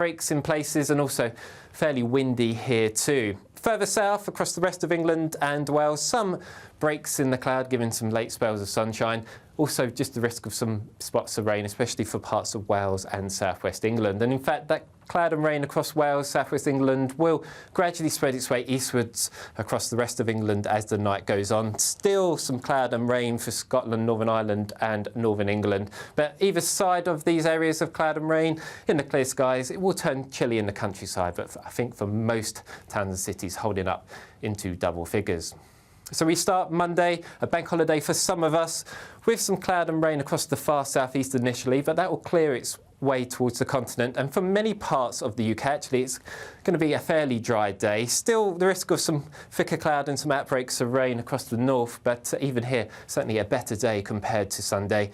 Breaks in places and also fairly windy here too. Further south across the rest of England and Wales, some breaks in the cloud giving some late spells of sunshine. Also just the risk of some spots of rain, especially for parts of Wales and southwest England. And in fact, that cloud and rain across Wales, southwest England will gradually spread its way eastwards across the rest of England as the night goes on. Still some cloud and rain for Scotland, Northern Ireland and Northern England. But either side of these areas of cloud and rain, in the clear skies, it will turn chilly in the countryside. But I think for most towns and cities, holding up into double figures. So we start Monday, a bank holiday for some of us, with some cloud and rain across the far southeast initially, but that will clear its way towards the continent. And for many parts of the UK, actually, it's going to be a fairly dry day. Still the risk of some thicker cloud and some outbreaks of rain across the north, but even here, certainly a better day compared to Sunday.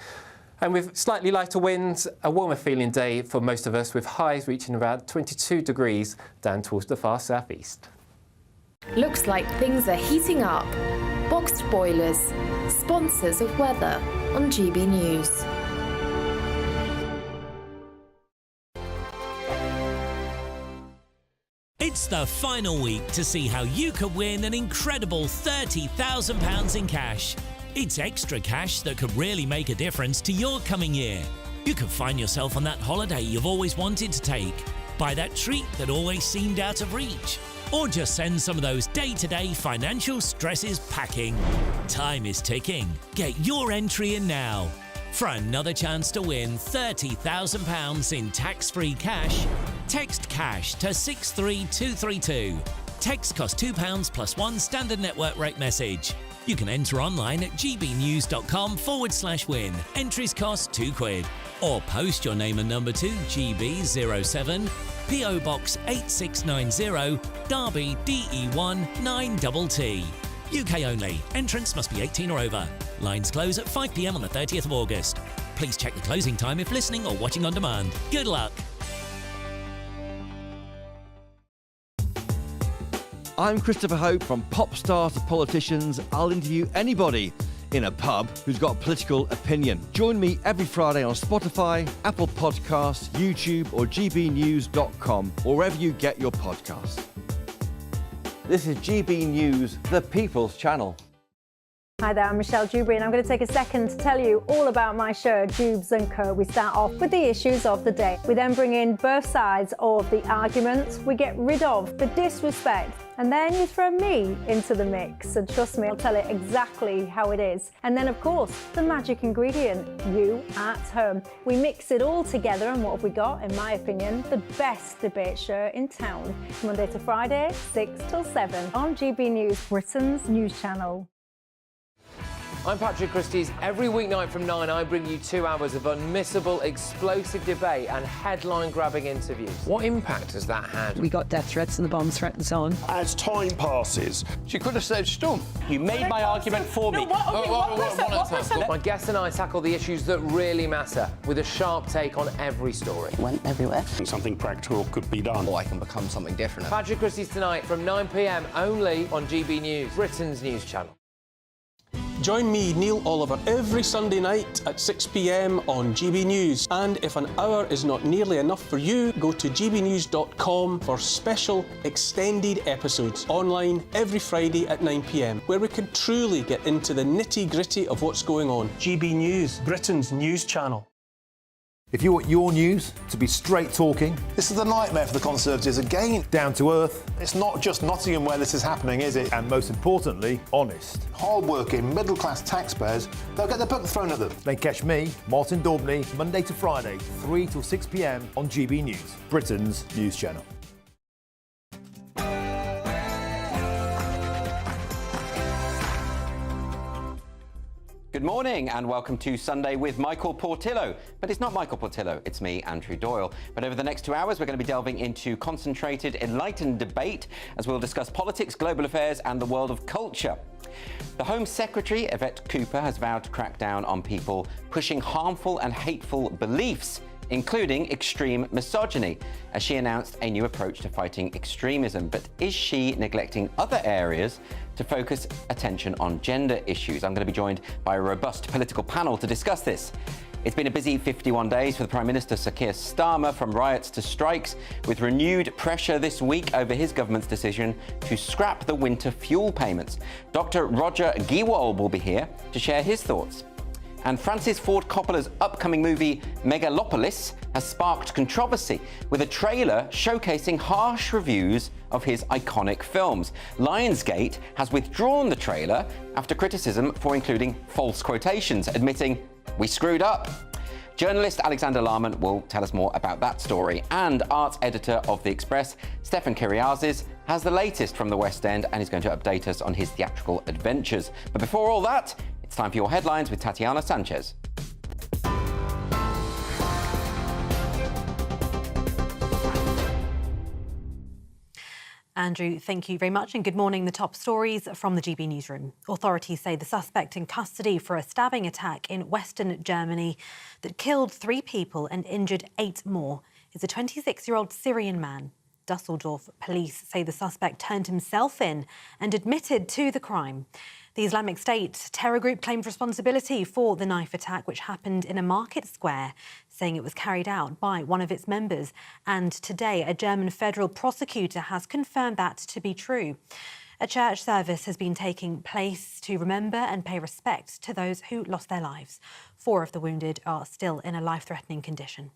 And with slightly lighter winds, a warmer feeling day for most of us, with highs reaching around 22 degrees down towards the far southeast. Looks like things are heating up. Boxed boilers, sponsors of weather on GB News. It's the final week to see how you could win an incredible £30,000 in cash. It's extra cash that could really make a difference to your coming year. You could find yourself on that holiday you've always wanted to take, buy that treat that always seemed out of reach, or just send some of those day-to-day financial stresses packing. Time is ticking. Get your entry in now. For another chance to win £30,000 in tax-free cash, text CASH to 63232. Text costs £2 plus one standard network rate message. You can enter online at gbnews.com/win. Entries cost £2. Or post your name and number to GB07, PO Box 8690, Derby DE1 9TT. UK only. Entrance must be 18 or over. Lines close at 5 p.m. on the 30th of August. Please check the closing time if listening or watching on demand. Good luck. I'm Christopher Hope. From pop stars to politicians, I'll interview anybody in a pub who's got a political opinion. Join me every Friday on Spotify, Apple Podcasts, YouTube or gbnews.com, or wherever you get your podcasts. This is GB News, the People's Channel. Hi there, I'm Michelle Dewberry and I'm going to take a second to tell you all about my show, Dubes & Co. We start off with the issues of the day. We then bring in both sides of the argument. We get rid of the disrespect. And then you throw me into the mix. And trust me, I'll tell it exactly how it is. And then, of course, the magic ingredient, you at home. We mix it all together and what have we got, in my opinion, the best debate show in town. Monday to Friday, 6 till 7 on GB News, Britain's news channel. I'm Patrick Christie's. Every weeknight from 9, I bring you 2 hours of unmissable, explosive debate and headline-grabbing interviews. What impact has that had? We got death threats and the bomb threats on. As time passes, she could have said storm. You made my argument for me. My guest and I tackle the issues that really matter with a sharp take on every story. It went everywhere. Something practical could be done. Or I can become something different. Patrick Christie's tonight from 9 p.m. only on GB News, Britain's news channel. Join me, Neil Oliver, every Sunday night at 6 p.m. on GB News. And if an hour is not nearly enough for you, go to gbnews.com for special extended episodes online every Friday at 9 p.m, where we can truly get into the nitty-gritty of what's going on. GB News, Britain's news channel. If you want your news to be straight talking... This is the nightmare for the Conservatives again. Down to earth. It's not just Nottingham where this is happening, is it? And most importantly, honest. Hard-working, middle-class taxpayers, they'll get their book thrown at them. Then catch me, Martin Daubney, Monday to Friday, 3 till 6 p.m. on GB News, Britain's news channel. Good morning and welcome to Sunday with Michael Portillo. But it's not Michael Portillo, it's me, Andrew Doyle. But over the next 2 hours, we're going to be delving into concentrated, enlightened debate as we'll discuss politics, global affairs and the world of culture. The Home Secretary, Yvette Cooper, has vowed to crack down on people pushing harmful and hateful beliefs, including extreme misogyny, as she announced a new approach to fighting extremism. But is she neglecting other areas to focus attention on gender issues? I'm going to be joined by a robust political panel to discuss this. It's been a busy 51 days for the Prime Minister Sir Keir Starmer, from riots to strikes, with renewed pressure this week over his government's decision to scrap the winter fuel payments. Dr. Roger Giewol will be here to share his thoughts. And Francis Ford Coppola's upcoming movie Megalopolis has sparked controversy, with a trailer showcasing harsh reviews of his iconic films. Lionsgate has withdrawn the trailer after criticism for including false quotations, admitting, "We screwed up." Journalist Alexander Larman will tell us more about that story. And arts editor of The Express, Stefan Kyriazis, has the latest from the West End and is going to update us on his theatrical adventures. But before all that, it's time for your headlines with Tatiana Sanchez. Andrew, thank you very much, and good morning. The top stories from the GB newsroom. Authorities say the suspect in custody for a stabbing attack in Western Germany that killed 3 people and injured 8 more is a 26-year-old Syrian man. Dusseldorf police say the suspect turned himself in and admitted to the crime. The Islamic State terror group claimed responsibility for the knife attack, which happened in a market square, saying it was carried out by one of its members. And today, a German federal prosecutor has confirmed that to be true. A church service has been taking place to remember and pay respect to those who lost their lives. 4 of the wounded are still in a life-threatening condition.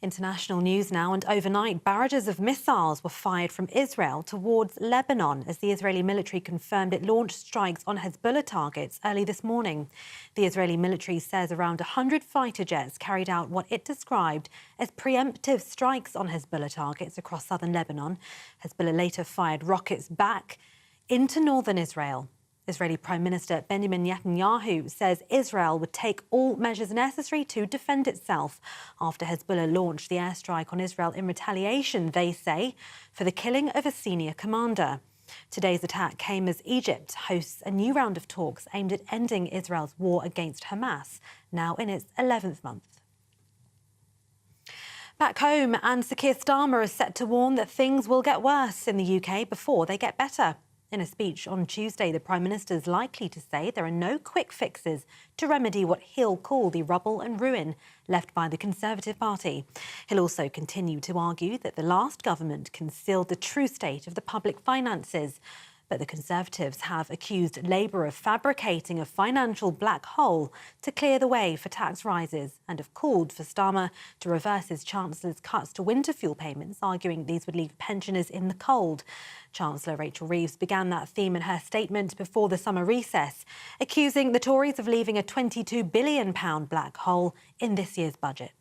International news now, and overnight barrages of missiles were fired from Israel towards Lebanon as the Israeli military confirmed it launched strikes on Hezbollah targets early this morning. The Israeli military says around 100 fighter jets carried out what it described as preemptive strikes on Hezbollah targets across southern Lebanon. Hezbollah later fired rockets back into northern Israel. Israeli Prime Minister Benjamin Netanyahu says Israel would take all measures necessary to defend itself after Hezbollah launched the airstrike on Israel in retaliation, they say, for the killing of a senior commander. Today's attack came as Egypt hosts a new round of talks aimed at ending Israel's war against Hamas, now in its 11th month. Back home, and Sir Keir Starmer is set to warn that things will get worse in the UK before they get better. In a speech on Tuesday, the Prime Minister is likely to say there are no quick fixes to remedy what he'll call the rubble and ruin left by the Conservative Party. He'll also continue to argue that the last government concealed the true state of the public finances. But the Conservatives have accused Labour of fabricating a financial black hole to clear the way for tax rises and have called for Starmer to reverse his Chancellor's cuts to winter fuel payments, arguing these would leave pensioners in the cold. Chancellor Rachel Reeves began that theme in her statement before the summer recess, accusing the Tories of leaving a £22 billion black hole in this year's budget.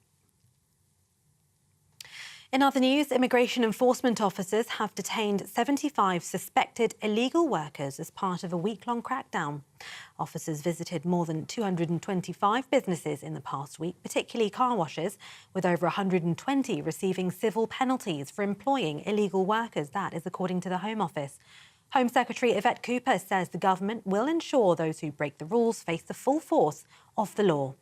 In other news, immigration enforcement officers have detained 75 suspected illegal workers as part of a week-long crackdown. Officers visited more than 225 businesses in the past week, particularly car washes, with over 120 receiving civil penalties for employing illegal workers. That is according to the Home Office. Home Secretary Yvette Cooper says the government will ensure those who break the rules face the full force of the law.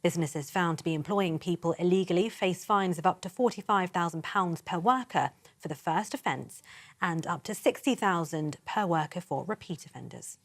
Businesses found to be employing people illegally face fines of up to £45,000 per worker for the first offence and up to £60,000 per worker for repeat offenders.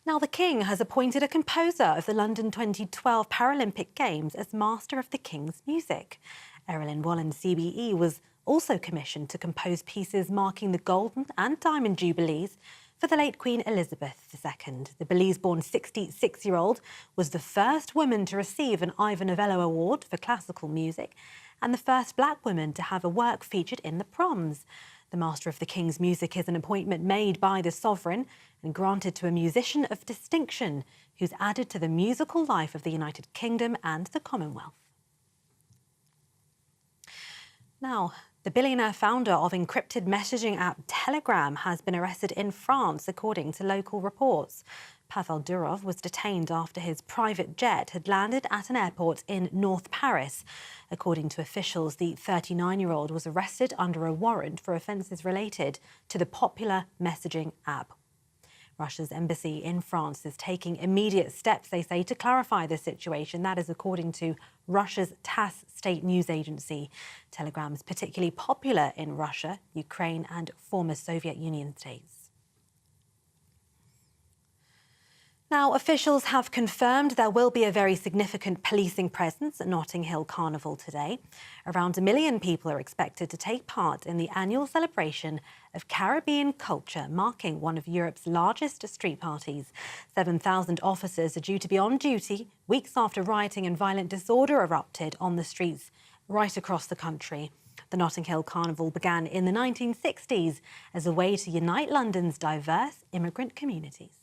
Now, the King has appointed a composer of the London 2012 Paralympic Games as Master of the King's Music. Erilyn Wallen CBE was also commissioned to compose pieces marking the Golden and Diamond Jubilees for the late Queen Elizabeth II. The Belize-born 66-year-old was the first woman to receive an Ivor Novello Award for classical music and the first black woman to have a work featured in the Proms. The Master of the King's Music is an appointment made by the Sovereign and granted to a musician of distinction who's added to the musical life of the United Kingdom and the Commonwealth. Now, the billionaire founder of encrypted messaging app Telegram has been arrested in France, according to local reports. Pavel Durov was detained after his private jet had landed at an airport in North Paris. According to officials, the 39-year-old was arrested under a warrant for offences related to the popular messaging app. Russia's embassy in France is taking immediate steps, they say, to clarify the situation. That is according to Russia's TASS state news agency. Telegram is particularly popular in Russia, Ukraine and former Soviet Union states. Now, officials have confirmed there will be a very significant policing presence at Notting Hill Carnival today. Around 1 million people are expected to take part in the annual celebration of Caribbean culture, marking one of Europe's largest street parties. 7,000 officers are due to be on duty weeks after rioting and violent disorder erupted on the streets right across the country. The Notting Hill Carnival began in the 1960s as a way to unite London's diverse immigrant communities.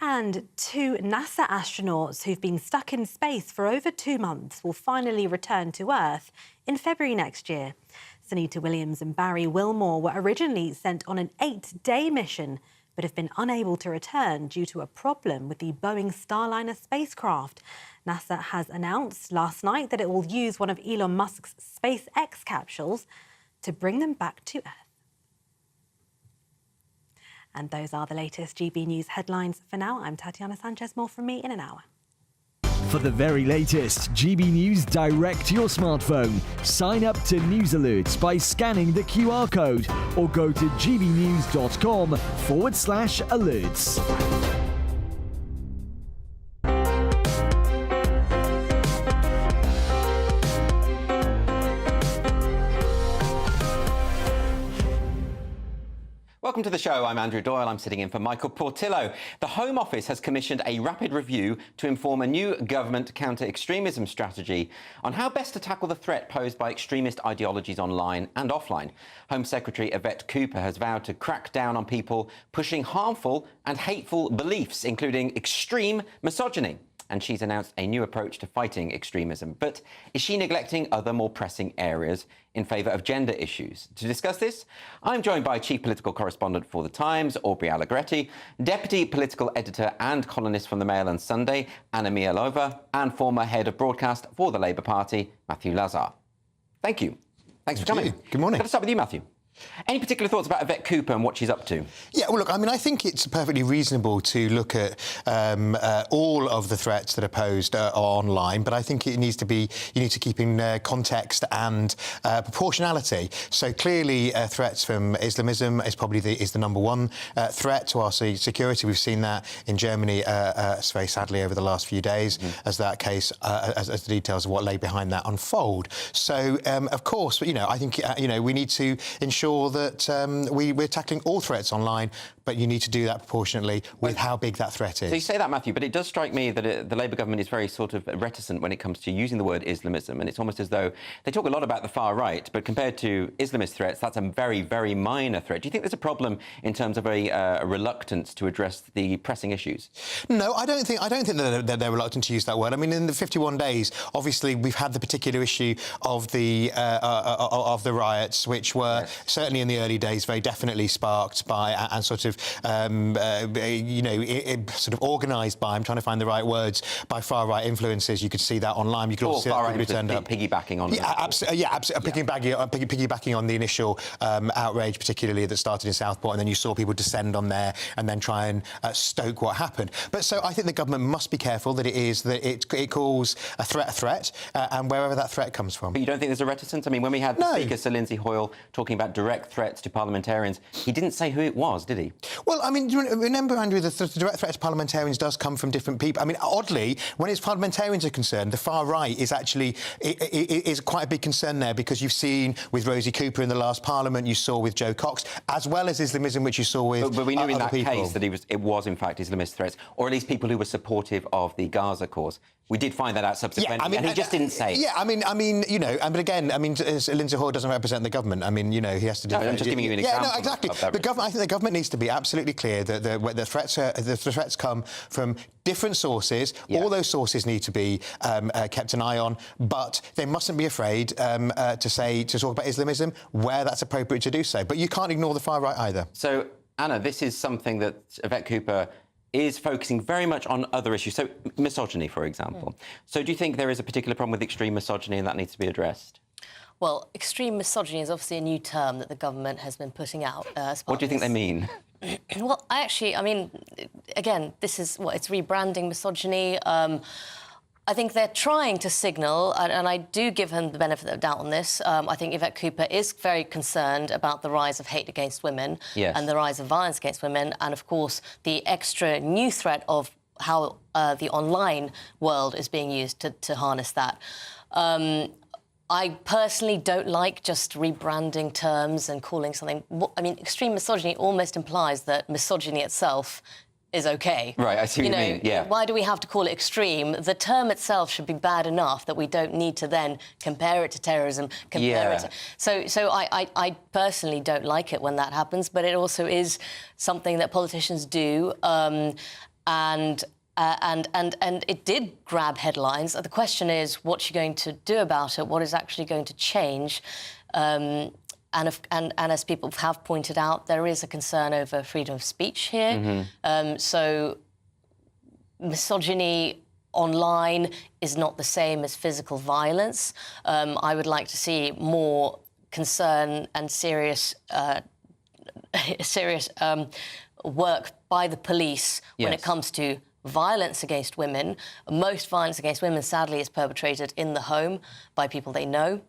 And 2 NASA astronauts who've been stuck in space for over 2 months will finally return to Earth in February next year. Sunita Williams and Barry Wilmore were originally sent on an 8-day mission, but have been unable to return due to a problem with the Boeing Starliner spacecraft. NASA has announced last night that it will use one of Elon Musk's SpaceX capsules to bring them back to Earth. And those are the latest GB News headlines for now. I'm Tatiana Sanchez. More from me in an hour. For the very latest GB News direct to your smartphone, sign up to News Alerts by scanning the QR code or go to gbnews.com/alerts. Welcome to the show. I'm Andrew Doyle. I'm sitting in for Michael Portillo. The Home Office has commissioned a rapid review to inform a new government counter-extremism strategy on how best to tackle the threat posed by extremist ideologies online and offline. Home Secretary Yvette Cooper has vowed to crack down on people pushing harmful and hateful beliefs, including extreme misogyny. And she's announced a new approach to fighting extremism. But is she neglecting other more pressing areas in favour of gender issues? To discuss this, I'm joined by Chief Political Correspondent for The Times, Aubrey Allegretti, Deputy Political Editor and columnist from The Mail and Sunday, Anna Mielova, and former Head of Broadcast for the Labour Party, Matthew Lazar. Thank you. Thanks for coming. Good morning. Let's start with you, Matthew. Any particular thoughts about Yvette Cooper and what she's up to? Yeah, well, look, I mean, I think it's perfectly reasonable to look at all of the threats that are posed online, but I think you need to keep in context and proportionality. So clearly, threats from Islamism is probably the number one threat to our security. We've seen that in Germany very sadly over the last few days, as that case, as the details of what lay behind that unfold. So, of course, I think we need to ensure that we're tackling all threats online, but you need to do that proportionately with how big that threat is. So you say that, Matthew, but it does strike me that the Labour government is very sort of reticent when it comes to using the word Islamism, and it's almost as though they talk a lot about the far right, but compared to Islamist threats, that's a very, very minor threat. Do you think there's a problem in terms of a reluctance to address the pressing issues? No, I don't think that they're reluctant to use that word. I mean, in the 51 days, obviously, we've had the particular issue of the riots, which were certainly in the early days very definitely sparked by and sort of organised by, I'm trying to find the right words, by far right influences. You could see that online. You could also see that people who turned up piggybacking on. Piggybacking on the initial outrage, particularly that started in Southport, and then you saw people descend on there and then try and stoke what happened. But so I think the government must be careful that it calls a threat, and wherever that threat comes from. But you don't think there's a reticence? I mean, when we had the Speaker, Sir Lindsay Hoyle, talking about direct threats to parliamentarians, he didn't say who it was, did he? Well, I mean, remember, Andrew, the direct threat to parliamentarians does come from different people. I mean, oddly, when it's parliamentarians are concerned, the far right is actually is quite a big concern there, because you've seen with Rosie Cooper in the last Parliament, you saw with Joe Cox, as well as Islamism, which you saw with But we knew in that people. case that it was in fact Islamist threats, or at least people who were supportive of the Gaza cause. We did find that out subsequently, and he just didn't say. Yeah, I mean, but again, Lindsay Hoyle doesn't represent the government. I mean, he has to. I'm just giving you an example. Yeah, no, exactly. I think the government needs to be absolutely clear that the threats come from different sources. Yeah. All those sources need to be kept an eye on, but they mustn't be afraid to talk about Islamism where that's appropriate to do so. But you can't ignore the far right either. So, Anna, this is something that Yvette Cooper is focusing very much on other issues. So, misogyny, for example. So do you think there is a particular problem with extreme misogyny and that needs to be addressed? Well, extreme misogyny is obviously a new term that the government has been putting out. What do you think they mean? Well, again, this is it's rebranding misogyny. I think they're trying to signal, and I do give him the benefit of the doubt on this. I think Yvette Cooper is very concerned about the rise of hate against women and the rise of violence against women, and, of course, the extra new threat of how the online world is being used to harness that. I personally don't like just rebranding terms and calling something... I mean, extreme misogyny almost implies that misogyny itself is OK. Right, I see what you mean, yeah. Why do we have to call it extreme? The term itself should be bad enough that we don't need to then compare it to terrorism, compare it to... So I personally don't like it when that happens, but it also is something that politicians do, and it did grab headlines. The question is, what's she going to do about it? What is actually going to change? And as people have pointed out, there is a concern over freedom of speech here. So misogyny online is not the same as physical violence. I would like to see more concern and serious work by the police when it comes to violence against women. Most violence against women, sadly, is perpetrated in the home by people they know.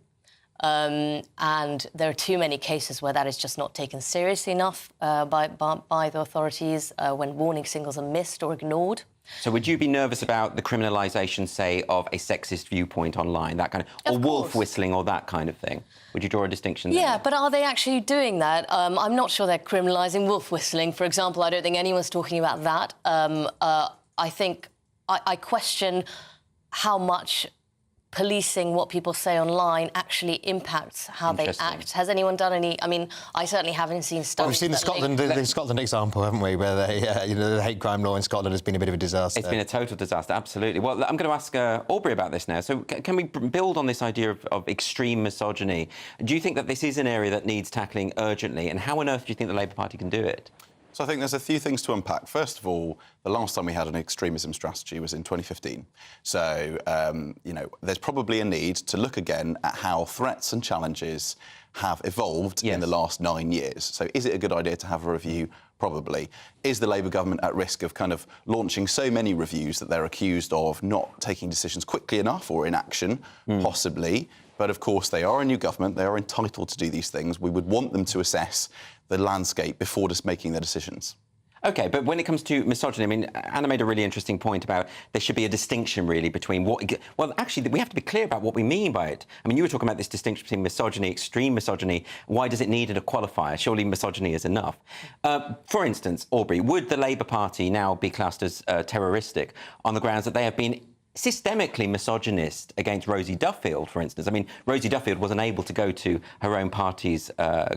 And there are too many cases where that is just not taken seriously enough by the authorities when warning signals are missed or ignored. So would you be nervous about the criminalisation, say, of a sexist viewpoint online, that kind of... or wolf whistling or that kind of thing? Would you draw a distinction there? Yeah, but are they actually doing that? I'm not sure they're criminalising wolf whistling, for example. I don't think anyone's talking about that. I think... I question how much policing what people say online actually impacts how they act. Has anyone done any... I mean, I certainly haven't seen stuff... Well, we've seen the Scotland example, haven't we, where they, the hate crime law in Scotland has been a bit of a disaster. It's been a total disaster, absolutely. Well, I'm going to ask Aubrey about this now. So can we build on this idea of extreme misogyny? Do you think that this is an area that needs tackling urgently, and how on earth do you think the Labour Party can do it? So I think there's a few things to unpack. First of all, the last time we had an extremism strategy was in 2015. So, there's probably a need to look again at how threats and challenges have evolved in the last 9 years. So is it a good idea to have a review? Probably. Is the Labour government at risk of kind of launching so many reviews that they're accused of not taking decisions quickly enough or inaction? Possibly. But, of course, they are a new government. They are entitled to do these things. We would want them to assess the landscape before just making their decisions. OK, but when it comes to misogyny, I mean, Anna made a really interesting point about there should be a distinction, really, between what... Well, actually, we have to be clear about what we mean by it. I mean, you were talking about this distinction between misogyny, extreme misogyny. Why does it need a qualifier? Surely misogyny is enough. For instance, Aubrey, would the Labour Party now be classed as terroristic on the grounds that they have been systemically misogynist against Rosie Duffield, for instance? I mean, Rosie Duffield was unable to go to her own party's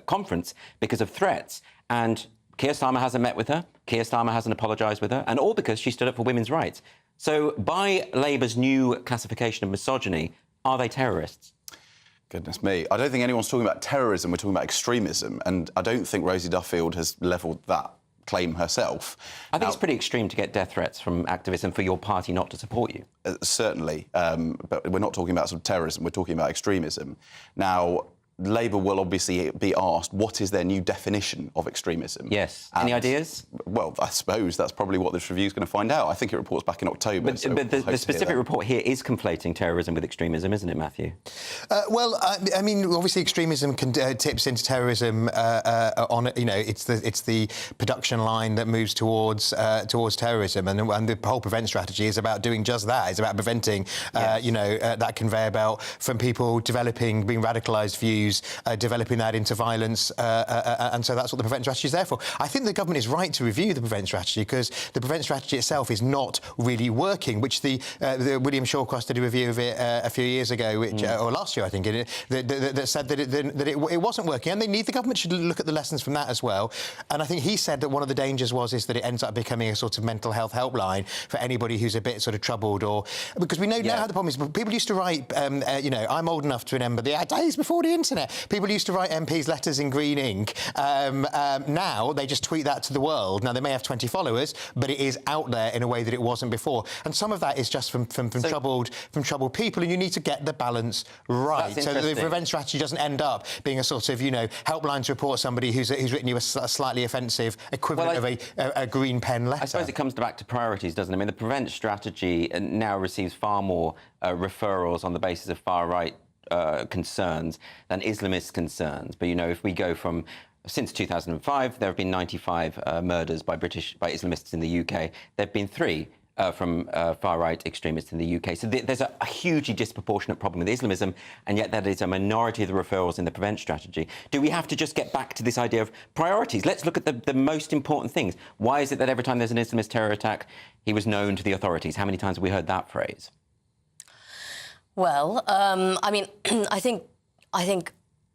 conference because of threats, and Keir Starmer hasn't met with her, Keir Starmer hasn't apologised with her, and all because she stood up for women's rights. So by Labour's new classification of misogyny, are they terrorists? Goodness me. I don't think anyone's talking about terrorism, we're talking about extremism, and I don't think Rosie Duffield has levelled that claim herself. I think it's pretty extreme to get death threats from activists and for your party not to support you. Certainly, but we're not talking about sort of terrorism, we're talking about extremism. Now, Labour will obviously be asked what is their new definition of extremism. Yes. Any ideas? Well, I suppose that's probably what this review is going to find out. I think it reports back in October. But the specific report here is conflating terrorism with extremism, isn't it, Matthew? I mean, obviously extremism tips into terrorism it's the production line that moves towards terrorism, and the whole prevent strategy is about doing just that. It's about preventing that conveyor belt from people being radicalised views, developing that into violence, and so that's what the prevent strategy is there for. I think the government is right to review the prevent strategy because the prevent strategy itself is not really working, which the William Shawcross did a review of it a few years ago, or last year, I think, that said that it wasn't working, and the government should look at the lessons from that as well. And I think he said that one of the dangers is that it ends up becoming a sort of mental health helpline for anybody who's a bit sort of troubled, because we know now how the problem is. People used to write, I'm old enough to remember the days before the internet. internet. People used to write MPs letters in green ink. Now they just tweet that to the world. Now, they may have 20 followers, but it is out there in a way that it wasn't before. And some of that is just from troubled people, and you need to get the balance right. So the revenge strategy doesn't end up being a sort of, helpline to report somebody who's written you a slightly offensive equivalent of a green pen letter. I suppose it comes back to priorities, doesn't it? I mean, the prevent strategy now receives far more referrals on the basis of far-right concerns than Islamist concerns. But, if we go from... Since 2005, there have been 95 murders by Islamists in the UK. There have been 3 from far-right extremists in the UK. So there's a hugely disproportionate problem with Islamism, and yet that is a minority of the referrals in the prevent strategy. Do we have to just get back to this idea of priorities? Let's look at the most important things. Why is it that every time there's an Islamist terror attack, he was known to the authorities? How many times have we heard that phrase? Well, I think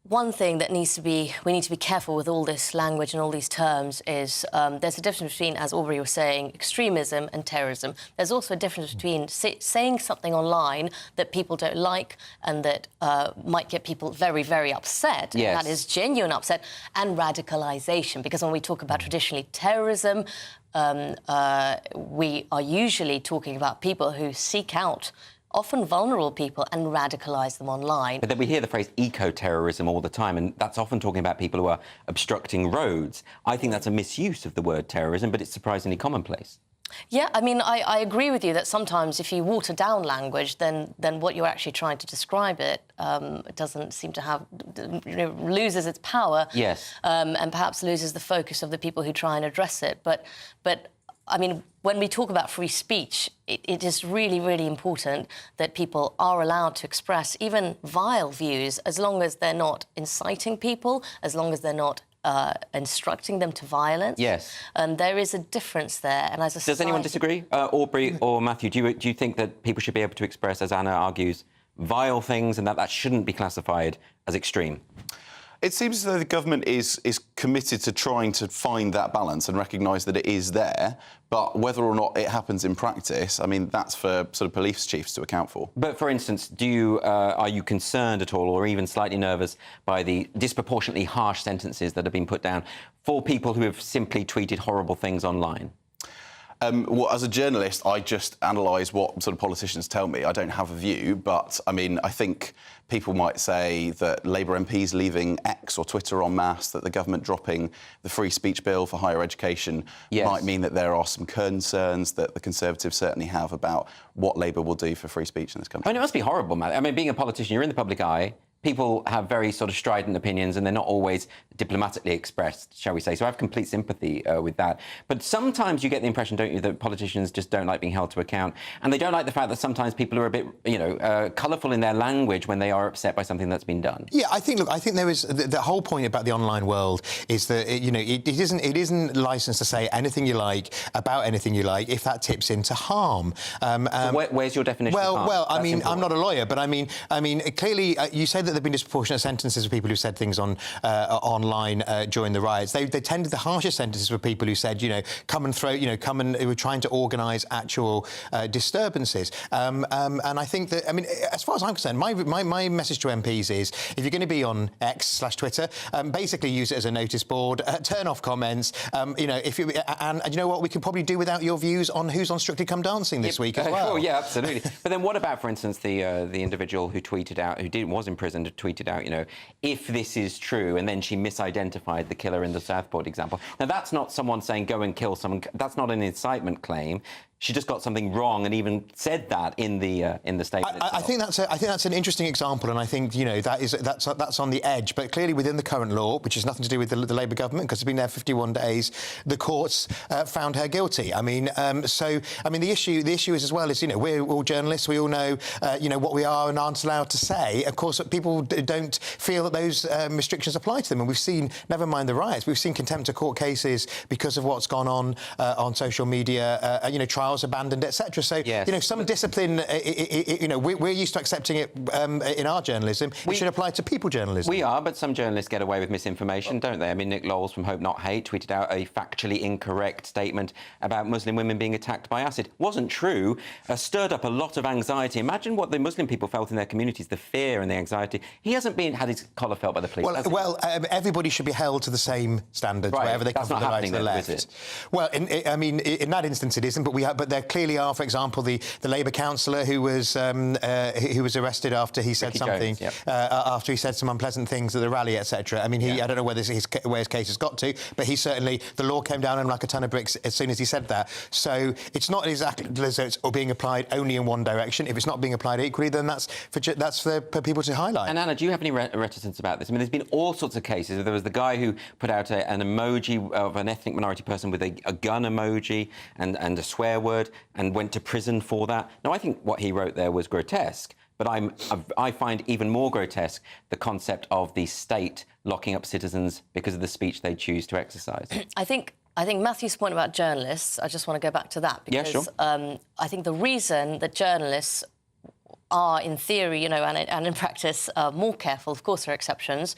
one thing that we need to be careful with all this language and all these terms is there's a difference between, as Aubrey was saying, extremism and terrorism. There's also a difference between saying something online that people don't like and that might get people very, very upset. Yes. And that is genuine upset, and radicalisation. Because when we talk about traditionally terrorism, we are usually talking about people who seek out often vulnerable people and radicalise them online. But then we hear the phrase eco-terrorism all the time, and that's often talking about people who are obstructing roads. I think that's a misuse of the word terrorism, but it's surprisingly commonplace. Yeah, I agree with you that sometimes if you water down language, then what you're actually trying to describe it doesn't seem to have... loses its power. Yes. And perhaps loses the focus of the people who try and address it. But when we talk about free speech, it is really, really important that people are allowed to express even vile views as long as they're not inciting people, as long as they're not instructing them to violence. Yes. There is a difference there. And as a Does anyone disagree? Aubrey or Matthew, do you think that people should be able to express, as Anna argues, vile things and that shouldn't be classified as extreme? It seems as though the government is committed to trying to find that balance and recognise that it is there, but whether or not it happens in practice, that's for sort of police chiefs to account for. But, for instance, are you concerned at all or even slightly nervous by the disproportionately harsh sentences that have been put down for people who have simply tweeted horrible things online? Well, as a journalist, I just analyse what sort of politicians tell me. I don't have a view, but, I think people might say that Labour MPs leaving X or Twitter en masse, that the government dropping the free speech bill for higher education might mean that there are some concerns that the Conservatives certainly have about what Labour will do for free speech in this country. It must be horrible, Matt. Being a politician, you're in the public eye. People have very sort of strident opinions and they're not always diplomatically expressed, shall we say. So I have complete sympathy with that. But sometimes you get the impression, don't you, that politicians just don't like being held to account. And they don't like the fact that sometimes people are a bit, colourful in their language when they are upset by something that's been done. Yeah, I think there is... The whole point about the online world is that, it isn't licensed to say anything you like about anything you like if that tips into harm. So where's your definition of harm? Well, I'm not a lawyer, but clearly you said that there have been disproportionate sentences for people who said things online during the riots. They tended the harshest sentences for people who said, come and who were trying to organise actual disturbances. And I think that, as far as I'm concerned, my message to MPs is, if you're going to be on X/Twitter, basically use it as a notice board, turn off comments. And you know what, we can probably do without your views on who's on Strictly Come Dancing this week as well. Oh, yeah, absolutely. But then what about, for instance, the individual who tweeted out, was in prison, tweeted out, if this is true, and then she misidentified the killer in the Southport example. Now, that's not someone saying go and kill someone. That's not an incitement claim. She just got something wrong and even said that in the statement itself. I think that's an interesting example, and I think that's on the edge. But clearly, within the current law, which has nothing to do with the Labour government, because it's been there 51 days, the courts found her guilty. The issue is as well is we're all journalists. We all know what we are and aren't allowed to say. Of course, people don't feel that those restrictions apply to them, and we've seen, never mind the riots, we've seen contempt of court cases because of what's gone on social media. Trials trials abandoned, etc. So, some discipline, we're used to accepting it in our journalism. It should apply to people journalism. We are, but some journalists get away with misinformation, don't they? I mean, Nick Lowles from Hope Not Hate tweeted out a factually incorrect statement about Muslim women being attacked by acid. Wasn't true. Stirred up a lot of anxiety. Imagine what the Muslim people felt in their communities, the fear and the anxiety. He hasn't had his collar felt by the police. Everybody should be held to the same standards wherever they come from, the right to the left. Well, in that instance it isn't, but there clearly are. For example, the Labour councillor who was arrested after he said something, after he said some unpleasant things at the rally, etc. I mean, I don't know where his case has got to, but he certainly, the law came down on him like a ton of bricks as soon as he said that. So it's not exactly as though it's being applied only in one direction. If it's not being applied equally, then that's for people to highlight. And Anna, do you have any reticence about this? I mean, there's been all sorts of cases. There was the guy who put out an emoji of an ethnic minority person with a gun emoji and a swear word and went to prison for that. Now, I think what he wrote there was grotesque, but I find even more grotesque the concept of the state locking up citizens because of the speech they choose to exercise. I think Matthew's point about journalists, I just want to go back to that because I think the reason that journalists are, in theory, and in practice, more careful, of course there are exceptions,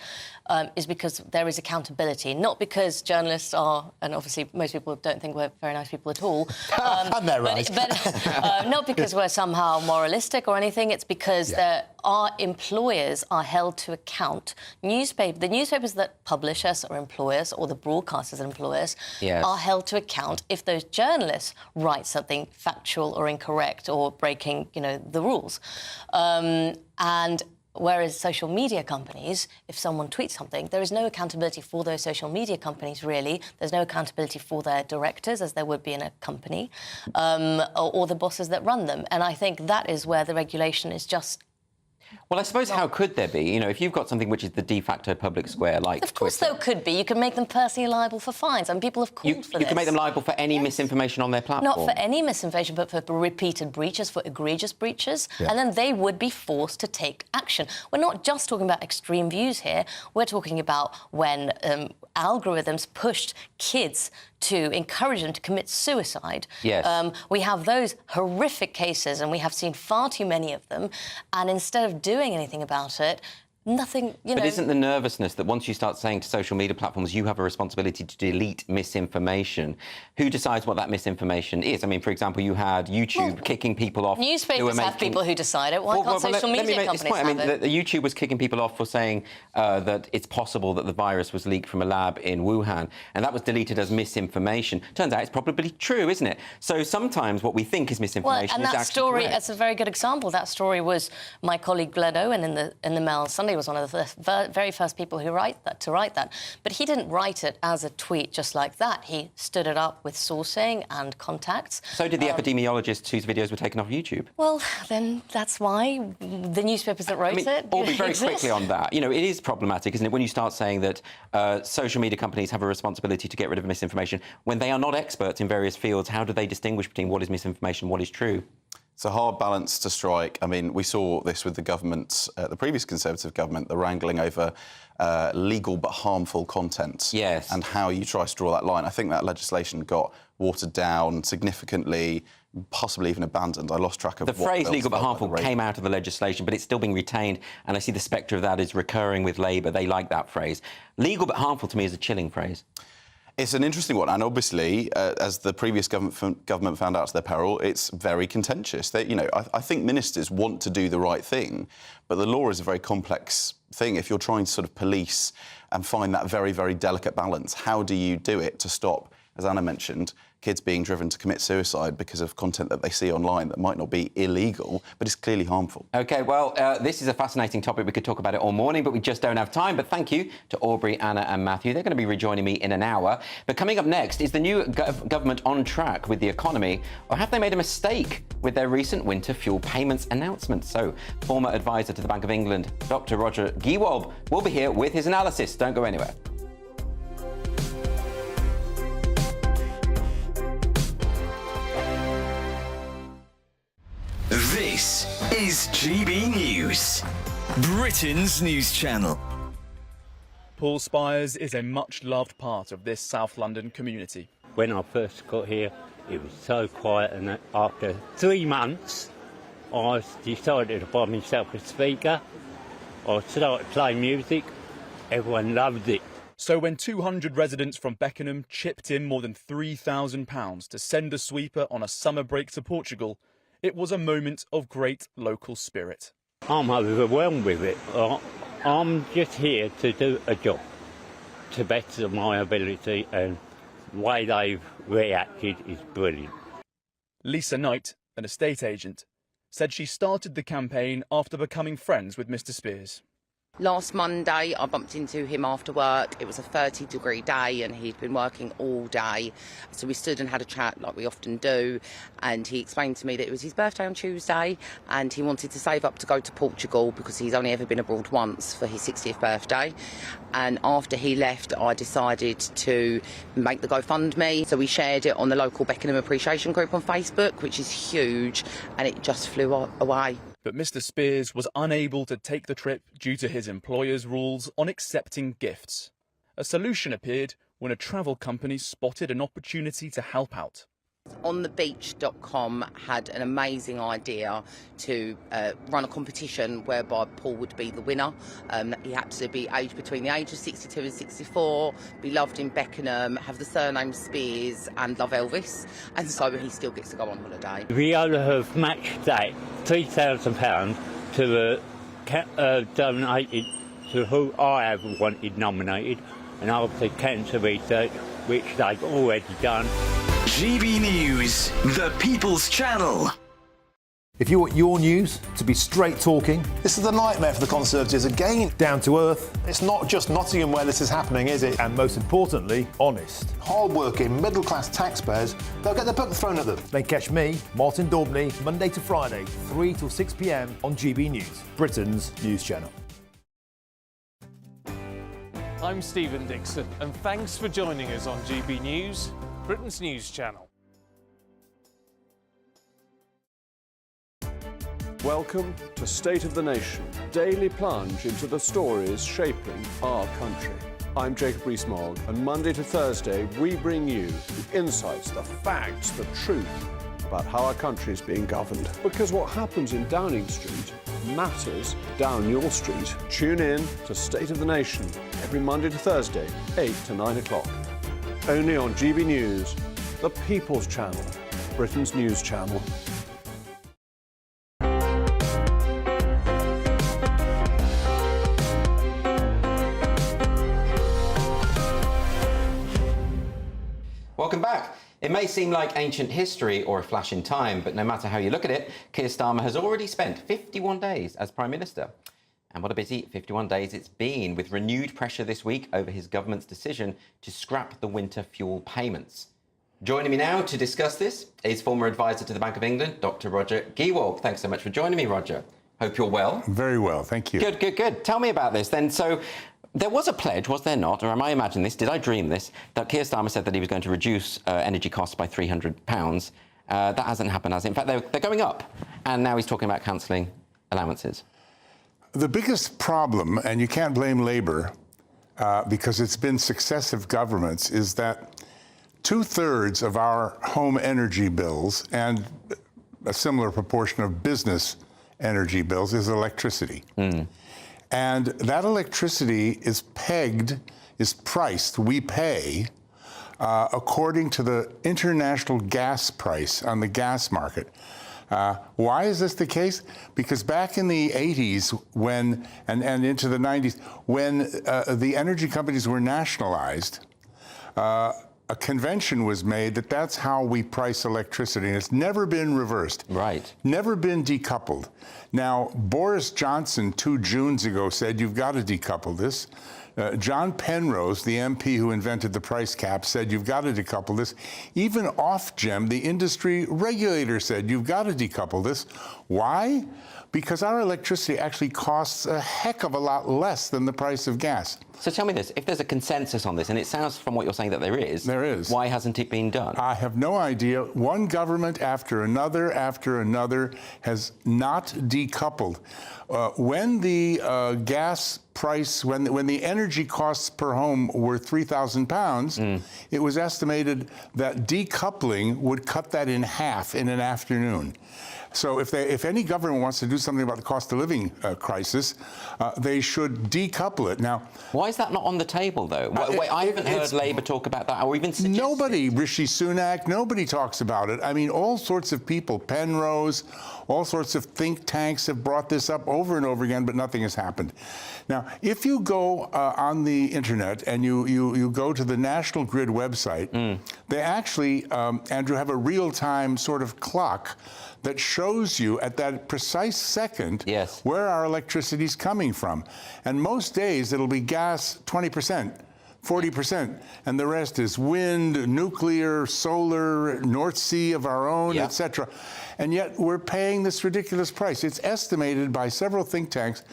is because there is accountability. Not because journalists are, and obviously most people don't think we're very nice people at all. And they're right. But not because we're somehow moralistic or anything, it's because our employers are held to account. The newspapers that publish us are employers, or the broadcasters are employers, are held to account if those journalists write something factual or incorrect or breaking, the rules. And whereas social media companies, if someone tweets something, there is no accountability for those social media companies, really. There's no accountability for their directors, as there would be in a company, or the bosses that run them. And I think that is where the regulation is just... Well, I suppose how could there be? If you've got something which is the de facto public square, like Of course there could be. You can make them personally liable for fines. And people have called for this. You can make them liable for any misinformation on their platform. Not for any misinformation, but for repeated breaches, for egregious breaches. And then they would be forced to take action. We're not just talking about extreme views here. We're talking about when algorithms pushed kids to encourage them to commit suicide. Yes. We have those horrific cases, and we have seen far too many of them. And instead of doing anything about it, nothing, But isn't the nervousness that once you start saying to social media platforms you have a responsibility to delete misinformation, who decides what that misinformation is? I mean, for example, you had YouTube kicking people off. Newspapers have people who decide it. Why can't social media companies have it? YouTube was kicking people off for saying that it's possible that the virus was leaked from a lab in Wuhan, and that was deleted as misinformation. Turns out it's probably true, isn't it? So sometimes what we think is misinformation is actually correct. That's a very good example. That story was my colleague Glenn Owen in the Mail on Sunday was one of the very first people who write that. But he didn't write it as a tweet just like that. He stood it up with sourcing and contacts. So did the epidemiologists whose videos were taken off YouTube. Well, then that's why the newspapers that wrote it Aubrey, very quickly on that. It is problematic, isn't it, when you start saying that social media companies have a responsibility to get rid of misinformation when they are not experts in various fields. How do they distinguish between what is misinformation and what is true? It's a hard balance to strike. I mean, we saw this with the government, the previous Conservative government, the wrangling over legal but harmful content. Yes. And how you try to draw that line. I think that legislation got watered down significantly, possibly even abandoned. I lost track of the phrase legal but harmful came out of the legislation, but it's still being retained, and I see the spectre of that is recurring with Labour. They like that phrase. Legal but harmful to me is a chilling phrase. It's an interesting one, and obviously, as the previous government found out to their peril, it's very contentious. I think ministers want to do the right thing, but the law is a very complex thing. If you're trying to sort of police and find that very, very delicate balance, how do you do it to stop, as Anna mentioned, kids being driven to commit suicide because of content that they see online that might not be illegal, but is clearly harmful? OK, well, this is a fascinating topic. We could talk about it all morning, but we just don't have time. But thank you to Aubrey, Anna and Matthew. They're going to be rejoining me in an hour. But coming up next, is the new government on track with the economy, or have they made a mistake with their recent winter fuel payments announcement? So, former advisor to the Bank of England, Dr. Roger Giewolb, will be here with his analysis. Don't go anywhere. This is GB News, Britain's news channel. Paul Spires is a much-loved part of this South London community. When I first got here, It was so quiet, and after 3 months, I decided to buy myself a speaker. I started playing music. Everyone loved it. So when 200 residents from Beckenham chipped in more than £3,000 to send a sweeper on a summer break to Portugal, it was a moment of great local spirit. I'm overwhelmed with it. I'm just here to do a job to the best of my ability, and the way they've reacted is brilliant. Lisa Knight, an estate agent, said she started the campaign after becoming friends with Mr Spears. Last Monday, I bumped into him after work. It was a 30-degree day and he'd been working all day. So we stood and had a chat like we often do. And he explained to me that it was his birthday on Tuesday and he wanted to save up to go to Portugal because he's only ever been abroad once for his 60th birthday. And after he left, I decided to make the GoFundMe. So we shared it on the local Beckenham Appreciation Group on Facebook, which is huge, and it just flew away. But Mr Spears was unable to take the trip due to his employer's rules on accepting gifts. A solution appeared when a travel company spotted an opportunity to help out. onthebeach.com had an amazing idea to run a competition whereby Paul would be the winner. He had to be aged between the age of 62 and 64, be loved in Beckenham, have the surname Spears and love Elvis, and so he still gets to go on holiday. We have matched that £3,000 to donated to who I have wanted nominated, and obviously cancer research, which they've already done. GB News, the People's Channel. If you want your news to be straight talking, this is a nightmare for the Conservatives again. Down to earth. It's not just Nottingham where this is happening, is it? And most importantly, honest. Hard-working, middle-class taxpayers, they'll get the book thrown at them. Then catch me, Martin Daubney, Monday to Friday, 3 till 6 p.m. on GB News, Britain's news channel. I'm Stephen Dixon, and thanks for joining us on GB News, Britain's news channel. Welcome to State of the Nation, daily plunge into the stories shaping our country. I'm Jacob Rees-Mogg, and Monday to Thursday we bring you the insights, the facts, the truth about how our country is being governed. Because what happens in Downing Street matters down your street. Tune in to State of the Nation every Monday to Thursday, 8 to 9 o'clock. Only on GB News, the People's Channel, Britain's news channel. Welcome back. It may seem like ancient history or a flash in time, but no matter how you look at it, Keir Starmer has already spent 51 days as Prime Minister. And what a busy 51 days it's been, with renewed pressure this week over his government's decision to scrap the winter fuel payments. Joining me now to discuss this is former advisor to the Bank of England, Dr. Roger Gewolf. Thanks so much for joining me, Roger. Hope you're well. Very well, thank you. Good, good, good. Tell me about this then. So there was a pledge, was there not, or am I imagining this, did I dream this, that Keir Starmer said that he was going to reduce energy costs by £300. That hasn't happened, has it? In fact, they're going up, and now he's talking about cancelling allowances. The biggest problem, and you can't blame Labour, because it's been successive governments, is that 2/3 of our home energy bills and a similar proportion of business energy bills is electricity. And that electricity is priced, we pay, according to the international gas price on the gas market. Why is this the case? Because back in the 80s and into the 90s, when the energy companies were nationalized, a convention was made that that's how we price electricity, and it's never been reversed. Right. Never been decoupled. Now, Boris Johnson 2 Junes ago said, you've got to decouple this. John Penrose, the MP who invented the price cap, said, you've got to decouple this. Even Ofgem, the industry regulator, said, you've got to decouple this. Why? Because our electricity actually costs a heck of a lot less than the price of gas. So tell me this, if there's a consensus on this, and it sounds from what you're saying that there is, why hasn't it been done? I have no idea. One government after another has not decoupled. When the gas price, when the energy costs per home were £3,000, it was estimated that decoupling would cut that in half in an afternoon. So if any government wants to do something about the cost of living crisis, they should decouple it. Now, why is that not on the table, though? Wait, I haven't heard Labour talk about that, or even suggest nobody, Rishi Sunak, nobody talks about it. I mean, all sorts of people, Penrose, all sorts of think tanks have brought this up over and over again, but nothing has happened. Now, if you go on the internet and you go to the National Grid website, they actually, Andrew, have a real-time sort of clock that shows you at that precise second where our electricity is coming from. And most days it'll be gas 20%, 40%, and the rest is wind, nuclear, solar, North Sea of our own, etc. And yet we're paying this ridiculous price. It's estimated by several think tanks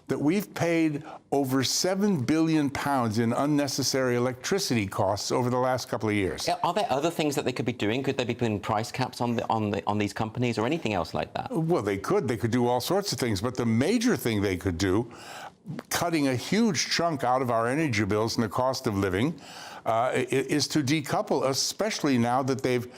that we've paid over £7 billion in unnecessary electricity costs over the last couple of years. Are there other things that they could be doing? Could they be putting price caps on these companies or anything else like that? Well, they could. They could do all sorts of things. But the major thing they could do, cutting a huge chunk out of our energy bills and the cost of living, is to decouple, especially now that they've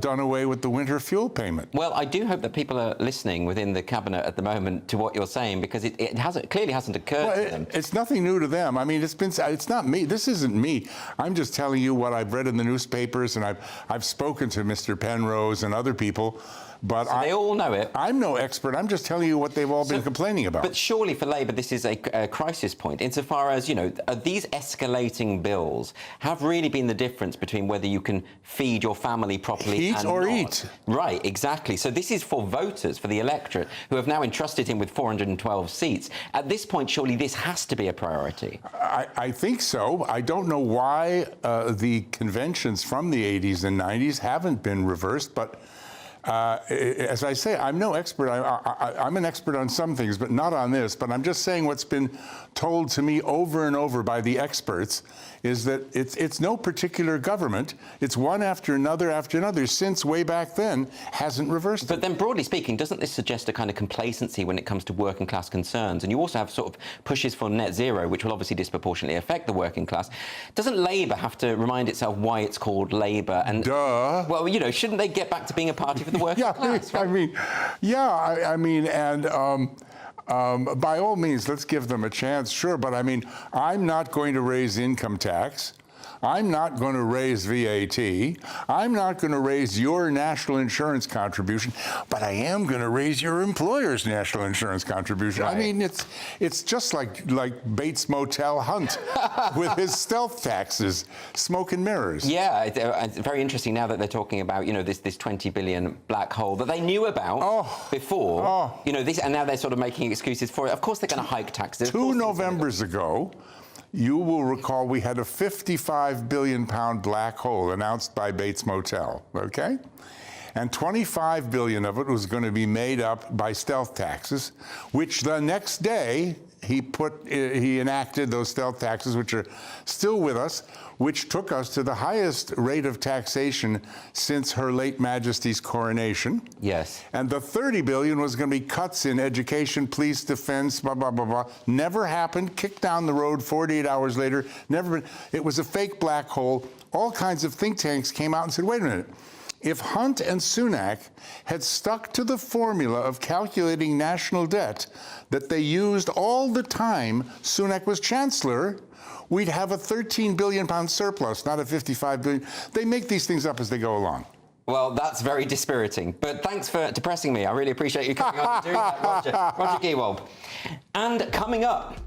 done away with the winter fuel payment. Well, I do hope that people are listening within the cabinet at the moment to what you're saying, because it clearly hasn't occurred to them. It's nothing new to them. I mean, it's not me. This isn't me. I'm just telling you what I've read in the newspapers, and I've spoken to Mr. Penrose and other people. But they all know it. I'm no expert. I'm just telling you what they've all been complaining about. But surely for Labour this is a crisis point, insofar as, you know, these escalating bills have really been the difference between whether you can feed your family properly Heat and or not. eat. Right, exactly. So this is for voters, for the electorate, who have now entrusted him with 412 seats. At this point, surely this has to be a priority. I think so. I don't know why the conventions from the 80s and 90s haven't been reversed, but as I say, I'm no expert. I'm an expert on some things, but not on this. But I'm just saying what's been told to me over and over by the experts is that it's no particular government. It's one after another since way back then hasn't reversed it. But then, broadly speaking, doesn't this suggest a kind of complacency when it comes to working class concerns? And you also have sort of pushes for net zero, which will obviously disproportionately affect the working class. Doesn't Labour have to remind itself why it's called Labour? And well, you know, shouldn't they get back to being a party for the working class? Right? I mean, and by all means, let's give them a chance, sure. But I mean, I'm not going to raise income tax. I'm not going to raise VAT. I'm not going to raise your national insurance contribution, but I am going to raise your employer's national insurance contribution. Right. I mean, it's just like Bates Motel Hunt with his stealth taxes, smoke and mirrors. Yeah, it's very interesting now that they're talking about, you know, this 20 billion black hole that they knew about before. You know, this, and now they're sort of making excuses for it. Of course, they're going to hike taxes. 2 Novembers ago, you will recall we had a £55 billion black hole announced by Bates Motel, okay? And 25 billion of it was going to be made up by stealth taxes, which the next day he enacted those stealth taxes, which are still with us, which took us to the highest rate of taxation since Her late Majesty's coronation. Yes. And the 30 billion was going to be cuts in education, police, defense, blah, blah, blah, blah. Never happened. Kicked down the road 48 hours later. Never been. It was a fake black hole. All kinds of think tanks came out and said, wait a minute. If Hunt and Sunak had stuck to the formula of calculating national debt that they used all the time Sunak was chancellor, we'd have a £13 billion surplus, not a $55 billion. They make these things up as they go along. Well, that's very dispiriting. But thanks for depressing me. I really appreciate you coming on and doing that, Roger Gewolb. And coming up,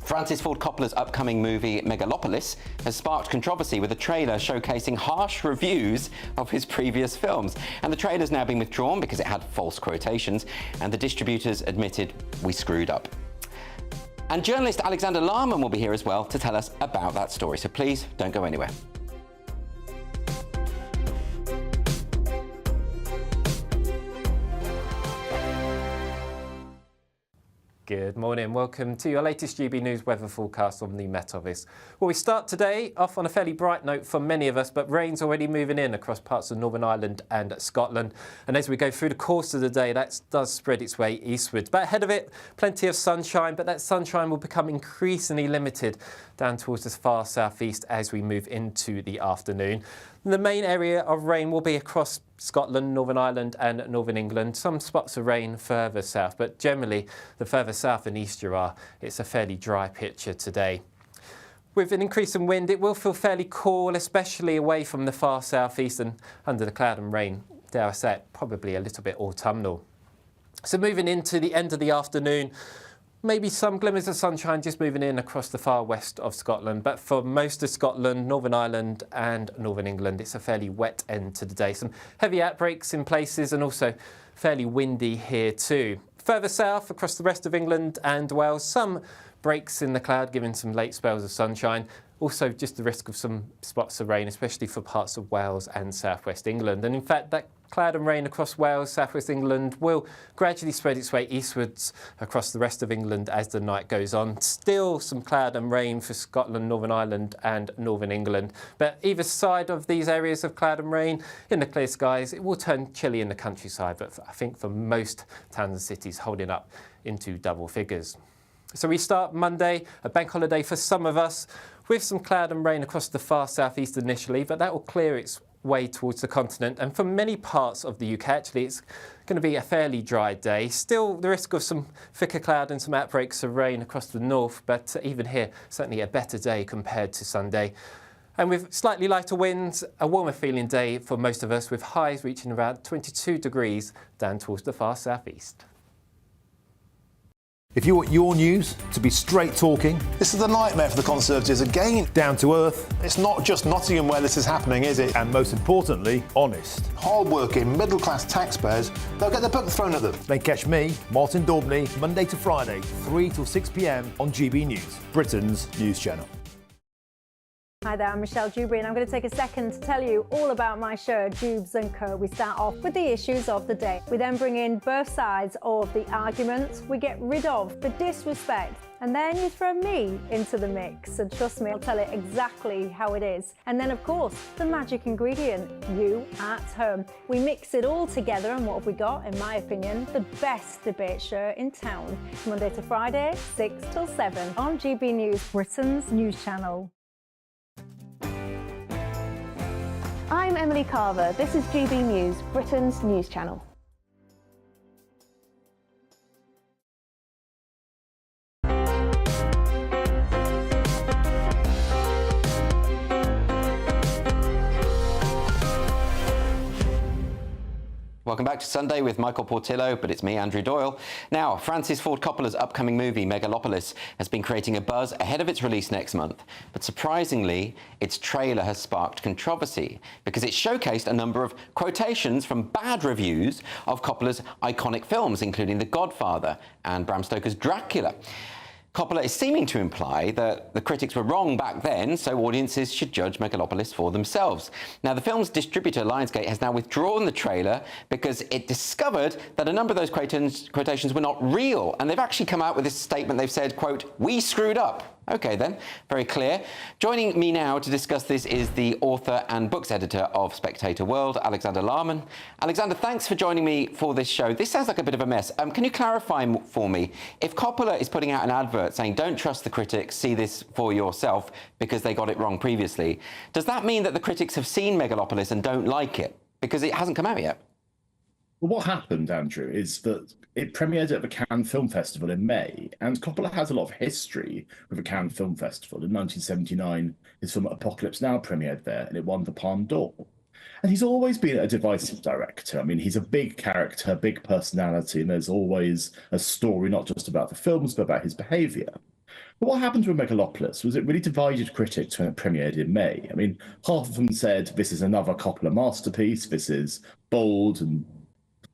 Francis Ford Coppola's upcoming movie Megalopolis has sparked controversy with a trailer showcasing harsh reviews of his previous films. And the trailer's now been withdrawn because it had false quotations, and the distributors admitted we screwed up. And journalist Alexander Larman will be here as well to tell us about that story. So please don't go anywhere. Good morning. Welcome to your latest GB News weather forecast from the Met Office. Well, we start today off on a fairly bright note for many of us, but rain's already moving in across parts of Northern Ireland and Scotland. And as we go through the course of the day, that does spread its way eastwards. But ahead of it, plenty of sunshine, but that sunshine will become increasingly limited down towards the far southeast as we move into the afternoon. The main area of rain will be across Scotland, Northern Ireland and Northern England. Some spots of rain further south, but generally the further south and east you are, it's a fairly dry picture today. With an increase in wind, it will feel fairly cool, especially away from the far southeast and under the cloud and rain, dare I say it, probably a little bit autumnal. So moving into the end of the afternoon, maybe some glimmers of sunshine just moving in across the far west of Scotland, but for most of Scotland, Northern Ireland and Northern England, it's a fairly wet end to the day. Some heavy outbreaks in places and also fairly windy here too. Further south, across the rest of England and Wales, some breaks in the cloud, giving some late spells of sunshine. Also just the risk of some spots of rain, especially for parts of Wales and southwest England. And in fact, that cloud and rain across Wales, southwest England will gradually spread its way eastwards across the rest of England as the night goes on. Still some cloud and rain for Scotland, Northern Ireland and Northern England. But either side of these areas of cloud and rain, in the clear skies, it will turn chilly in the countryside, but I think for most towns and cities holding up into double figures. So we start Monday, a bank holiday for some of us, with some cloud and rain across the far southeast initially, but that will clear its way towards the continent. And for many parts of the UK, actually, it's going to be a fairly dry day. Still the risk of some thicker cloud and some outbreaks of rain across the north, but even here, certainly a better day compared to Sunday. And with slightly lighter winds, a warmer feeling day for most of us, with highs reaching around 22 degrees down towards the far southeast. If you want your news to be straight talking, This is a nightmare for the Conservatives again. down to earth, It's not just Nottingham where this is happening, is it? and most importantly, honest, Hard-working, middle-class taxpayers, they'll get their book thrown at them. then catch me, Martin Daubney, Monday to Friday, 3 till 6 p.m. on GB News, Britain's news channel. Hi there, I'm Michelle Dewberry and I'm going to take a second to tell you all about my show, Jubes & Co. We start off with the issues of the day. We then bring in both sides of the arguments. We get rid of the disrespect. And then you throw me into the mix. And trust me, I'll tell it exactly how it is. And then, of course, the magic ingredient, you at home. We mix it all together and what have we got, in my opinion, the best debate show in town. Monday to Friday, 6 till 7 on GB News, Britain's news channel. I'm Emily Carver. This is GB News, Britain's news channel. Welcome back to Sunday with Michael Portillo, but it's me, Andrew Doyle. Now, Francis Ford Coppola's upcoming movie, Megalopolis, has been creating a buzz ahead of its release next month. But surprisingly, its trailer has sparked controversy because it showcased a number of quotations from bad reviews of Coppola's iconic films, including The Godfather and Bram Stoker's Dracula. Coppola is seeming to imply that the critics were wrong back then, so audiences should judge Megalopolis for themselves. Now, the film's distributor, Lionsgate, has now withdrawn the trailer because it discovered that a number of those quotations were not real, and they've actually come out with this statement. They've said, quote, "We screwed up." OK, then, very clear. Joining me now to discuss this is the author and books editor of Spectator World, Alexander Larman. Alexander, thanks for joining me for this show. This sounds like a bit of a mess. Can you clarify for me, if Coppola is putting out an advert saying, don't trust the critics, see this for yourself, because they got it wrong previously, does that mean that the critics have seen Megalopolis and don't like it? Because it hasn't come out yet. Well, what happened, Andrew, is that it premiered at the Cannes Film Festival in May, and Coppola has a lot of history with the Cannes Film Festival. In 1979, his film Apocalypse Now premiered there, and it won the Palme d'Or. And he's always been a divisive director. I mean, he's a big character, big personality, and there's always a story not just about the films, but about his behaviour. But what happened with Megalopolis was it really divided critics when it premiered in May. I mean, half of them said, this is another Coppola masterpiece, this is bold and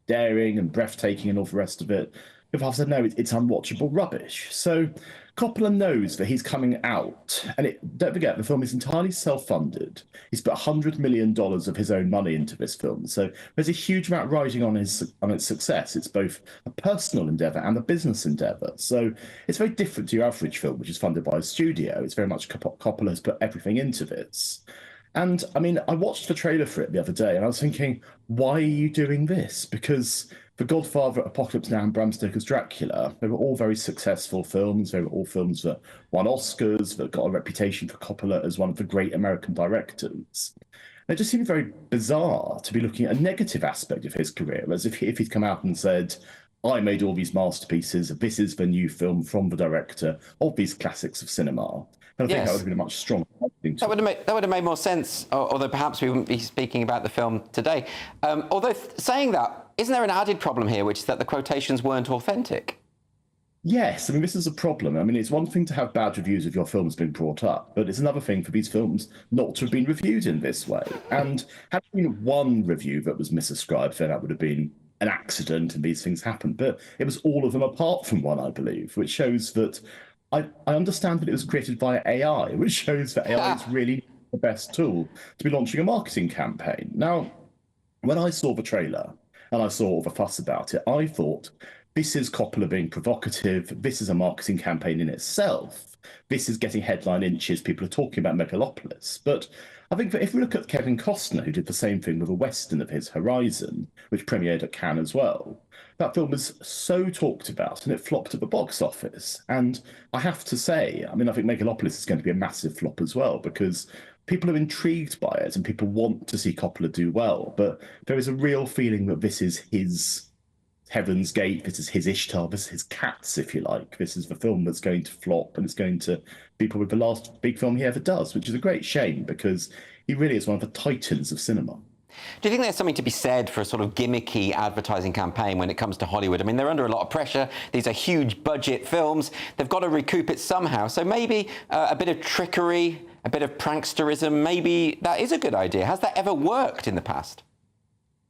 daring and breathtaking and all the rest of it. people have said, no, it's unwatchable rubbish. So Coppola knows that he's coming out, and don't forget, the film is entirely self-funded. He's put $100 million of his own money into this film, so there's a huge amount riding on its success. It's both a personal endeavour and a business endeavour. So it's very different to your average film, which is funded by a studio. It's very much Coppola has put everything into this. And I mean, I watched the trailer for it the other day, and I was thinking, why are you doing this? Because The Godfather, Apocalypse Now, and Bram Stoker's Dracula, they were all very successful films. They were all films that won Oscars, that got a reputation for Coppola as one of the great American directors. And it just seemed very bizarre to be looking at a negative aspect of his career, as if he'd come out and said, I made all these masterpieces, this is the new film from the director of these classics of cinema. And I think that would have been a much stronger thing. That would have made more sense, although perhaps we wouldn't be speaking about the film today. Although saying that, isn't there an added problem here, which is that the quotations weren't authentic? Yes, I mean, this is a problem. I mean, it's one thing to have bad reviews of your films being brought up, but it's another thing for these films not to have been reviewed in this way. And had there been one review that was misascribed, then that would have been an accident and these things happen. But it was all of them apart from one, I believe, which shows that I understand that it was created via AI, which shows that AI is really the best tool to be launching a marketing campaign. Now, when I saw the trailer and I saw all the fuss about it, I thought, this is Coppola being provocative. This is a marketing campaign in itself. This is getting headline inches. People are talking about Megalopolis. But I think that if we look at Kevin Costner, who did the same thing with a Western of his, Horizon, which premiered at Cannes as well, that film was so talked about and it flopped at the box office. And I have to say, I mean, I think Megalopolis is going to be a massive flop as well, because people are intrigued by it and people want to see Coppola do well. But there is a real feeling that this is his Heaven's Gate, this is his Ishtar, this is his Cats, if you like. This is the film that's going to flop, and it's going to be probably the last big film he ever does, which is a great shame because he really is one of the titans of cinema. Do you think there's something to be said for a sort of gimmicky advertising campaign when it comes to Hollywood? I mean, they're under a lot of pressure. These are huge budget films. They've got to recoup it somehow. So maybe a bit of trickery, a bit of pranksterism, maybe that is a good idea. Has that ever worked in the past?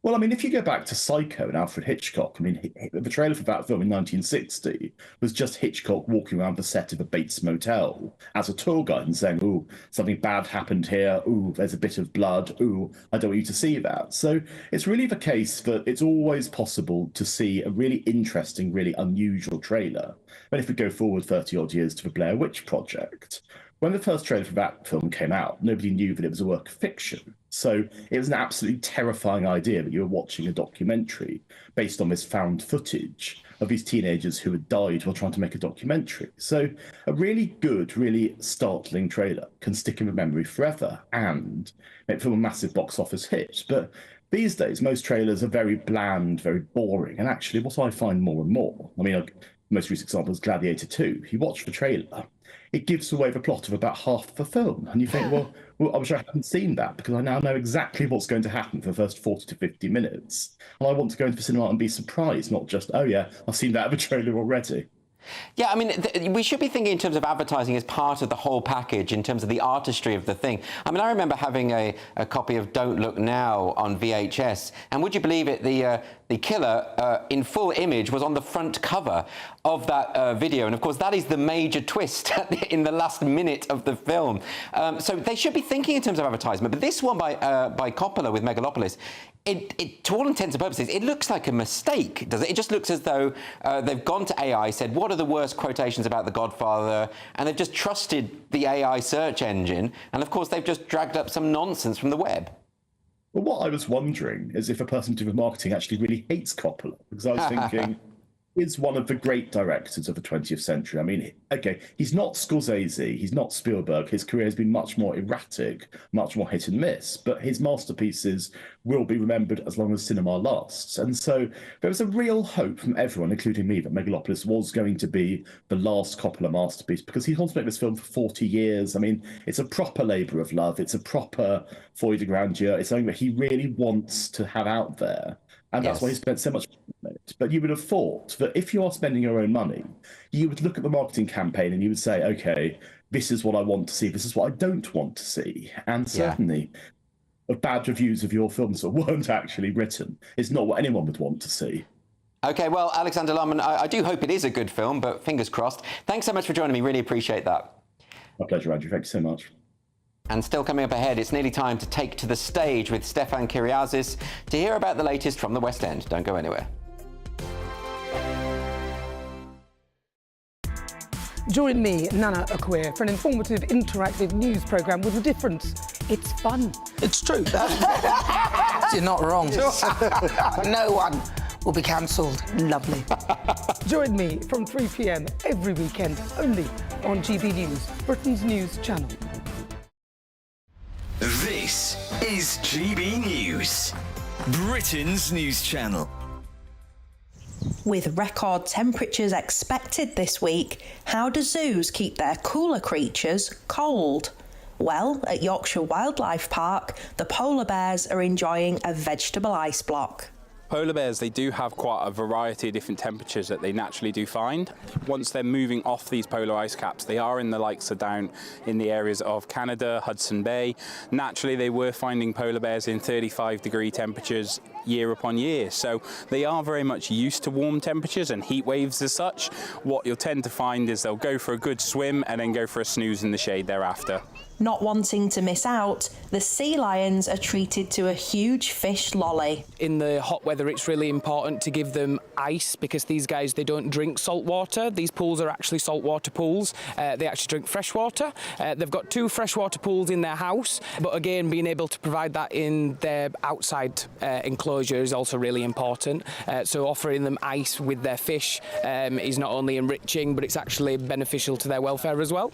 Well, I mean, if you go back to Psycho and Alfred Hitchcock, I mean, the trailer for that film in 1960 was just Hitchcock walking around the set of a Bates Motel as a tour guide and saying, ooh, something bad happened here. Ooh, there's a bit of blood. Ooh, I don't want you to see that. So it's really the case that it's always possible to see a really interesting, really unusual trailer. But if we go forward 30 odd years to the Blair Witch Project, when the first trailer for that film came out, nobody knew that it was a work of fiction. So it was an absolutely terrifying idea that you were watching a documentary based on this found footage of these teenagers who had died while trying to make a documentary. So a really good, really startling trailer can stick in the memory forever and make the film a massive box office hit. But these days, most trailers are very bland, very boring. And actually, what I find more and more, I mean, the most recent example is Gladiator 2. You watch the trailer, it gives away the plot of about half the film. And you think, well, I wish I hadn't seen that because I now know exactly what's going to happen for the first 40 to 50 minutes. And I want to go into the cinema and be surprised, not just, oh yeah, I've seen that in the trailer already. Yeah, I mean, we should be thinking in terms of advertising as part of the whole package, in terms of the artistry of the thing. I mean, I remember having a copy of Don't Look Now on VHS, and would you believe it, the killer in full image was on the front cover of that video, and of course that is the major twist in the last minute of the film. So they should be thinking in terms of advertisement, but this one by Coppola with Megalopolis, it, to all intents and purposes, it looks like a mistake, does it? It just looks as though they've gone to AI, said, what are the worst quotations about The Godfather? And they've just trusted the AI search engine. And of course, they've just dragged up some nonsense from the web. Well, what I was wondering is if a person doing marketing actually really hates Coppola, because I was thinking, is one of the great directors of the 20th century. I mean, okay, he's not Scorsese, he's not Spielberg. His career has been much more erratic, much more hit and miss, but his masterpieces will be remembered as long as cinema lasts. And so there was a real hope from everyone, including me, that Megalopolis was going to be the last Coppola masterpiece, because he contemplated this film for 40 years. I mean, it's a proper labour of love. It's a proper folie de grandeur. It's something that he really wants to have out there. And that's why he spent so much time on it. But you would have thought that if you are spending your own money, you would look at the marketing campaign and you would say, okay, this is what I want to see. This is what I don't want to see. And certainly, bad reviews of your films that weren't actually written is not what anyone would want to see. OK, well, Alexander Lohmann, I do hope it is a good film, but fingers crossed. Thanks so much for joining me. Really appreciate that. My pleasure, Andrew. Thank you so much. And still coming up ahead, it's nearly time to take to the stage with Stefan Kyriazis to hear about the latest from the West End. Don't go anywhere. Join me, Nana Akweer, for an informative, interactive news programme with a difference. It's fun. It's true. You're not wrong. No one will be cancelled. Lovely. Join me from 3 p.m. every weekend, only on GB News, Britain's news channel. This is GB News, Britain's news channel. With record temperatures expected this week, how do zoos keep their cooler creatures cold? Well, at Yorkshire Wildlife Park, the polar bears are enjoying a vegetable ice block. Polar bears, they do have quite a variety of different temperatures that they naturally do find. Once they're moving off these polar ice caps, they are in the likes of down in the areas of Canada, Hudson Bay. Naturally, they were finding polar bears in 35-degree temperatures year upon year. So they are very much used to warm temperatures and heat waves as such. What you'll tend to find is they'll go for a good swim and then go for a snooze in the shade thereafter. Not wanting to miss out, the sea lions are treated to a huge fish lolly. In the hot weather, it's really important to give them ice because these guys, they don't drink salt water. These pools are actually saltwater pools. They actually drink fresh water. They've got 2 freshwater pools in their house, but again, being able to provide that in their outside enclosure is also really important. So offering them ice with their fish is not only enriching, but it's actually beneficial to their welfare as well.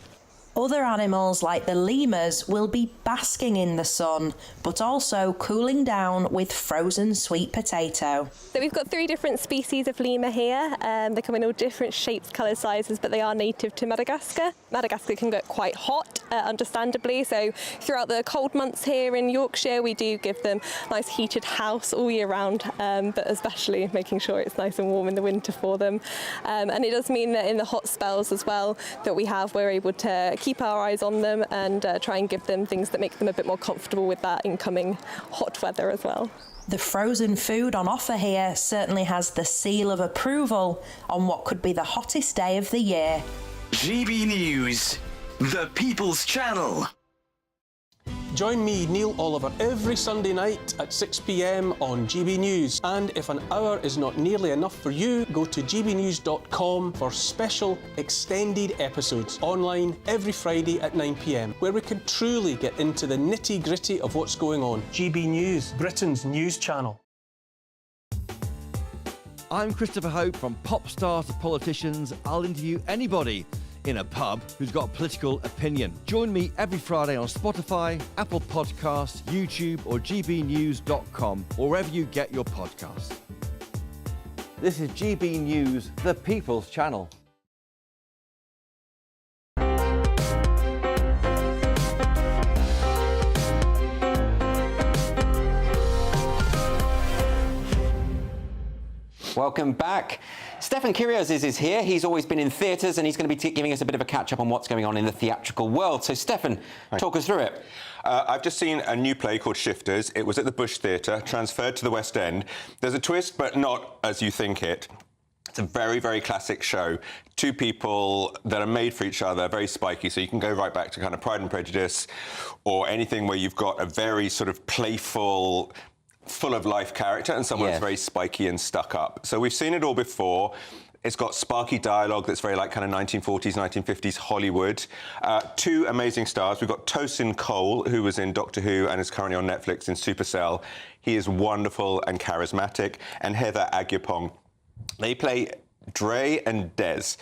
Other animals like the lemurs will be basking in the sun, but also cooling down with frozen sweet potato. So we've got 3 different species of lemur here. They come in all different shapes, colours, sizes, but they are native to Madagascar. Madagascar can get quite hot, understandably, so throughout the cold months here in Yorkshire, we do give them a nice heated house all year round, but especially making sure it's nice and warm in the winter for them. And it does mean that in the hot spells as well that we're able to keep our eyes on them and try and give them things that make them a bit more comfortable with that incoming hot weather as well. The frozen food on offer here certainly has the seal of approval on what could be the hottest day of the year. GB News, the People's Channel. Join me, Neil Oliver, every Sunday night at 6 p.m. on GB News. And if an hour is not nearly enough for you, go to gbnews.com for special extended episodes online every Friday at 9 p.m, where we can truly get into the nitty-gritty of what's going on. GB News, Britain's news channel. I'm Christopher Hope. From pop stars to politicians, I'll interview anybody in a pub who's got a political opinion. Join me every Friday on Spotify, Apple Podcasts, YouTube or gbnews.com, or wherever you get your podcasts. This is GB News, the People's Channel. Welcome back. Stefan Kyriazis is here. He's always been in theatres and he's going to be giving us a bit of a catch-up on what's going on in the theatrical world. So, Stefan, talk us through it. I've just seen a new play called Shifters. It was at the Bush Theatre, transferred to the West End. There's a twist, but not as you think it. It's a very, very classic show. 2 people that are made for each other, very spiky, so you can go right back to kind of Pride and Prejudice or anything where you've got a very sort of playful, full of life character and someone that's very spiky and stuck up. So we've seen it all before. It's got sparky dialogue that's very like kind of 1940s, 1950s Hollywood. 2 amazing stars. We've got Tosin Cole, who was in Doctor Who and is currently on Netflix in Supercell. He is wonderful and charismatic. And Heather Agyapong. They play Dre and Des.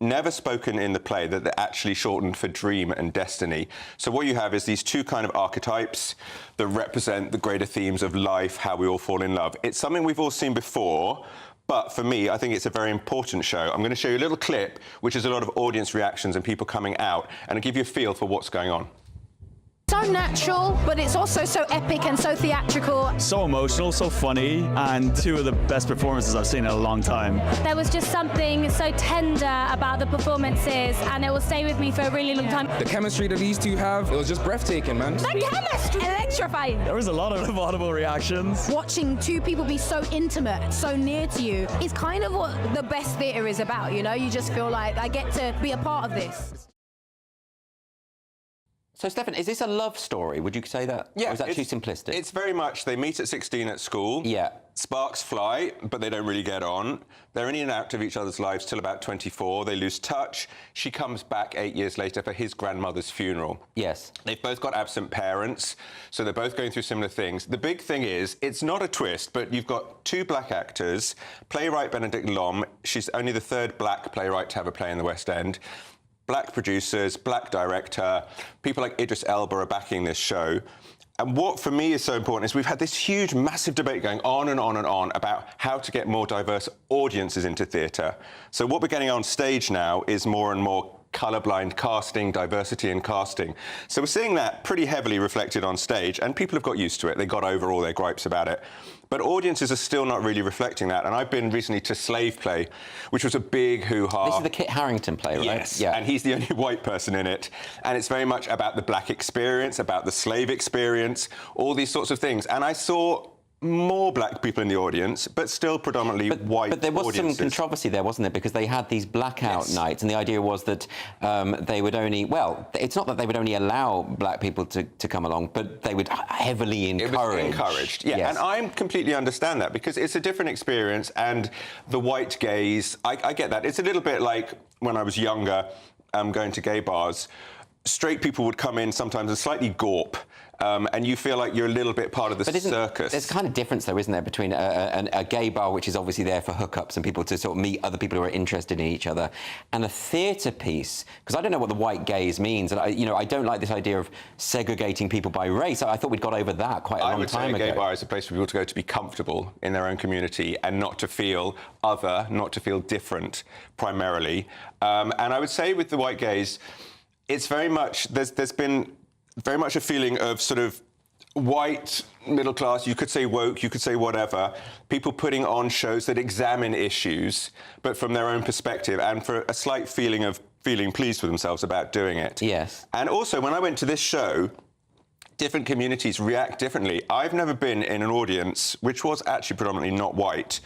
Never spoken in the play, that they're actually shortened for Dream and Destiny. So what you have is these 2 kind of archetypes that represent the greater themes of life, how we all fall in love. It's something we've all seen before, but for me, I think it's a very important show. I'm going to show you a little clip, which is a lot of audience reactions and people coming out, and I'll give you a feel for what's going on. so natural, but it's also so epic and so theatrical. So emotional, so funny, and two of the best performances I've seen in a long time. There was just something so tender about the performances, and it will stay with me for a really long time. The chemistry that these two have, it was just breathtaking, man. The chemistry! Electrifying. There was a lot of audible reactions. Watching two people be so intimate, so near to you, is kind of what the best theatre is about, you know? You just feel like I get to be a part of this. So, Stefan, is this a love story? Would you say that? Yeah. Or is that too simplistic? It's very much, they meet at 16 at school. Yeah. Sparks fly, but they don't really get on. They're in and out of each other's lives till about 24. They lose touch. She comes back 8 years later for his grandmother's funeral. Yes. They've both got absent parents, so they're both going through similar things. The big thing is, it's not a twist, but you've got two black actors. Playwright Benedict Lom, she's only the third black playwright to have a play in the West End. Black producers, black director, people like Idris Elba are backing this show. And what, for me, is so important is we've had this huge, massive debate going on and on and on about how to get more diverse audiences into theatre. So what we're getting on stage now is more and more colourblind casting, diversity in casting. So we're seeing that pretty heavily reflected on stage, and people have got used to it. They got over all their gripes about it. But audiences are still not really reflecting that. And I've been recently to Slave Play, which was a big hoo-ha. This is the Kit Harington play, right? Yes, yeah. And he's the only white person in it. And it's very much about the black experience, about the slave experience, all these sorts of things. And I saw more black people in the audience, but still predominantly white But there was audiences. some controversy there, wasn't there? Because they had these blackout nights, and the idea was that they would only, well, it's not that they would only allow black people to come along, but they would heavily encourage. It was encouraged, yeah. Yes. And I completely understand that, because it's a different experience, and the white gaze, I get that. It's a little bit like when I was younger, going to gay bars. Straight people would come in sometimes and slightly gawp, and you feel like you're a little bit part of the circus. There's kind of difference, though, isn't there, between a gay bar, which is obviously there for hookups and people to sort of meet other people who are interested in each other, and a theatre piece, because I don't know what the white gaze means, and I don't like this idea of segregating people by race. I thought we'd got over that quite a long time ago. I would say a gay bar is a place for people to go to be comfortable in their own community and not to feel other, not to feel different, primarily. And I would say with the white gaze, it's very much, there's been very much a feeling of sort of white, middle class, you could say woke, you could say whatever, people putting on shows that examine issues, but from their own perspective, and for a slight feeling of feeling pleased with themselves about doing it. Yes. And also, when I went to this show, different communities react differently. I've never been in an audience, which was actually predominantly not white,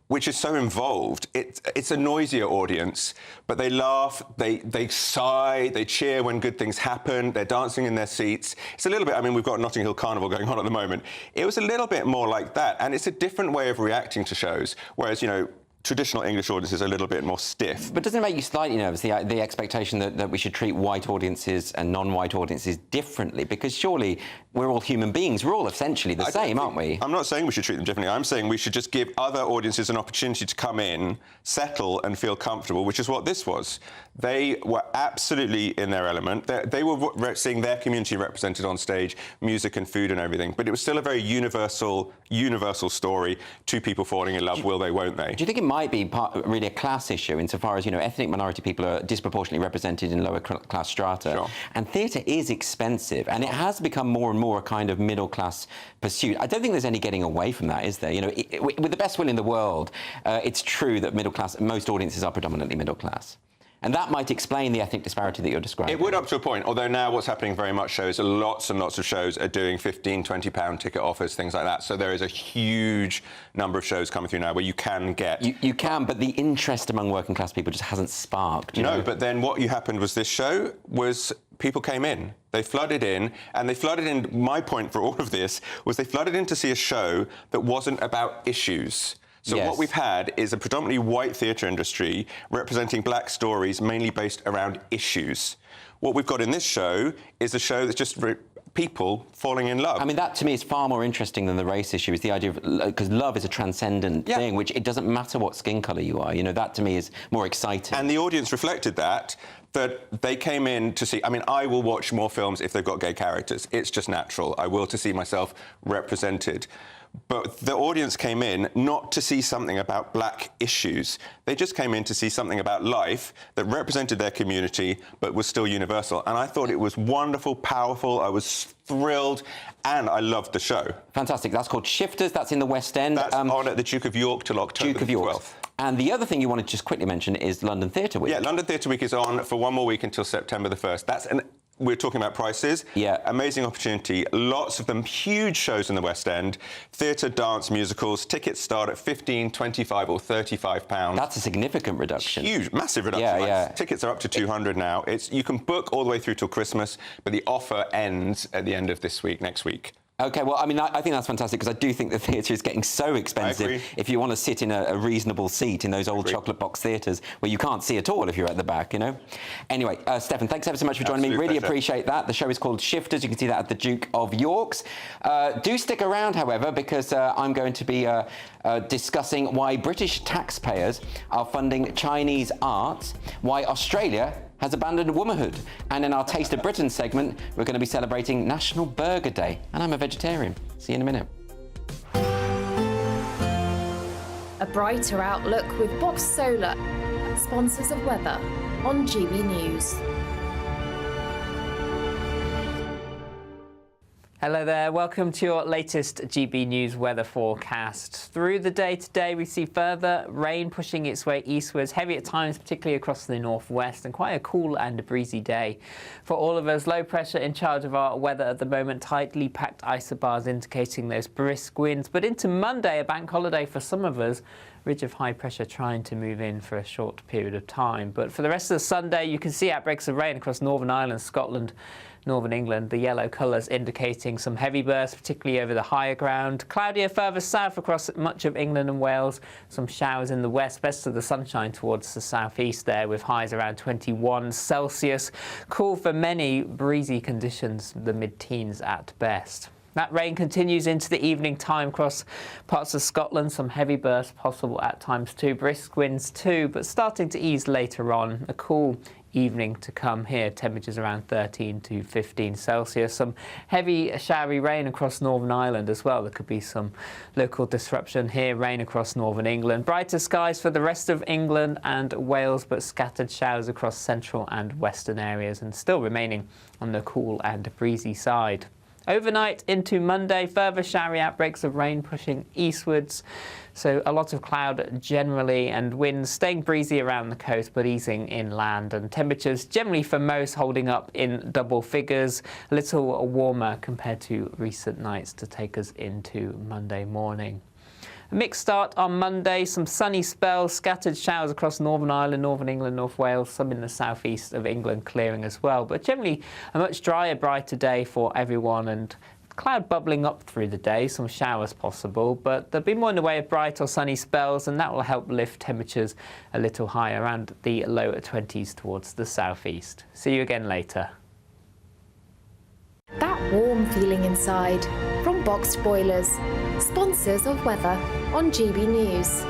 which is so involved. It's a noisier audience, but they laugh, they sigh, they cheer when good things happen, they're dancing in their seats. It's a little bit, I mean, we've got Notting Hill Carnival going on at the moment. It was a little bit more like that, and it's a different way of reacting to shows, whereas, traditional English audiences are a little bit more stiff. But doesn't it make you slightly nervous, the expectation that we should treat white audiences and non-white audiences differently? Because surely we're all human beings. We're all essentially the same, aren't we? I'm not saying we should treat them differently. I'm saying we should just give other audiences an opportunity to come in, settle and feel comfortable, which is what this was. They were absolutely in their element. They were seeing their community represented on stage, music and food and everything. But it was still a very universal story. Two people falling in love, will they, won't they? Do you think it might be really a class issue insofar as, ethnic minority people are disproportionately represented in lower class strata? Sure. And theatre is expensive, and it has become more and more a kind of middle class pursuit. I don't think there's any getting away from that, is there? With the best will in the world, it's true that most audiences are predominantly middle class. And that might explain the ethnic disparity that you're describing. It would up to a point, although now what's happening very much so is lots and lots of shows are doing £15, £20 ticket offers, things like that. So there is a huge number of shows coming through now where you can get... You can, but the interest among working class people just hasn't sparked. No, but then what happened was this show was... people came in, they flooded in, and they flooded in, my point for all of this was they flooded in to see a show that wasn't about issues. So what we've had is a predominantly white theatre industry representing black stories mainly based around issues. What we've got in this show is a show that's just people falling in love. I mean, that to me is far more interesting than the race issue, is the idea of, because love is a transcendent thing, which it doesn't matter what skin colour you are, that to me is more exciting. And the audience reflected that they came in to see, I mean, I will watch more films if they've got gay characters. It's just natural. I will to see myself represented. But the audience came in not to see something about black issues. They just came in to see something about life that represented their community but was still universal. And I thought it was wonderful, powerful. I was thrilled, and I loved the show. Fantastic. That's called Shifters. That's in the West End. That's on at the Duke of York till October the 12th. And the other thing you want to just quickly mention is London Theatre Week. Yeah, London Theatre Week is on for one more week until September the 1st. We're talking about prices. Yeah. Amazing opportunity. Lots of them, huge shows in the West End. Theatre, dance, musicals. Tickets start at £15, £25 or £35. That's a significant reduction. Huge, massive reduction. Yeah. Tickets are up to £200 now. You can book all the way through till Christmas, but the offer ends at the end of this week, next week. OK, well, I mean, I think that's fantastic because I do think the theatre is getting so expensive if you want to sit in a reasonable seat in those old chocolate box theatres where you can't see at all if you're at the back, you know? Anyway, Stefan, thanks ever so much for joining me. Really appreciate that. The show is called Shifters. You can see that at the Duke of York's. Do stick around, however, because I'm going to be discussing why British taxpayers are funding Chinese art, why Australia has abandoned womanhood. And in our Taste of Britain segment, we're going to be celebrating National Burger Day. And I'm a vegetarian. See you in a minute. A brighter outlook with Box Solar, sponsors of weather on GB News. Hello there, welcome to your latest GB News weather forecast. Through the day today, we see further rain pushing its way eastwards, heavy at times, particularly across the northwest, and quite a cool and breezy day. For all of us, low pressure in charge of our weather at the moment, tightly packed isobars indicating those brisk winds. But into Monday, a bank holiday for some of us, ridge of high pressure trying to move in for a short period of time. But for the rest of the Sunday, you can see outbreaks of rain across Northern Ireland, Scotland, Northern England, the yellow colours indicating some heavy bursts, particularly over the higher ground. Cloudier further south across much of England and Wales. Some showers in the west, best of the sunshine towards the southeast there, with highs around 21 Celsius. Cool for many, breezy conditions, the mid-teens at best. That rain continues into the evening time across parts of Scotland. Some heavy bursts possible at times too. Brisk winds too, but starting to ease later on. A cool evening to come here. Temperatures around 13 to 15 Celsius. Some heavy showery rain across Northern Ireland as well. There could be some local disruption here. Rain across Northern England. Brighter skies for the rest of England and Wales, but scattered showers across central and western areas, and still remaining on the cool and breezy side. Overnight into Monday, further showery outbreaks of rain pushing eastwards. So a lot of cloud generally, and winds staying breezy around the coast but easing inland, and temperatures generally for most holding up in double figures, a little warmer compared to recent nights to take us into Monday morning. A mixed start on Monday, some sunny spells, scattered showers across Northern Ireland, Northern England, North Wales, some in the southeast of England clearing as well. But generally a much drier, brighter day for everyone, and cloud bubbling up through the day, some showers possible, but there'll be more in the way of bright or sunny spells, and that will help lift temperatures a little higher, around the low 20s towards the southeast. See you again later. That warm feeling inside from Boxed Boilers, sponsors of weather on GB News.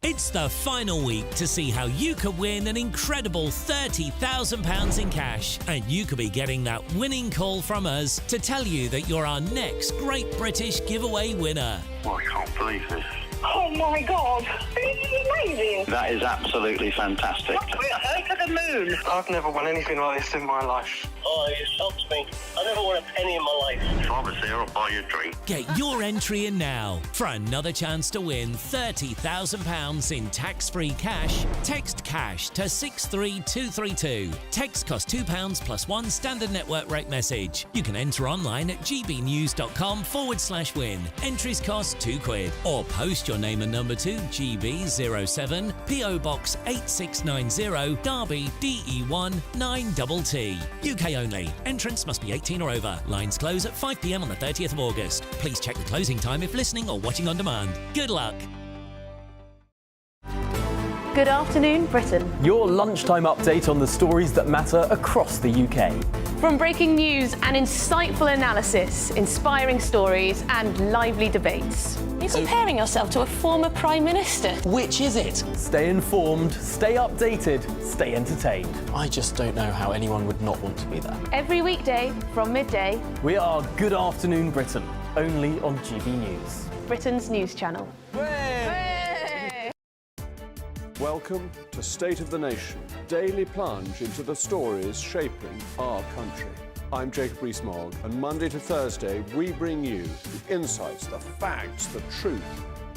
It's the final week to see how you could win an incredible £30,000 in cash, and you could be getting that winning call from us to tell you that you're our next Great British Giveaway winner. I can't believe this. Oh my God, this is amazing. That is absolutely fantastic. We're to the moon. I've never won anything like this in my life. Oh, you shocked me. I never won a penny in my life. If I was there, I'd buy you a drink. Get your entry in now for another chance to win £30,000 in tax-free cash. Text cash to 63232. Text costs £2 plus one standard network rate message. You can enter online at gbnews.com/win. Entries cost £2, or post your name and number to GB07 PO Box 8690 Derby DE1 9TT. UK only. Entrance must be 18 or over. Lines close at 5 p.m. on the 30th of August. Please check the closing time if listening or watching on demand. Good luck. Good afternoon, Britain. Your lunchtime update on the stories that matter across the UK. From breaking news and insightful analysis, inspiring stories and lively debates. You're comparing yourself to a former Prime Minister. Which is it? Stay informed, stay updated, stay entertained. I just don't know how anyone would not want to be there. Every weekday from midday. We are Good Afternoon Britain, only on GB News. Britain's news channel. Welcome to State of the Nation, daily plunge into the stories shaping our country. I'm Jacob Rees-Mogg, and Monday to Thursday we bring you the insights, the facts, the truth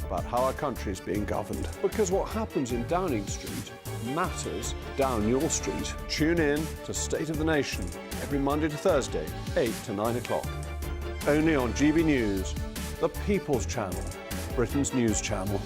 about how our country is being governed. Because what happens in Downing Street matters down your street. Tune in to State of the Nation every Monday to Thursday, 8 to 9 o'clock. Only on GB News, the People's Channel, Britain's news channel.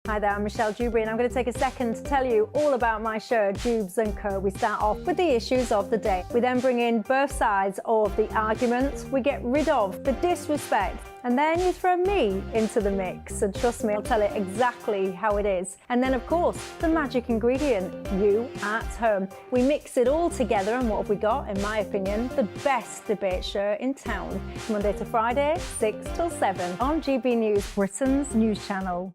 Hi there, I'm Michelle Dewberry and I'm going to take a second to tell you all about my show, Dubes & Co. We start off with the issues of the day. We then bring in both sides of the argument. We get rid of the disrespect. And then you throw me into the mix. And trust me, I'll tell it exactly how it is. And then, of course, the magic ingredient, you at home. We mix it all together and what have we got, in my opinion, the best debate show in town. Monday to Friday, 6 till 7 on GB News, Britain's news channel.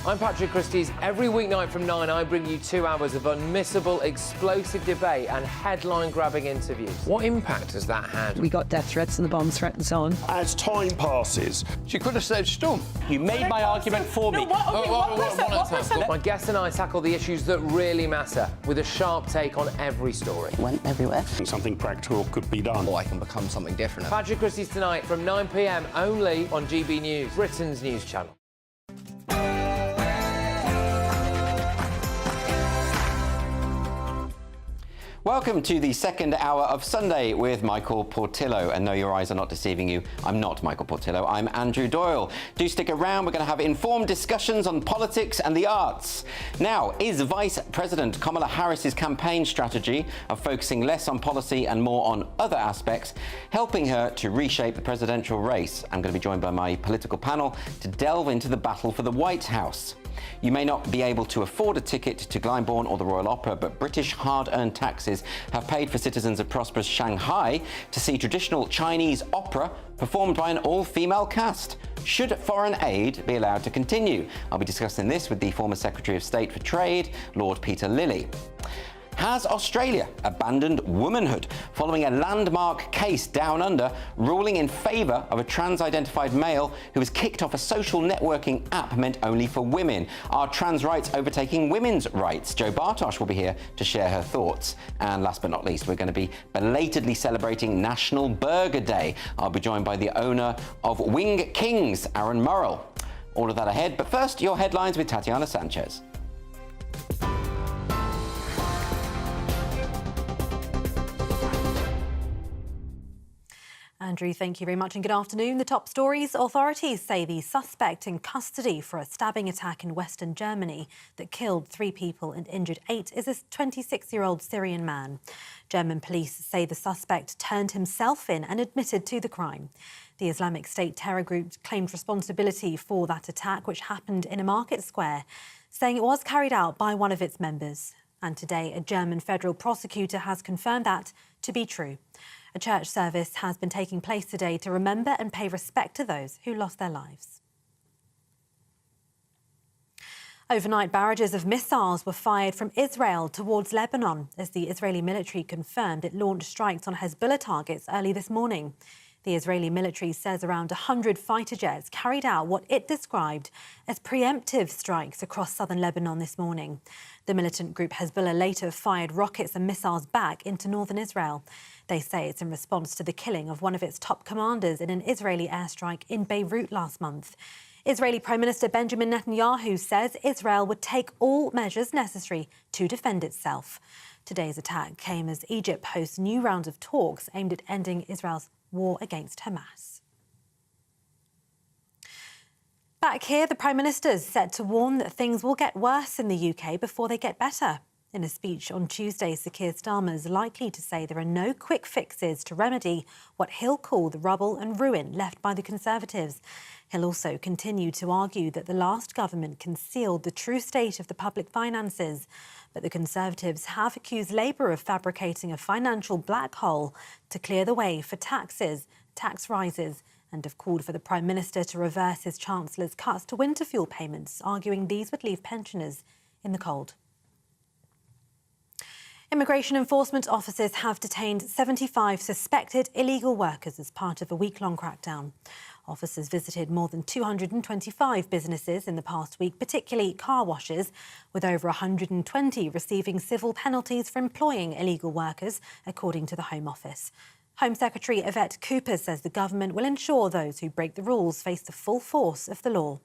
I'm Patrick Christie's. Every weeknight from 9, I bring you 2 hours of unmissable, explosive debate and headline-grabbing interviews. What impact has that had? We got death threats and the bomb threat and so on. As time passes, She could have saved Storm. You made my argument for me. My guests and I tackle the issues that really matter with a sharp take on every story. Went everywhere. Something practical could be done. Or I can become something different. Patrick Christie's tonight from 9 p.m. only on GB News, Britain's news channel. Welcome to the second hour of Sunday with Michael Portillo. And no, your eyes are not deceiving you. I'm not Michael Portillo. I'm Andrew Doyle. Do stick around. We're going to have informed discussions on politics and the arts. Now, is Vice President Kamala Harris's campaign strategy of focusing less on policy and more on other aspects helping her to reshape the presidential race? I'm going to be joined by my political panel to delve into the battle for the White House. You may not be able to afford a ticket to Glyndebourne or the Royal Opera, but British hard-earned taxes have paid for citizens of prosperous Shanghai to see traditional Chinese opera performed by an all-female cast. Should foreign aid be allowed to continue? I'll be discussing this with the former Secretary of State for Trade, Lord Peter Lilly. Has Australia abandoned womanhood following a landmark case down under ruling in favour of a trans-identified male who was kicked off a social networking app meant only for women? Are trans rights overtaking women's rights? Jo Bartosh will be here to share her thoughts. And last but not least, we're going to be belatedly celebrating National Burger Day. I'll be joined by the owner of Wing Kings, Aaron Murrell. All of that ahead, but first, your headlines with Tatiana Sanchez. Andrew, thank you very much and good afternoon. The top stories. Authorities say the suspect in custody for a stabbing attack in Western Germany that killed 3 people and injured 8 is a 26-year-old Syrian man. German police say the suspect turned himself in and admitted to the crime. The Islamic State terror group claimed responsibility for that attack, which happened in a market square, saying it was carried out by one of its members. And today, a German federal prosecutor has confirmed that to be true. A church service has been taking place today to remember and pay respect to those who lost their lives. Overnight barrages of missiles were fired from Israel towards Lebanon as the Israeli military confirmed it launched strikes on Hezbollah targets early this morning. The Israeli military says around 100 fighter jets carried out what it described as preemptive strikes across southern Lebanon this morning. The militant group Hezbollah later fired rockets and missiles back into northern Israel. They say it's in response to the killing of one of its top commanders in an Israeli airstrike in Beirut last month. Israeli Prime Minister Benjamin Netanyahu says Israel would take all measures necessary to defend itself. Today's attack came as Egypt hosts new rounds of talks aimed at ending Israel's war against Hamas. Back here, the Prime Minister's set to warn that things will get worse in the UK before they get better. In a speech on Tuesday, Sir Keir Starmer is likely to say there are no quick fixes to remedy what he'll call the rubble and ruin left by the Conservatives. He'll also continue to argue that the last government concealed the true state of the public finances. But the Conservatives have accused Labour of fabricating a financial black hole to clear the way for taxes, tax rises, and have called for the Prime Minister to reverse his Chancellor's cuts to winter fuel payments, arguing these would leave pensioners in the cold. Immigration enforcement officers have detained 75 suspected illegal workers as part of a week-long crackdown. Officers visited more than 225 businesses in the past week, particularly car washes, with over 120 receiving civil penalties for employing illegal workers, according to the Home Office. Home Secretary Yvette Cooper says the government will ensure those who break the rules face the full force of the law.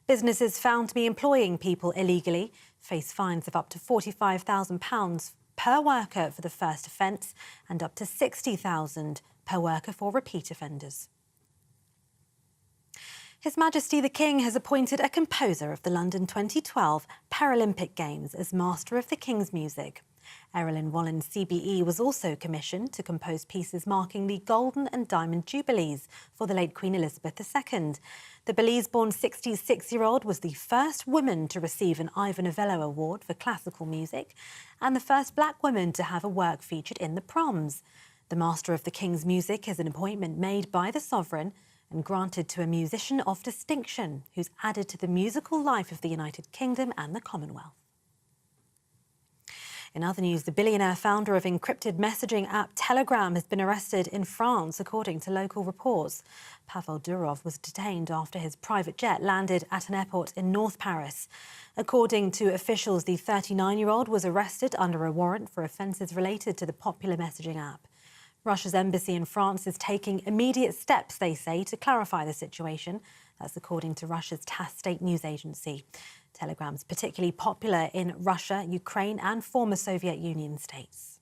Businesses found to be employing people illegally face fines of up to £45,000 per worker for the first offence and up to £60,000 per worker for repeat offenders. His Majesty the King has appointed a composer of the London 2012 Paralympic Games as Master of the King's Music. Erilyn Wallen's CBE was also commissioned to compose pieces marking the Golden and Diamond Jubilees for the late Queen Elizabeth II. The Belize-born 66-year-old was the first woman to receive an Ivor Novello Award for classical music and the first black woman to have a work featured in the Proms. The Master of the King's Music is an appointment made by the Sovereign and granted to a musician of distinction who's added to the musical life of the United Kingdom and the Commonwealth. In other news, the billionaire founder of encrypted messaging app Telegram has been arrested in France, according to local reports. Pavel Durov was detained after his private jet landed at an airport in North Paris. According to officials, the 39-year-old was arrested under a warrant for offences related to the popular messaging app. Russia's embassy in France is taking immediate steps, they say, to clarify the situation. That's according to Russia's TASS state news agency. Telegram's particularly popular in Russia, Ukraine and former Soviet Union states.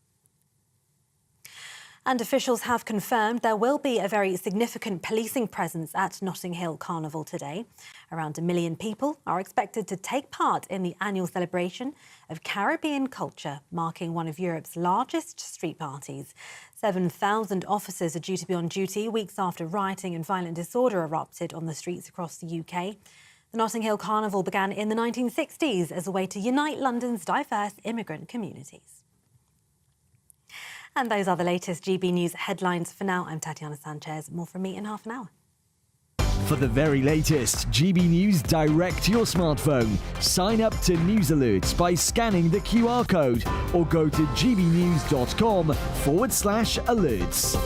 And officials have confirmed there will be a very significant policing presence at Hill Carnival today. Around 1 million people are expected to take part in the annual celebration of Caribbean culture, marking one of Europe's largest street parties. 7,000 officers are due to be on duty weeks after rioting and violent disorder erupted on the streets across the UK. The Notting Hill Carnival began in the 1960s as a way to unite London's diverse immigrant communities. And those are the latest GB News headlines. For now, I'm Tatiana Sanchez. More from me in half an hour. For the very latest GB News direct to your smartphone, sign up to News Alerts by scanning the QR code or go to gbnews.com/alerts.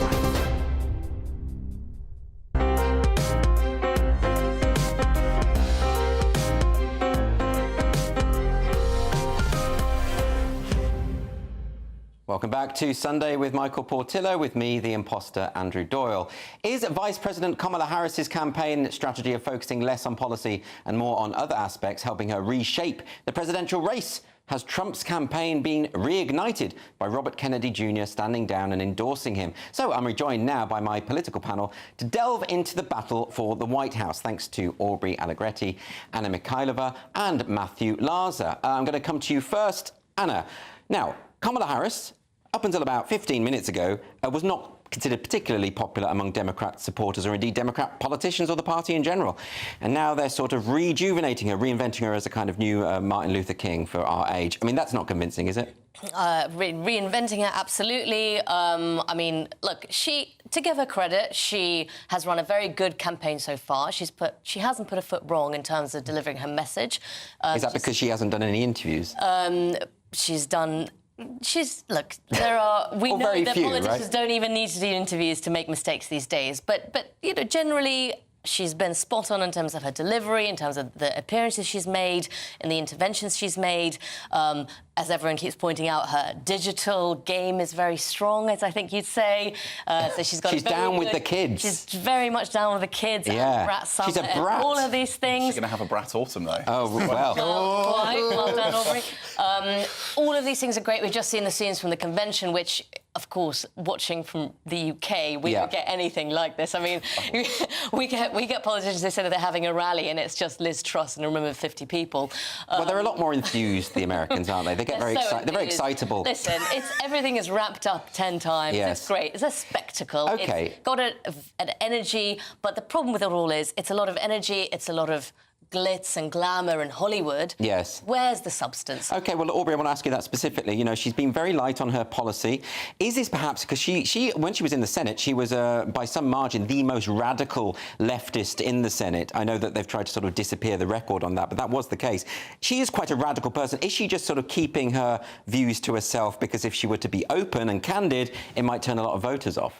Welcome back to Sunday with Michael Portillo, with me, the imposter, Andrew Doyle. Is Vice President Kamala Harris's campaign strategy of focusing less on policy and more on other aspects helping her reshape the presidential race? Has Trump's campaign been reignited by Robert Kennedy Jr. standing down and endorsing him? So I'm rejoined now by my political panel to delve into the battle for the White House, thanks to Aubrey Allegretti, Anna Mikhailova and Matthew Larzer. I'm going to come to you first, Anna. Now, Kamala Harris, up until about 15 minutes ago, was not considered particularly popular among Democrat supporters or indeed Democrat politicians or the party in general. And now they're sort of rejuvenating her, reinventing her as a kind of new Martin Luther King for our age. I mean, that's not convincing, is it? Reinventing her, absolutely. I mean, look, to give her credit, she has run a very good campaign so far. She hasn't put a foot wrong in terms of delivering her message. Is that because she hasn't done any interviews? Look, we know that politicians don't even need to do interviews to make mistakes these days. But you know, generally, she's been spot on in terms of her delivery, in terms of the appearances she's made, and the interventions she's made. As everyone keeps pointing out, her digital game is very strong, as I think you'd say. So she's down with the kids. She's very much down with the kids. Yeah. And brat summer, she's a brat. All of these things. She's going to have a brat autumn, though. Oh, well. Well done, Aubrey. All of these things are great. We've just seen the scenes from the convention, which, of course, watching from the UK, we don't get anything like this. I mean, we get politicians, they say that they're having a rally and it's just Liz Truss and a room of 50 people. Well, they're a lot more enthused, the Americans, aren't they? They get very excited. They're very excitable. Listen, everything is wrapped up 10 times. Yes. It's great. It's a spectacle. Okay. It's got an energy, but the problem with it all is it's a lot of energy, it's a lot of glitz and glamour and Hollywood. Yes. Where's the substance? OK, well, Aubrey, I want to ask you that specifically. You know, she's been very light on her policy. Is this perhaps because she when she was in the Senate, she was, by some margin, the most radical leftist in the Senate? I know that they've tried to sort of disappear the record on that, but that was the case. She is quite a radical person. Is she just sort of keeping her views to herself because if she were to be open and candid, it might turn a lot of voters off?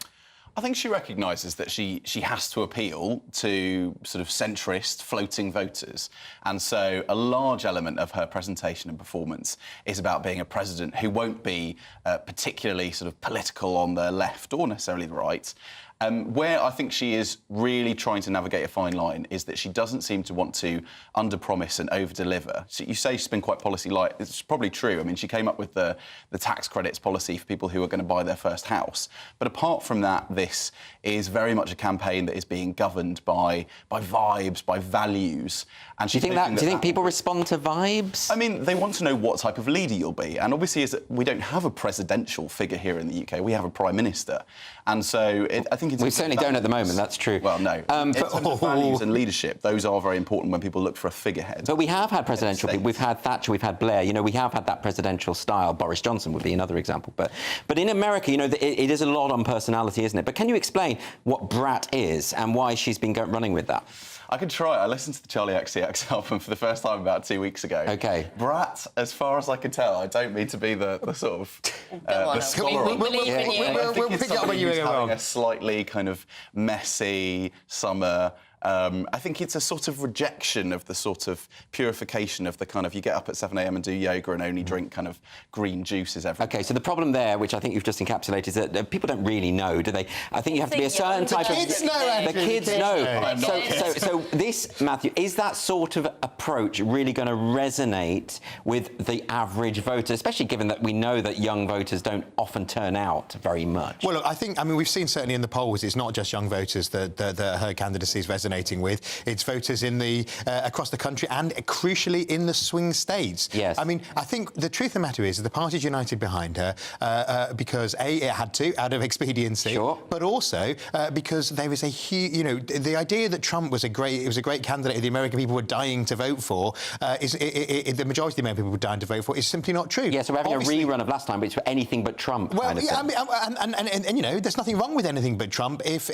I think she recognises that she has to appeal to sort of centrist, floating voters. And so a large element of her presentation and performance is about being a president who won't be particularly sort of political on the left or necessarily the right. Where I think she is really trying to navigate a fine line is that she doesn't seem to want to under-promise and over-deliver. So you say she's been quite policy-light. It's probably true. I mean, she came up with the tax credits policy for people who are going to buy their first house. But apart from that, this is very much a campaign that is being governed by vibes, by values. And do you think people respond to vibes? I mean, they want to know what type of leader you'll be. And obviously, we don't have a presidential figure here in the UK. We have a prime minister. And so I think we certainly don't at the moment, that's true. Well, no. In terms of values and leadership, those are very important when people look for a figurehead. But we have had presidential people. We've had Thatcher, we've had Blair. You know, we have had that presidential style. Boris Johnson would be another example. But in America, you know, it is a lot on personality, isn't it? But can you explain what Brat is and why she's been running with that? I could try. I listened to the Charlie XCX album for the first time about 2 weeks ago. OK. Brat, as far as I can tell, I don't mean to be the sort of the scholar. We'll pick up when you go wrong. A slightly kind of messy summer. I think it's a sort of rejection of the sort of purification of the kind of you get up at 7 a.m. and do yoga and only drink kind of green juices every day. OK, so the problem there, which I think you've just encapsulated, is that people don't really know, do they? I think you have to be a certain type of... The kids know, Andrew. The kids know. So this, Matthew, is that sort of approach really going to resonate with the average voter, especially given that we know that young voters don't often turn out very much? Well, look, I mean, we've seen certainly in the polls, it's not just young voters that her candidacy is resonating with. It's voters in across the country and, crucially, in the swing states. Yes. I mean, I think the truth of the matter is that the party's united behind her because, A, it had to, out of expediency, but also because there is a huge... You know, the idea that Trump was a great candidate the American people were dying to vote for, the majority of the American people were dying to vote for, is simply not true. Yeah, so we're having a rerun of last time, which was anything but Trump. Well, kind of yeah, thing. I mean, and you know, there's nothing wrong with anything but Trump if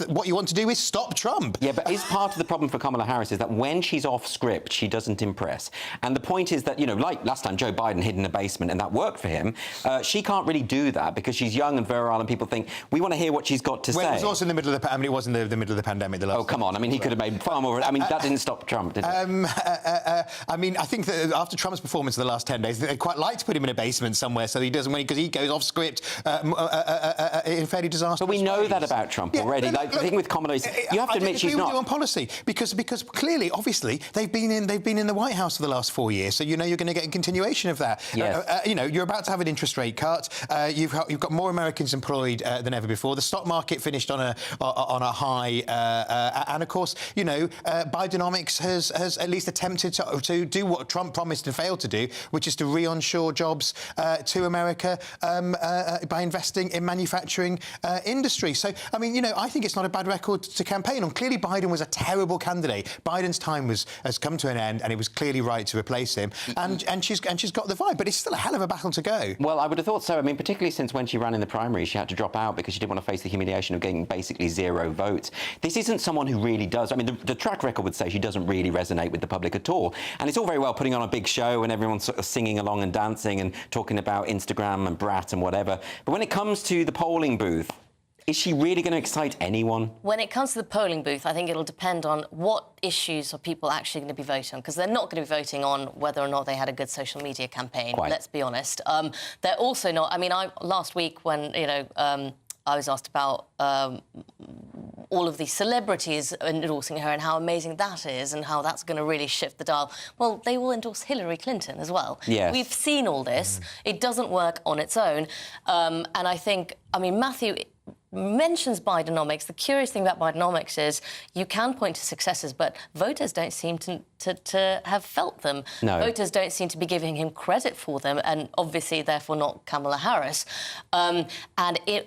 what you want to do is stop Trump. Yeah, but is part of the problem for Kamala Harris is that when she's off script, she doesn't impress. And the point is that, you know, like last time Joe Biden hid in a basement and that worked for him, she can't really do that because she's young and virile and people think, we want to hear what she's got to say. It was also in the middle of the... I mean, it was in the middle of the pandemic. The last come on. I mean, he could have made far more... I mean, that didn't stop Trump, did it? I mean, I think that after Trump's performance in the last 10 days, they'd quite like to put him in a basement somewhere so he doesn't... Because he goes off script in fairly disastrous But we know that about Trump already. Like, the thing with Kamala is, you have to admit she's not... on policy because clearly, obviously, they've been in the White House for the last 4 years, so you know you're going to get a continuation of that. Yes. You know, you're about to have an interest rate cut. You've got more Americans employed than ever before. The stock market finished on a high, and of course, you know, Bidenomics has at least attempted to do what Trump promised and failed to do, which is to re-onshore jobs to America by investing in manufacturing industry. So, I mean, you know, I think it's not a bad record to campaign on. Clearly, Biden was a terrible candidate. Biden's time has come to an end, and it was clearly right to replace him. And she's got the vibe, but it's still a hell of a battle to go. Well, I would have thought so. I mean, particularly since when she ran in the primary, she had to drop out because she didn't want to face the humiliation of getting basically 0 votes. This isn't someone who really does. I mean, the track record would say she doesn't really resonate with the public at all. And it's all very well putting on a big show and everyone's sort of singing along and dancing and talking about Instagram and Brat and whatever. But when it comes to the polling booth, is she really going to excite anyone? When it comes to the polling booth, I think it'll depend on what issues are people actually going to be voting on, because they're not going to be voting on whether or not they had a good social media campaign, let's be honest. They're also not... I mean, last week when, you know, I was asked about all of these celebrities endorsing her and how amazing that is and how that's going to really shift the dial. Well, they will endorse Hillary Clinton as well. Yes. We've seen all this. It doesn't work on its own. And I think, I mean, Matthew mentions Bidenomics. The curious thing about Bidenomics is you can point to successes, but voters don't seem to have felt them. No. Voters don't seem to be giving him credit for them, and obviously, therefore, not Kamala Harris. And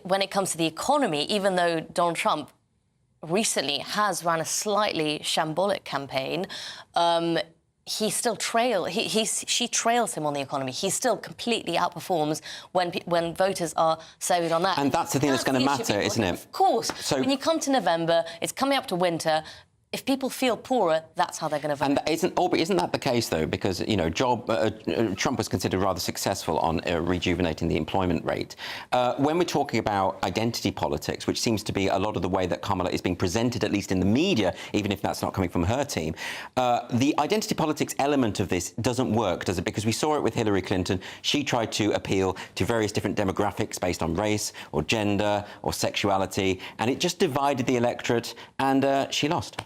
when it comes to the economy, even though Donald Trump recently has run a slightly shambolic campaign, he still she trails him on the economy. He still completely outperforms when voters are surveyed on that. And that's the thing that's going to matter, isn't it? Of course. So when you come to November, it's coming up to winter. If people feel poorer, that's how they're going to vote. And isn't that the case, though? Because, you know, Trump was considered rather successful on rejuvenating the employment rate. When we're talking about identity politics, which seems to be a lot of the way that Kamala is being presented, at least in the media, even if that's not coming from her team, the identity politics element of this doesn't work, does it? Because we saw it with Hillary Clinton. She tried to appeal to various different demographics based on race or gender or sexuality, and it just divided the electorate, and she lost.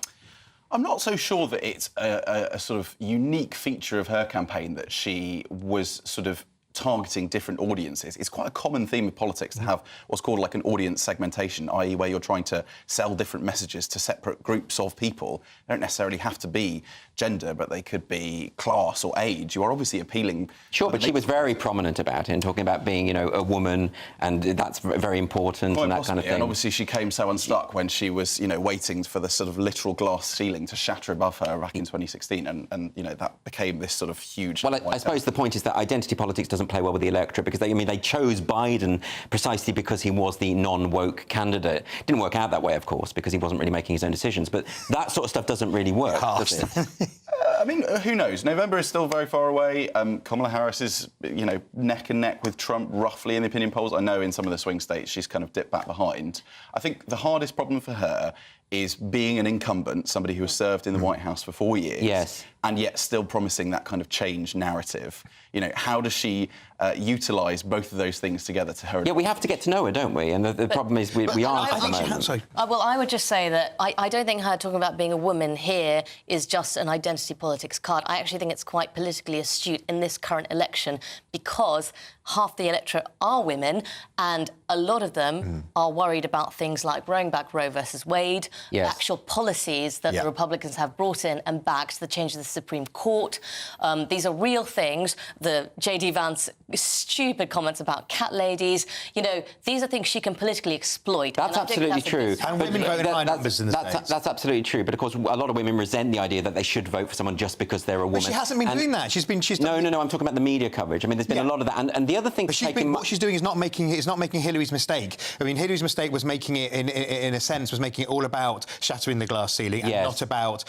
I'm not so sure that it's a sort of unique feature of her campaign that she was sort of targeting different audiences. It's quite a common theme of politics to have what's called like an audience segmentation, i.e. where you're trying to sell different messages to separate groups of people. They don't necessarily have to be gender, but they could be class or age. You are obviously appealing... Sure, but she was very prominent about it and talking about being, you know, a woman, and that's very important and that kind of thing. And obviously she came so unstuck when she was, you know, waiting for the sort of literal glass ceiling to shatter above her back in 2016, and you know, that became this sort of huge... Well, I suppose the point is that identity politics doesn't play well with the electorate, because they chose Biden precisely because he was the non-woke candidate. Didn't work out that way, of course, because he wasn't really making his own decisions, but that sort of stuff doesn't really work, does it? I mean, who knows? November is still very far away. Kamala Harris is, you know, neck and neck with Trump, roughly, in the opinion polls. I know in some of the swing states she's kind of dipped back behind. I think the hardest problem for her is being an incumbent, somebody who has served in the White House for 4 years. Yes. And yet still promising that kind of change narrative. You know, how does she utilise both of those things together to her? Yeah, we have to get to know her, don't we? And the problem is we aren't at the moment. Well, I would just say that I don't think her talking about being a woman here is just an identity politics card. I actually think it's quite politically astute in this current election, because half the electorate are women, and a lot of them are worried about things like rolling back Roe versus Wade, Yes. actual policies that the Republicans have brought in and backed, the change of the Supreme Court. These are real things. The J.D. Vance stupid comments about cat ladies. You know, these are things she can politically exploit. That's absolutely true. And women vote in high numbers in the States. That's absolutely true. But of course, a lot of women resent the idea that they should vote for someone just because they're a woman. But she hasn't been doing that. She's No, I'm talking about the media coverage. I mean, there's been a lot of that. And the other thing... But what she's doing is not making Hillary's mistake. I mean, Hillary's mistake was making it, in a sense, was making it all about shattering the glass ceiling and not about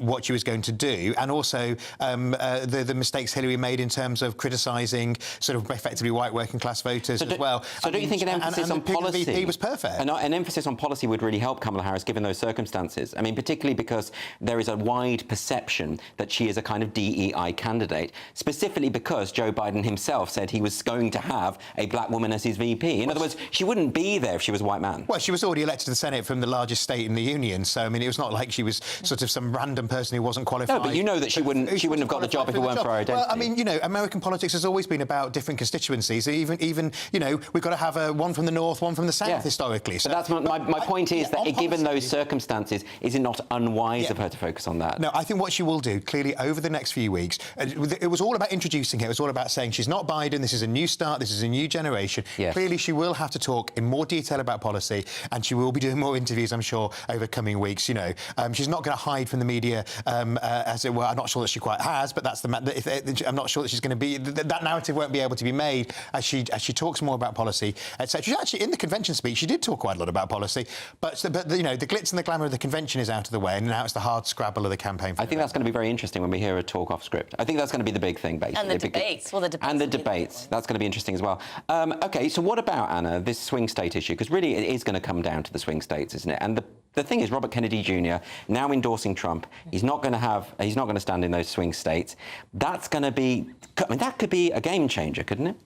what she was going to do. And also the mistakes Hillary made in terms of criticising sort of effectively white working class voters as well. So don't you think an emphasis on policy... VP was perfect. An emphasis on policy would really help Kamala Harris, given those circumstances. I mean, particularly because there is a wide perception that she is a kind of DEI candidate, specifically because Joe Biden himself said he was going to have a black woman as his VP. In other words, she wouldn't be there if she was a white man. Well, she was already elected to the Senate from the largest state in the Union, so, I mean, it was not like she was sort of some random person who wasn't qualified. No, but you know that she wouldn't have got the job if it weren't for her identity. Well, I mean, you know, American politics has always been about different constituencies. Even you know, we've got to have one from the north, one from the south historically. So, but that's my point is that given those circumstances, is it not unwise of her to focus on that? No, I think what she will do, clearly, over the next few weeks, it was all about introducing her. It was all about saying she's not Biden, this is a new start, this is a new generation. Yes. Clearly, she will have to talk in more detail about policy, and she will be doing more interviews, I'm sure, over coming weeks. You know, she's not going to hide from the media, as it were. I'm not sure that she quite has, but that's I'm not sure that she's going to be. That narrative won't be able to be made as she talks more about policy, etc. Actually, in the convention speech, she did talk quite a lot about policy, but you know, the glitz and the glamour of the convention is out of the way, and now it's the hard scrabble of the campaign. I think that's going to be very interesting when we hear her talk off script. I think that's going to be the big thing, basically. And the debates. Well, the debates. And the debates. That's going to be interesting as well. OK, so what about, Anna, this swing state issue? Because really it is going to come down to the swing states, isn't it? And the thing is, Robert Kennedy Jr. now endorsing Trump, he's not going to stand in those swing states. That's going to be, I mean, that could be a game changer, couldn't it?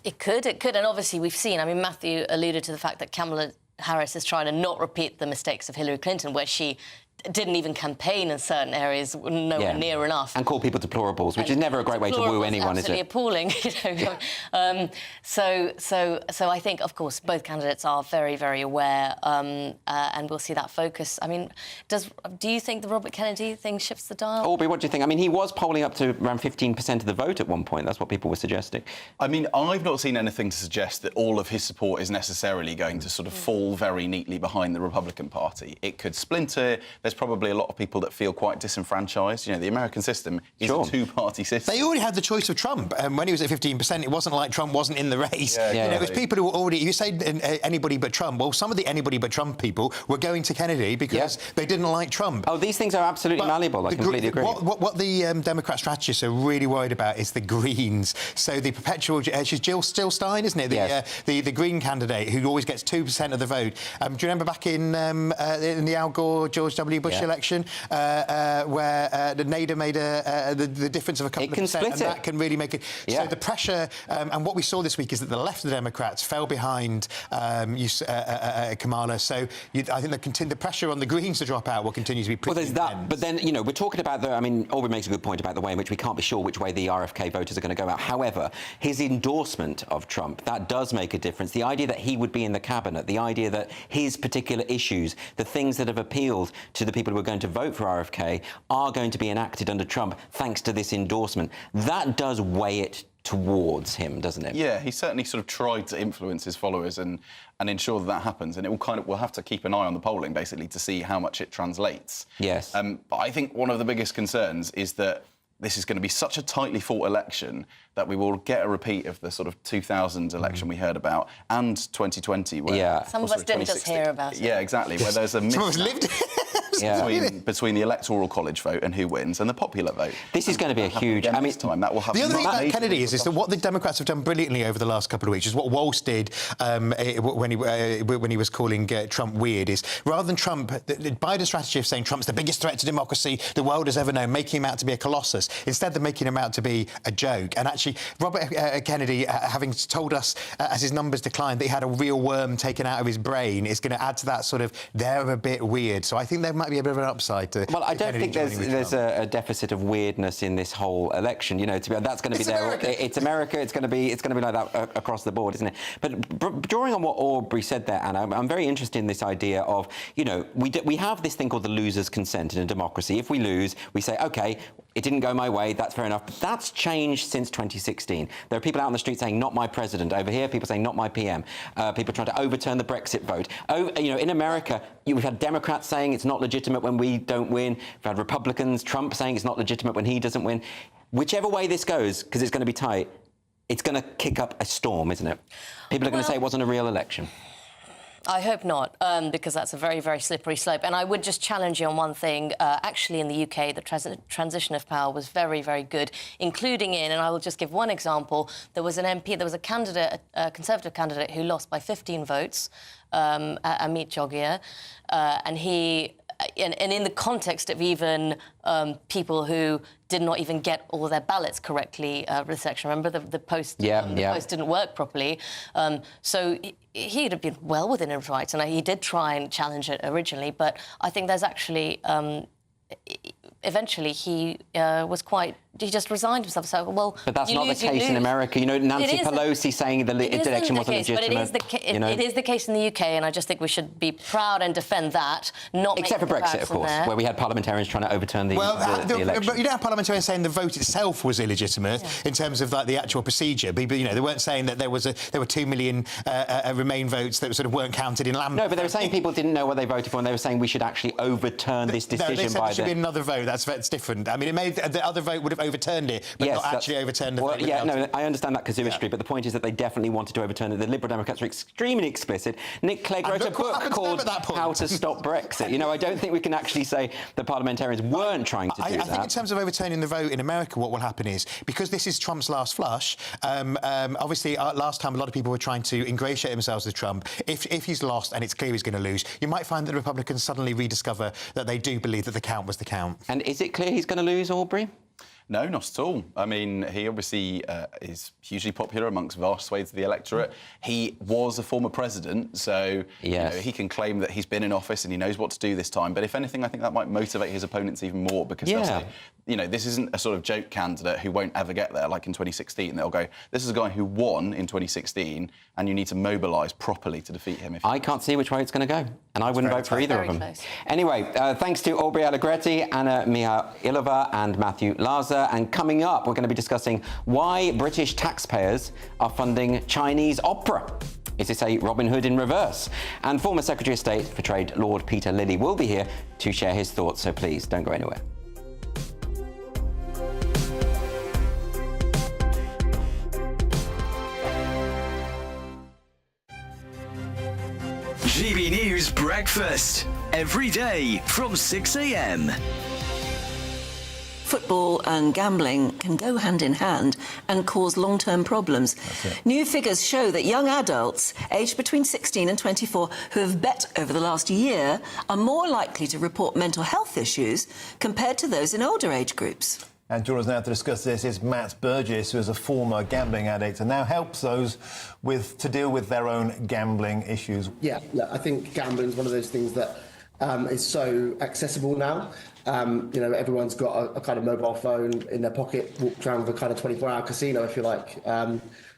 It could, and obviously we've seen. I mean, Matthew alluded to the fact that Kamala Harris is trying to not repeat the mistakes of Hillary Clinton, where she didn't even campaign in certain areas, nowhere near enough. And call people deplorables, which is never a great way to woo anyone, is it? Absolutely appalling. So I think, of course, both candidates are very, very aware, and we'll see that focus. I mean, do you think the Robert Kennedy thing shifts the dial? Aubrey, what do you think? I mean, he was polling up to around 15% of the vote at one point. That's what people were suggesting. I mean, I've not seen anything to suggest that all of his support is necessarily going to sort of fall very neatly behind the Republican Party. It could splinter. There's probably a lot of people that feel quite disenfranchised. You know, the American system is a two-party system. They already had the choice of Trump. When he was at 15%, it wasn't like Trump wasn't in the race. It was people who were already... You say anybody but Trump. Well, some of the anybody but Trump people were going to Kennedy because they didn't like Trump. Oh, these things are absolutely malleable. I completely agree. What the Democrat strategists are really worried about is the Greens. So the perpetual... she's Jill Stein, isn't it? The Green candidate who always gets 2% of the vote. Do you remember back in the Al Gore, George W. Bush election, where the Nader made the difference of a couple of percent, and that can really make it. So the pressure, and what we saw this week is that the left of the Democrats fell behind Kamala. So I think the pressure on the Greens to drop out will continue to be pretty intense. That, but then, you know, we're talking about I mean, Aubrey makes a good point about the way in which we can't be sure which way the RFK voters are going to go out. However, his endorsement of Trump, that does make a difference. The idea that he would be in the cabinet, the idea that his particular issues, the things that have appealed to the people who are going to vote for RFK are going to be enacted under Trump thanks to this endorsement. That does weigh it towards him, doesn't it? Yeah, he certainly sort of tried to influence his followers and ensure that happens. And it will we'll have to keep an eye on the polling, basically, to see how much it translates. Yes. But I think one of the biggest concerns is that this is going to be such a tightly fought election that we will get a repeat of the sort of 2000 election we heard about and 2020. Where, some of us didn't just hear about it. Yeah, exactly. Where there's a between the Electoral College vote and who wins and the popular vote. This is going to be a huge... I mean, time that will have... The other thing about Kennedy is that what the Democrats have done brilliantly over the last couple of weeks is what Walsh did when he was calling Trump weird, is rather than Trump, Biden's strategy of saying Trump's the biggest threat to democracy the world has ever known, making him out to be a colossus, instead of making him out to be a joke. And actually, Robert Kennedy, having told us as his numbers declined that he had a real worm taken out of his brain, is going to add to that sort of, they're a bit weird. So I think there might be a bit of an upside to... Well, I don't think there's a deficit of weirdness in this whole election. You know, that's going to be there. America. It's America. It's going to be like that across the board, isn't it? But drawing on what Aubrey said there, Anna, I'm very interested in this idea of, you know, we have this thing called the loser's consent in a democracy. If we lose, we say, OK, it didn't go my way, that's fair enough. But that's changed since 2016. There are people out on the street saying, not my president. Over here, people saying, not my PM. People trying to overturn the Brexit vote. You know, in America, we've had Democrats saying it's not legitimate when we don't win. We've had Republicans, Trump saying it's not legitimate when he doesn't win. Whichever way this goes, because it's going to be tight, it's going to kick up a storm, isn't it? People are going to say it wasn't a real election. I hope not, because that's a very, very slippery slope. And I would just challenge you on one thing. Actually, in the UK, the transition of power was very, very good, including and I will just give one example, there was an MP, there was a candidate, a Conservative candidate, who lost by 15 votes, Amit Jogia, and he... And in the context of even people who did not even get all their ballots correctly this election. Remember, the post post didn't work properly. So he'd have been well within his rights, and he did try and challenge it originally. But I think there's actually... eventually, he was quite... He just resigned himself. So, well, but that's not the case in America. You know, Nancy Pelosi saying the election wasn't legitimate. But it is the case in the UK, and I just think we should be proud and defend that. Not except for Brexit, of course, where we had parliamentarians trying to overturn the election. But you don't have parliamentarians saying the vote itself was illegitimate in terms of like the actual procedure. But you know, they weren't saying that there were 2 million Remain votes that sort of weren't counted in Lambeth. No, but they were saying people didn't know what they voted for, and they were saying we should actually overturn this decision. No, they said there should be another vote. That's different. I mean, the other vote would have overturned it, but not actually overturned the vote. Yeah, no, I understand that casuistry, but the point is that they definitely wanted to overturn it. The Liberal Democrats are extremely explicit. Nick Clegg wrote a book called How to Stop Brexit. You know, I don't think we can actually say the parliamentarians weren't trying to do that. I think in terms of overturning the vote in America, what will happen is, because this is Trump's last flush, obviously last time a lot of people were trying to ingratiate themselves with Trump. If he's lost and it's clear he's going to lose, you might find that the Republicans suddenly rediscover that they do believe that the count was the count. And is it clear he's going to lose, Aubrey? No, not at all. I mean, he obviously is hugely popular amongst vast swathes of the electorate. He was a former president, so you know, he can claim that he's been in office and he knows what to do this time. But if anything, I think that might motivate his opponents even more, because they'll say, you know, this isn't a sort of joke candidate who won't ever get there, like in 2016. They'll go, this is a guy who won in 2016, and you need to mobilise properly to defeat him. I can't see which way it's going to go, and I wouldn't vote for either of them. Close. Anyway, thanks to Aubrey Allegretti, Anna Mihailova and Matthew Laza. And coming up, we're going to be discussing why British taxpayers are funding Chinese opera. Is this a Robin Hood in reverse? And former Secretary of State for Trade, Lord Peter Lilly, will be here to share his thoughts, so please don't go anywhere. GB News Breakfast, every day from 6 a.m. Football and gambling can go hand in hand and cause long-term problems. New figures show that young adults aged between 16 and 24 who have bet over the last year are more likely to report mental health issues compared to those in older age groups. And joining us now to discuss this is Matt Burgess, who is a former gambling addict and now helps those to deal with their own gambling issues. Yeah, I think gambling is one of those things that is so accessible now. You know, everyone's got a kind of mobile phone in their pocket, walks around with a kind of 24-hour casino, if you like.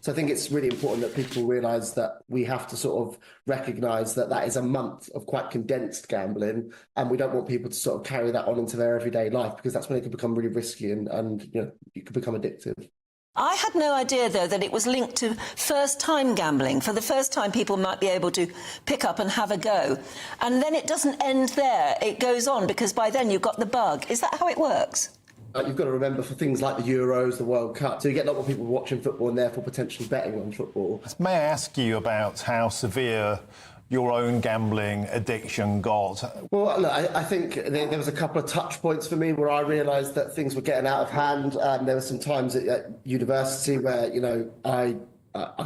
So I think it's really important that people realise that we have to sort of recognise that that is a month of quite condensed gambling, and we don't want people to sort of carry that on into their everyday life, because that's when it can become really risky and you know, it can become addictive. I had no idea, though, that it was linked to first-time gambling. For the first time, people might be able to pick up and have a go. And then it doesn't end there. It goes on, because by then you've got the bug. Is that how it works? You've got to remember, for things like the Euros, the World Cup, so you get a lot more people watching football and therefore potentially betting on football. May I ask you about how severe your own gambling addiction got? Well, look, I think there was a couple of touch points for me where I realised that things were getting out of hand. There were some times at university where, you know, I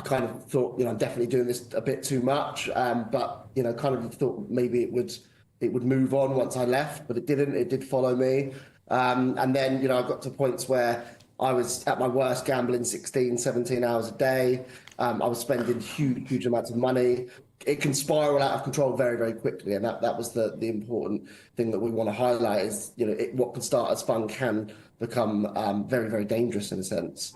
kind of thought, you know, I'm definitely doing this a bit too much, but, you know, kind of thought maybe it would move on once I left, but it didn't. It did follow me. And then, you know, I got to points where I was at my worst gambling 16, 17 hours a day. I was spending huge amounts of money. It can spiral out of control very, very quickly, and that was the important thing that we want to highlight is, you know, what can start as fun can become very, very dangerous in a sense.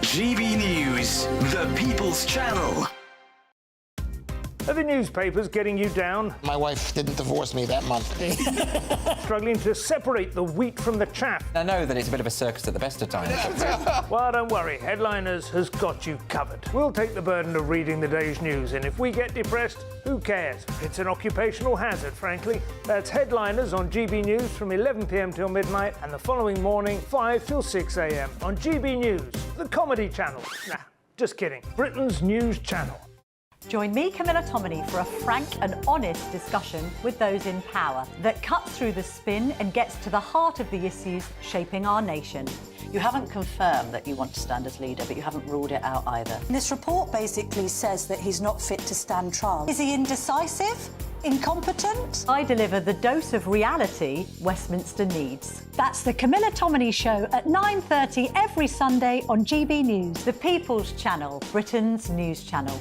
GB News, the People's Channel. Are the newspapers getting you down? My wife didn't divorce me that month. Struggling to separate the wheat from the chaff? I know that it's a bit of a circus at the best of times. Well, don't worry. Headliners has got you covered. We'll take the burden of reading the day's news, and if we get depressed, who cares? It's an occupational hazard, frankly. That's Headliners on GB News from 11 p.m. till midnight, and the following morning, 5 till 6 a.m. on GB News, the comedy channel. Nah, just kidding. Britain's news channel. Join me, Camilla Tominey, for a frank and honest discussion with those in power that cuts through the spin and gets to the heart of the issues shaping our nation. You haven't confirmed that you want to stand as leader, but you haven't ruled it out either. This report basically says that he's not fit to stand trial. Is he indecisive? Incompetent? I deliver the dose of reality Westminster needs. That's the Camilla Tominey Show at 9:30 every Sunday on GB News, the People's Channel, Britain's news channel.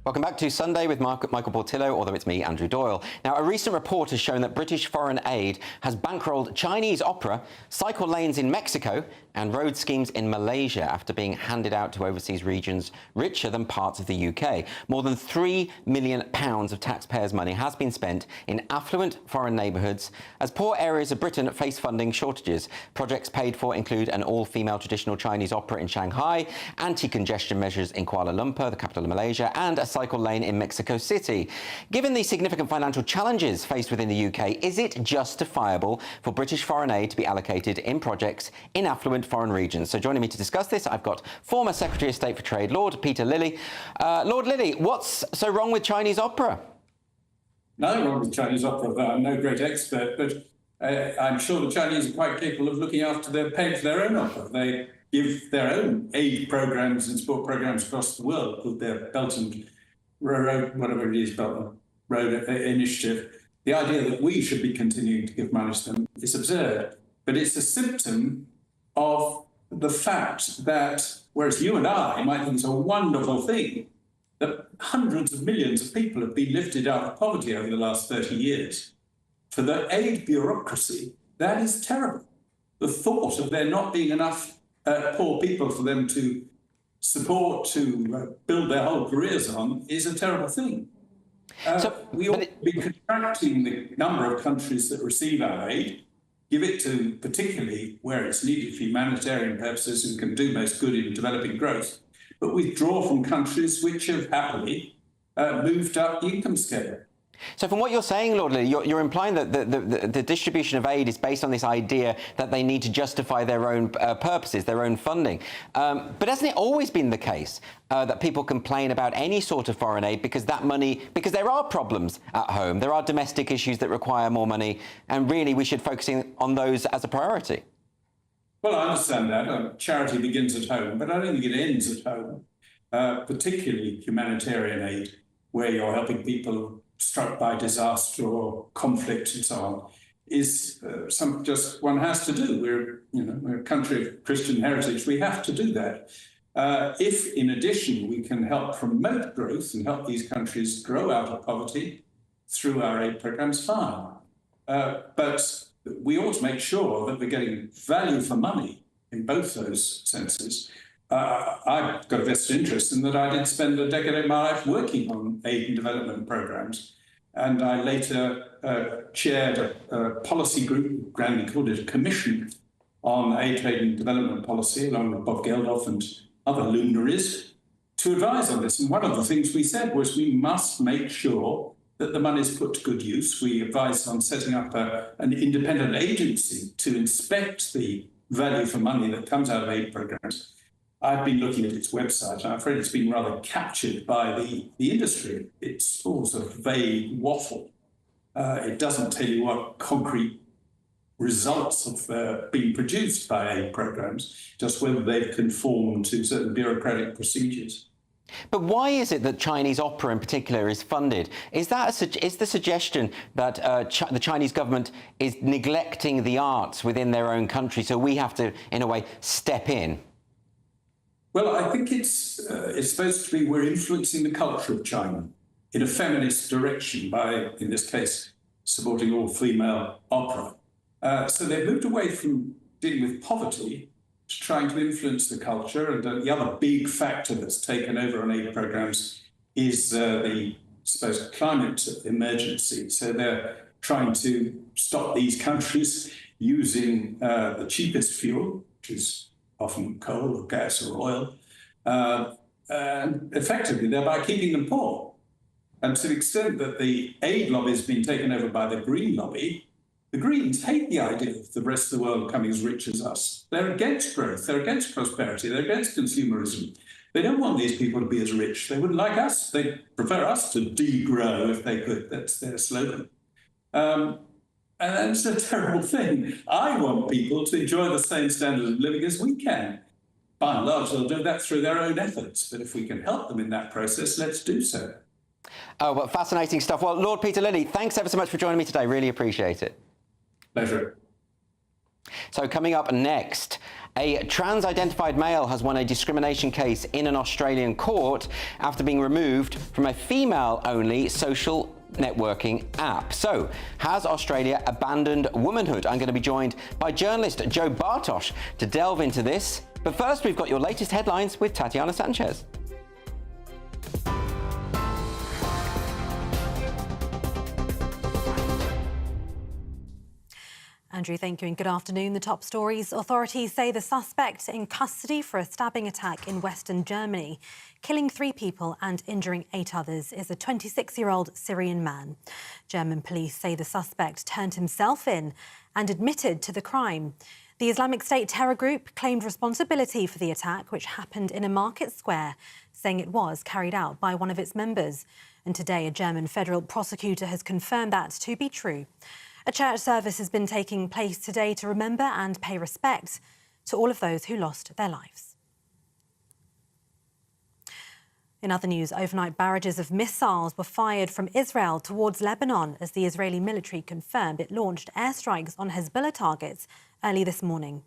Welcome back to Sunday with Michael Portillo, although it's me, Andrew Doyle. Now, a recent report has shown that British foreign aid has bankrolled Chinese opera, cycle lanes in Mexico, and road schemes in Malaysia after being handed out to overseas regions richer than parts of the UK. More than £3 million of taxpayers' money has been spent in affluent foreign neighbourhoods as poor areas of Britain face funding shortages. Projects paid for include an all-female traditional Chinese opera in Shanghai, anti-congestion measures in Kuala Lumpur, the capital of Malaysia, and a cycle lane in Mexico City. Given the significant financial challenges faced within the UK, is it justifiable for British foreign aid to be allocated in projects in affluent foreign regions? So joining me to discuss this, I've got former Secretary of State for Trade, Lord Peter Lilly. Lord Lilly, what's so wrong with Chinese opera? Nothing wrong with Chinese opera. I'm no great expert, but I'm sure the Chinese are quite capable of looking after paying for their own opera. give their own aid programs and support programs across the world called their Belt and Road, whatever it is, Belt and Road Initiative. The idea that we should be continuing to give money to them is absurd, but it's a symptom of the fact that, whereas you and I might think it's a wonderful thing, that hundreds of millions of people have been lifted out of poverty over the last 30 years. For the aid bureaucracy, that is terrible. The thought of there not being enough poor people for them to support, to build their whole careers on, is a terrible thing. We ought to be contracting the number of countries that receive our aid, give it to particularly where it's needed for humanitarian purposes and can do most good in developing growth, but withdraw from countries which have happily moved up the income scale. So from what you're saying, Lord Lilly, you're implying that the distribution of aid is based on this idea that they need to justify their own purposes, their own funding. But hasn't it always been the case that people complain about any sort of foreign aid because that money, because there are problems at home, there are domestic issues that require more money, and really we should focus on those as a priority? Well, I understand that. Charity begins at home, but I don't think it ends at home, particularly humanitarian aid, where you're helping people struck by disaster or conflict and so on, is just one has to do. We're a country of Christian heritage. We have to do that. If, in addition, we can help promote growth and help these countries grow out of poverty through our aid programs, fine. But we ought to make sure that we're getting value for money in both those senses. I've got a vested interest in that. I did spend a decade of my life working on aid and development programs, and I later chaired a policy group, grandly called it a commission, on aid, trade and development policy, along with Bob Geldof and other luminaries, to advise on this. And one of the things we said was we must make sure that the money is put to good use. We advised on setting up an independent agency to inspect the value for money that comes out of aid programs. I've been looking at its website, and I'm afraid it's been rather captured by the industry. It's all sort of vague waffle. It doesn't tell you what concrete results have been produced by aid programs, just whether they've conformed to certain bureaucratic procedures. But why is it that Chinese opera in particular is funded? Is the suggestion that the Chinese government is neglecting the arts within their own country, so we have to, in a way, step in? Well, I think it's supposed to be we're influencing the culture of China in a feminist direction by, in this case, supporting all-female opera. So they've moved away from dealing with poverty to trying to influence the culture. And the other big factor that's taken over on aid programs is the supposed climate emergency. So they're trying to stop these countries using the cheapest fuel, which is often coal or gas or oil, and effectively thereby keeping them poor. And to the extent that the aid lobby has been taken over by the green lobby, the Greens hate the idea of the rest of the world becoming as rich as us. They're against growth, they're against prosperity, they're against consumerism. They don't want these people to be as rich. They wouldn't like us. They prefer us to degrow if they could. That's their slogan. And it's a terrible thing. I want people to enjoy the same standard of living as we can. By and large, they'll do that through their own efforts. But if we can help them in that process, let's do so. Oh, well, fascinating stuff. Well, Lord Peter Lilly, thanks ever so much for joining me today. Really appreciate it. Pleasure. So coming up next, a trans-identified male has won a discrimination case in an Australian court after being removed from a female-only social networking app. So, has Australia abandoned womanhood? I'm going to be joined by journalist Joe Bartosz to delve into this. But first, we've got your latest headlines with Tatiana Sanchez. Andrew, thank you and good afternoon. The top stories. Authorities say the suspect in custody for a stabbing attack in Western Germany, killing 3 people and injuring 8 others, is a 26-year-old Syrian man. German police say the suspect turned himself in and admitted to the crime. The Islamic State terror group claimed responsibility for the attack, which happened in a market square, saying it was carried out by one of its members. And today, a German federal prosecutor has confirmed that to be true. A church service has been taking place today to remember and pay respect to all of those who lost their lives. In other news, overnight barrages of missiles were fired from Israel towards Lebanon as the Israeli military confirmed it launched airstrikes on Hezbollah targets early this morning.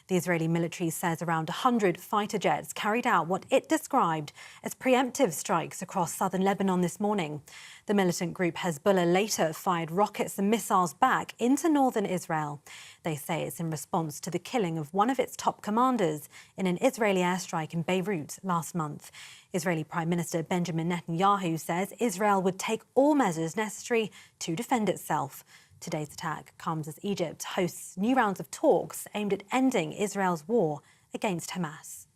The Israeli military says around 100 fighter jets carried out what it described as preemptive strikes across southern Lebanon this morning. The militant group Hezbollah later fired rockets and missiles back into northern Israel. They say it's in response to the killing of one of its top commanders in an Israeli airstrike in Beirut last month. Israeli Prime Minister Benjamin Netanyahu says Israel would take all measures necessary to defend itself. Today's attack comes as Egypt hosts new rounds of talks aimed at ending Israel's war against Hamas.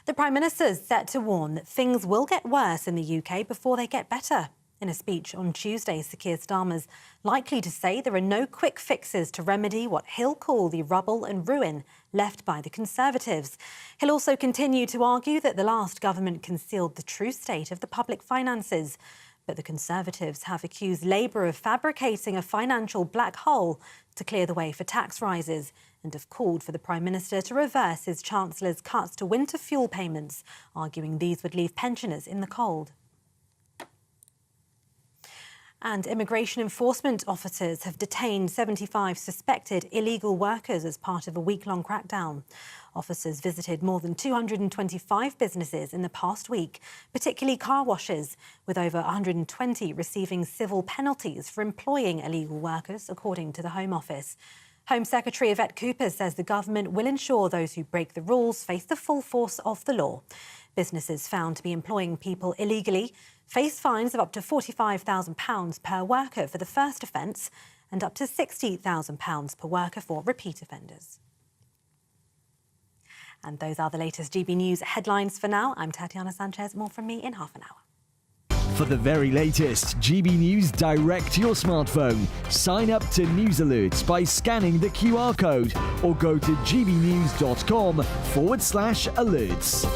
The Prime Minister is set to warn that things will get worse in the UK before they get better. In a speech on Tuesday, Sir Keir Starmer's likely to say there are no quick fixes to remedy what he'll call the rubble and ruin left by the Conservatives. He'll also continue to argue that the last government concealed the true state of the public finances. But the Conservatives have accused Labour of fabricating a financial black hole to clear the way for tax rises and have called for the Prime Minister to reverse his Chancellor's cuts to winter fuel payments, arguing these would leave pensioners in the cold. And immigration enforcement officers have detained 75 suspected illegal workers as part of a week-long crackdown. Officers visited more than 225 businesses in the past week, particularly car washes, with over 120 receiving civil penalties for employing illegal workers, according to the Home Office. Home Secretary Yvette Cooper says the government will ensure those who break the rules face the full force of the law. Businesses found to be employing people illegally face fines of up to £45,000 per worker for the first offence and up to £60,000 per worker for repeat offenders. And those are the latest GB News headlines for now. I'm Tatiana Sanchez. More from me in half an hour. For the very latest GB News direct to your smartphone, sign up to News Alerts by scanning the QR code or go to gbnews.com/alerts.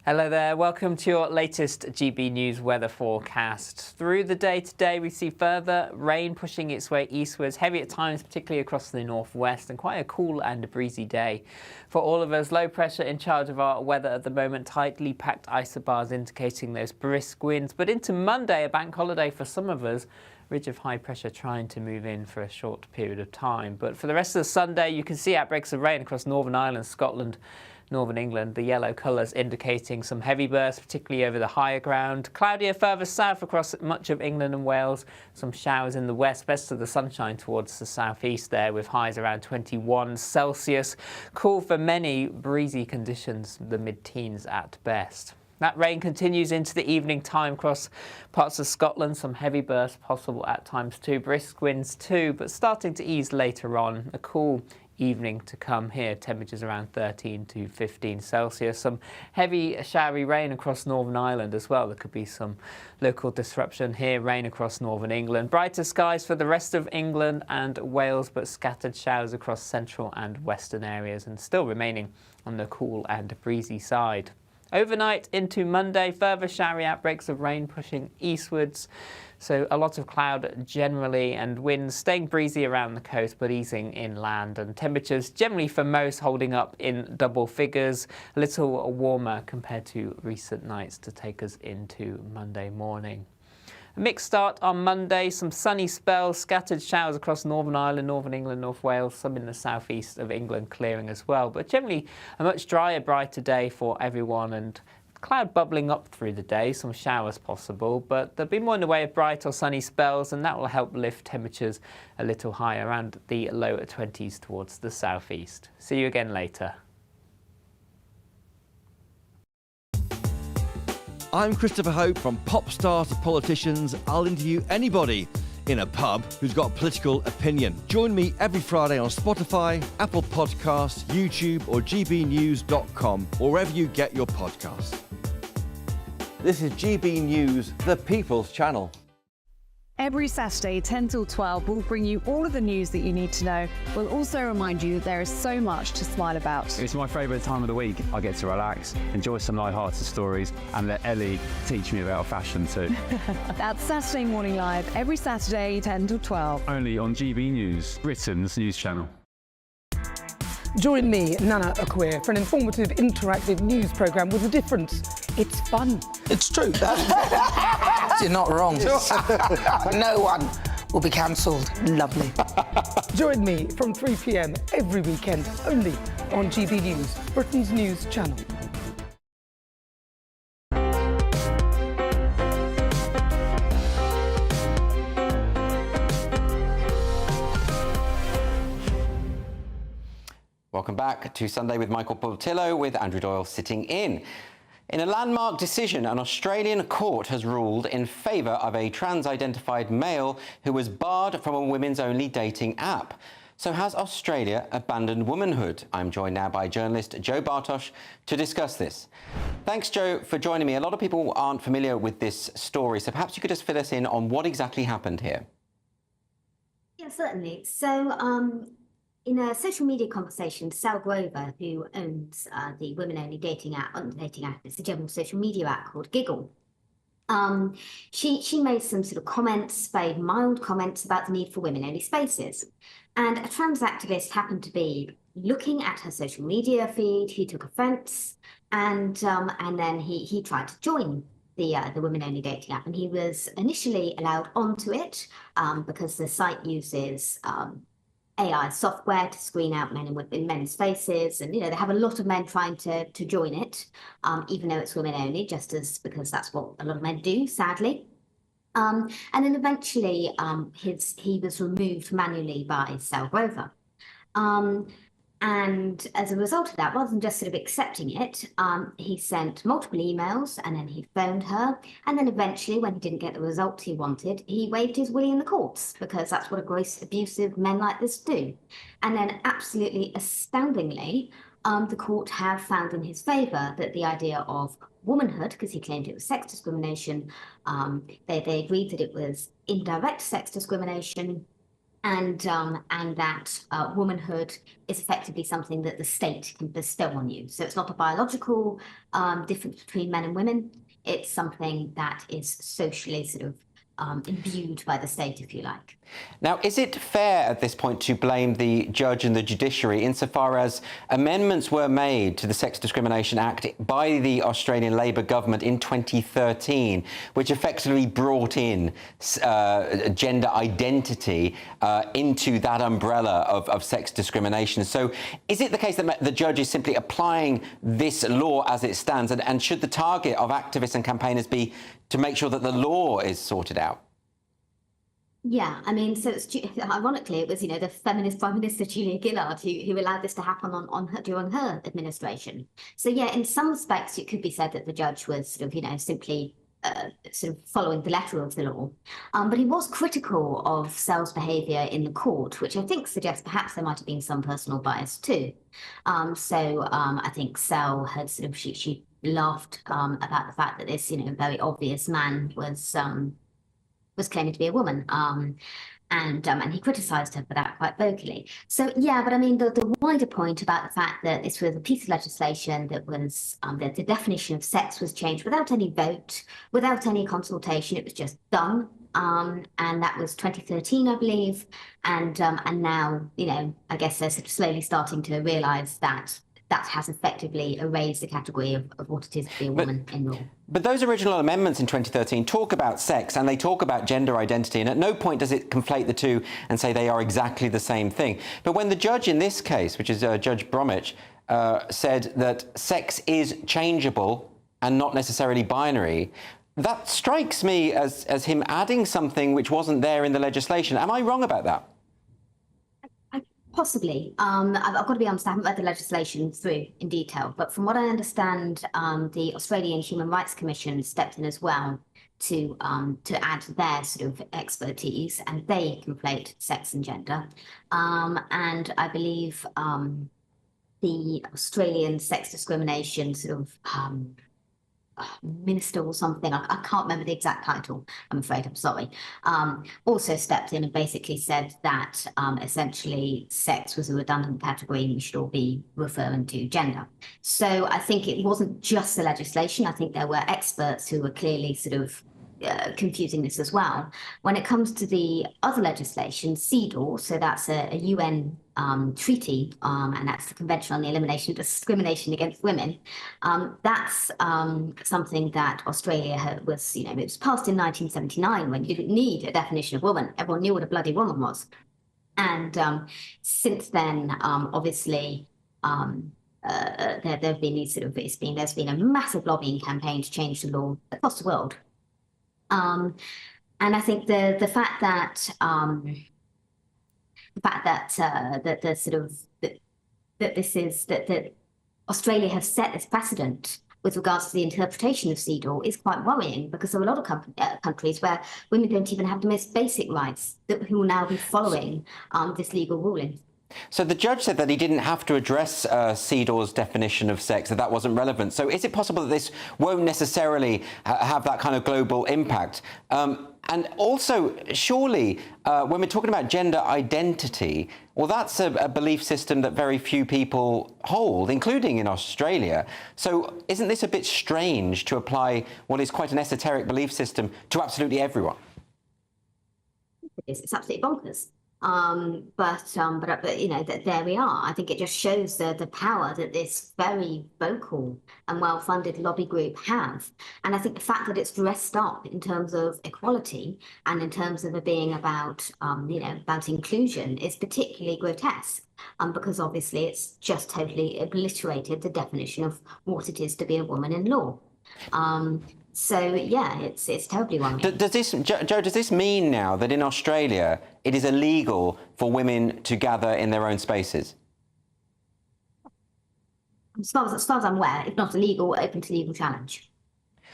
Hello there, welcome to your latest GB News weather forecast. Through the day today, we see further rain pushing its way eastwards, heavy at times, particularly across the northwest, and quite a cool and breezy day. For all of us, low pressure in charge of our weather at the moment, tightly packed isobars indicating those brisk winds. But into Monday, a bank holiday for some of us, ridge of high pressure trying to move in for a short period of time. But for the rest of the Sunday, you can see outbreaks of rain across Northern Ireland, Scotland, Northern England, the yellow colours indicating some heavy bursts, particularly over the higher ground. Cloudier further south across much of England and Wales. Some showers in the west, best of the sunshine towards the southeast there, with highs around 21 Celsius. Cool for many, breezy conditions, the mid-teens at best. That rain continues into the evening time across parts of Scotland. Some heavy bursts possible at times too. Brisk winds too, but starting to ease later on. A cool evening to come here, temperatures around 13 to 15 Celsius. Some heavy showery rain across Northern Ireland as well. There could be some local disruption here, rain across Northern England. Brighter skies for the rest of England and Wales, but scattered showers across central and western areas, and still remaining on the cool and breezy side. Overnight into Monday, further showery outbreaks of rain pushing eastwards. So a lot of cloud generally and winds staying breezy around the coast but easing inland, and temperatures generally for most holding up in double figures, a little warmer compared to recent nights to take us into Monday morning. A mixed start on Monday, some sunny spells, scattered showers across Northern Ireland, Northern England, North Wales, some in the southeast of England clearing as well, but generally a much drier, brighter day for everyone, and cloud bubbling up through the day, some showers possible, but there'll be more in the way of bright or sunny spells, and that will help lift temperatures a little higher, around the low 20s towards the southeast. See you again later. I'm Christopher Hope. From pop stars to politicians, I'll interview anybody in a pub who's got a political opinion. Join me every Friday on Spotify, Apple Podcasts, YouTube or gbnews.com, or wherever you get your podcasts. This is GB News, the People's Channel. Every Saturday, 10 till 12, we'll bring you all of the news that you need to know. We'll also remind you that there is so much to smile about. It's my favourite time of the week. I get to relax, enjoy some light-hearted stories, and let Ellie teach me about fashion too. That's Saturday Morning Live, every Saturday, 10 till 12. Only on GB News, Britain's news channel. Join me, Nana Akwe, for an informative, interactive news programme with a difference. It's fun. It's true. You're not wrong. No one will be cancelled. Lovely. Join me from 3 p.m. every weekend, only on GB News, Britain's news channel. Welcome back to Sunday with Michael Portillo, with Andrew Doyle sitting in. In a landmark decision, an Australian court has ruled in favour of a trans-identified male who was barred from a women's-only dating app. So has Australia abandoned womanhood? I'm joined now by journalist Joe Bartosh to discuss this. Thanks, Joe, for joining me. A lot of people aren't familiar with this story, so perhaps you could just fill us in on what exactly happened here. Yeah, certainly. So, in a social media conversation, Sal Grover, who owns the women-only dating app, it's a general social media app called Giggle. She made some sort of comments, very mild comments about the need for women-only spaces. And a trans activist happened to be looking at her social media feed. He took offence, and then he tried to join the women-only dating app, and he was initially allowed onto it because the site uses AI software to screen out men and women, men's faces, and they have a lot of men trying to join it, even though it's women only, because that's what a lot of men do, sadly. And then eventually, he was removed manually by Sal Grover. And as a result of that, rather than just sort of accepting it, he sent multiple emails, and then he phoned her. And then eventually, when he didn't get the result he wanted, he waived his willy in the courts, because that's what gross abusive men like this do. And then absolutely astoundingly, the court have found in his favour that the idea of womanhood, because he claimed it was sex discrimination, they agreed that it was indirect sex discrimination, and that womanhood is effectively something that the state can bestow on you. So it's not a biological difference between men and women. It's something that is socially sort of imbued by the state, if you like. Now, is it fair at this point to blame the judge and the judiciary insofar as amendments were made to the Sex Discrimination Act by the Australian Labor government in 2013, which effectively brought in gender identity into that umbrella of sex discrimination? So is it the case that the judge is simply applying this law as it stands, and should the target of activists and campaigners be to make sure that the law is sorted out? Yeah, I mean, so it's, ironically, it was, the feminist Prime Minister Julia Gillard who allowed this to happen during her administration. So, yeah, in some respects, it could be said that the judge was sort of, simply sort of following the letter of the law. But he was critical of Sal's behaviour in the court, which I think suggests perhaps there might have been some personal bias too. I think Sal had sort of, she laughed about the fact that this, very obvious man was claiming to be a woman, and he criticised her for that quite vocally. So yeah, but I mean the wider point about the fact that this was a piece of legislation that was the definition of sex was changed without any vote, without any consultation. It was just done, and that was 2013, I believe, and now I guess they're sort of slowly starting to realise that that has effectively erased the category of what it is to be a woman in law. But those original amendments in 2013 talk about sex and they talk about gender identity, and at no point does it conflate the two and say they are exactly the same thing. But when the judge in this case, which is Judge Bromwich, said that sex is changeable and not necessarily binary, that strikes me as him adding something which wasn't there in the legislation. Am I wrong about that? Possibly. I've got to be honest, I haven't read the legislation through in detail, but from what I understand, the Australian Human Rights Commission stepped in as well to add their sort of expertise, and they conflate sex and gender. And I believe the Australian sex discrimination sort of minister or something, I can't remember the exact title, I'm afraid, I'm sorry, also stepped in and basically said that essentially sex was a redundant category and we should all be referring to gender. So I think it wasn't just the legislation. I think there were experts who were clearly sort of confusing this as well. When it comes to the other legislation, CEDAW, so that's a UN treaty, and that's the Convention on the Elimination of Discrimination Against Women. That's something that Australia was, it was passed in 1979 when you didn't need a definition of woman. Everyone knew what a bloody woman was. And since then, obviously, there have been these sort of, there's been a massive lobbying campaign to change the law across the world. And I think the fact that that Australia has set this precedent with regards to the interpretation of CEDAW is quite worrying, because there are a lot of countries where women don't even have the most basic rights who will now be following this legal ruling. So the judge said that he didn't have to address CEDAW's definition of sex, that wasn't relevant. So is it possible that this won't necessarily have that kind of global impact? And also, surely, when we're talking about gender identity, well, that's a belief system that very few people hold, including in Australia. So isn't this a bit strange to apply what is quite an esoteric belief system to absolutely everyone? It's absolutely bonkers. But there we are. I think it just shows the power that this very vocal and well-funded lobby group have. And I think the fact that it's dressed up in terms of equality and in terms of it being about, about inclusion is particularly grotesque. Because obviously it's just totally obliterated the definition of what it is to be a woman in law. So yeah, it's terribly wrong. Does this mean now that in Australia it is illegal for women to gather in their own spaces? As far as I'm aware, it's not illegal, open to legal challenge.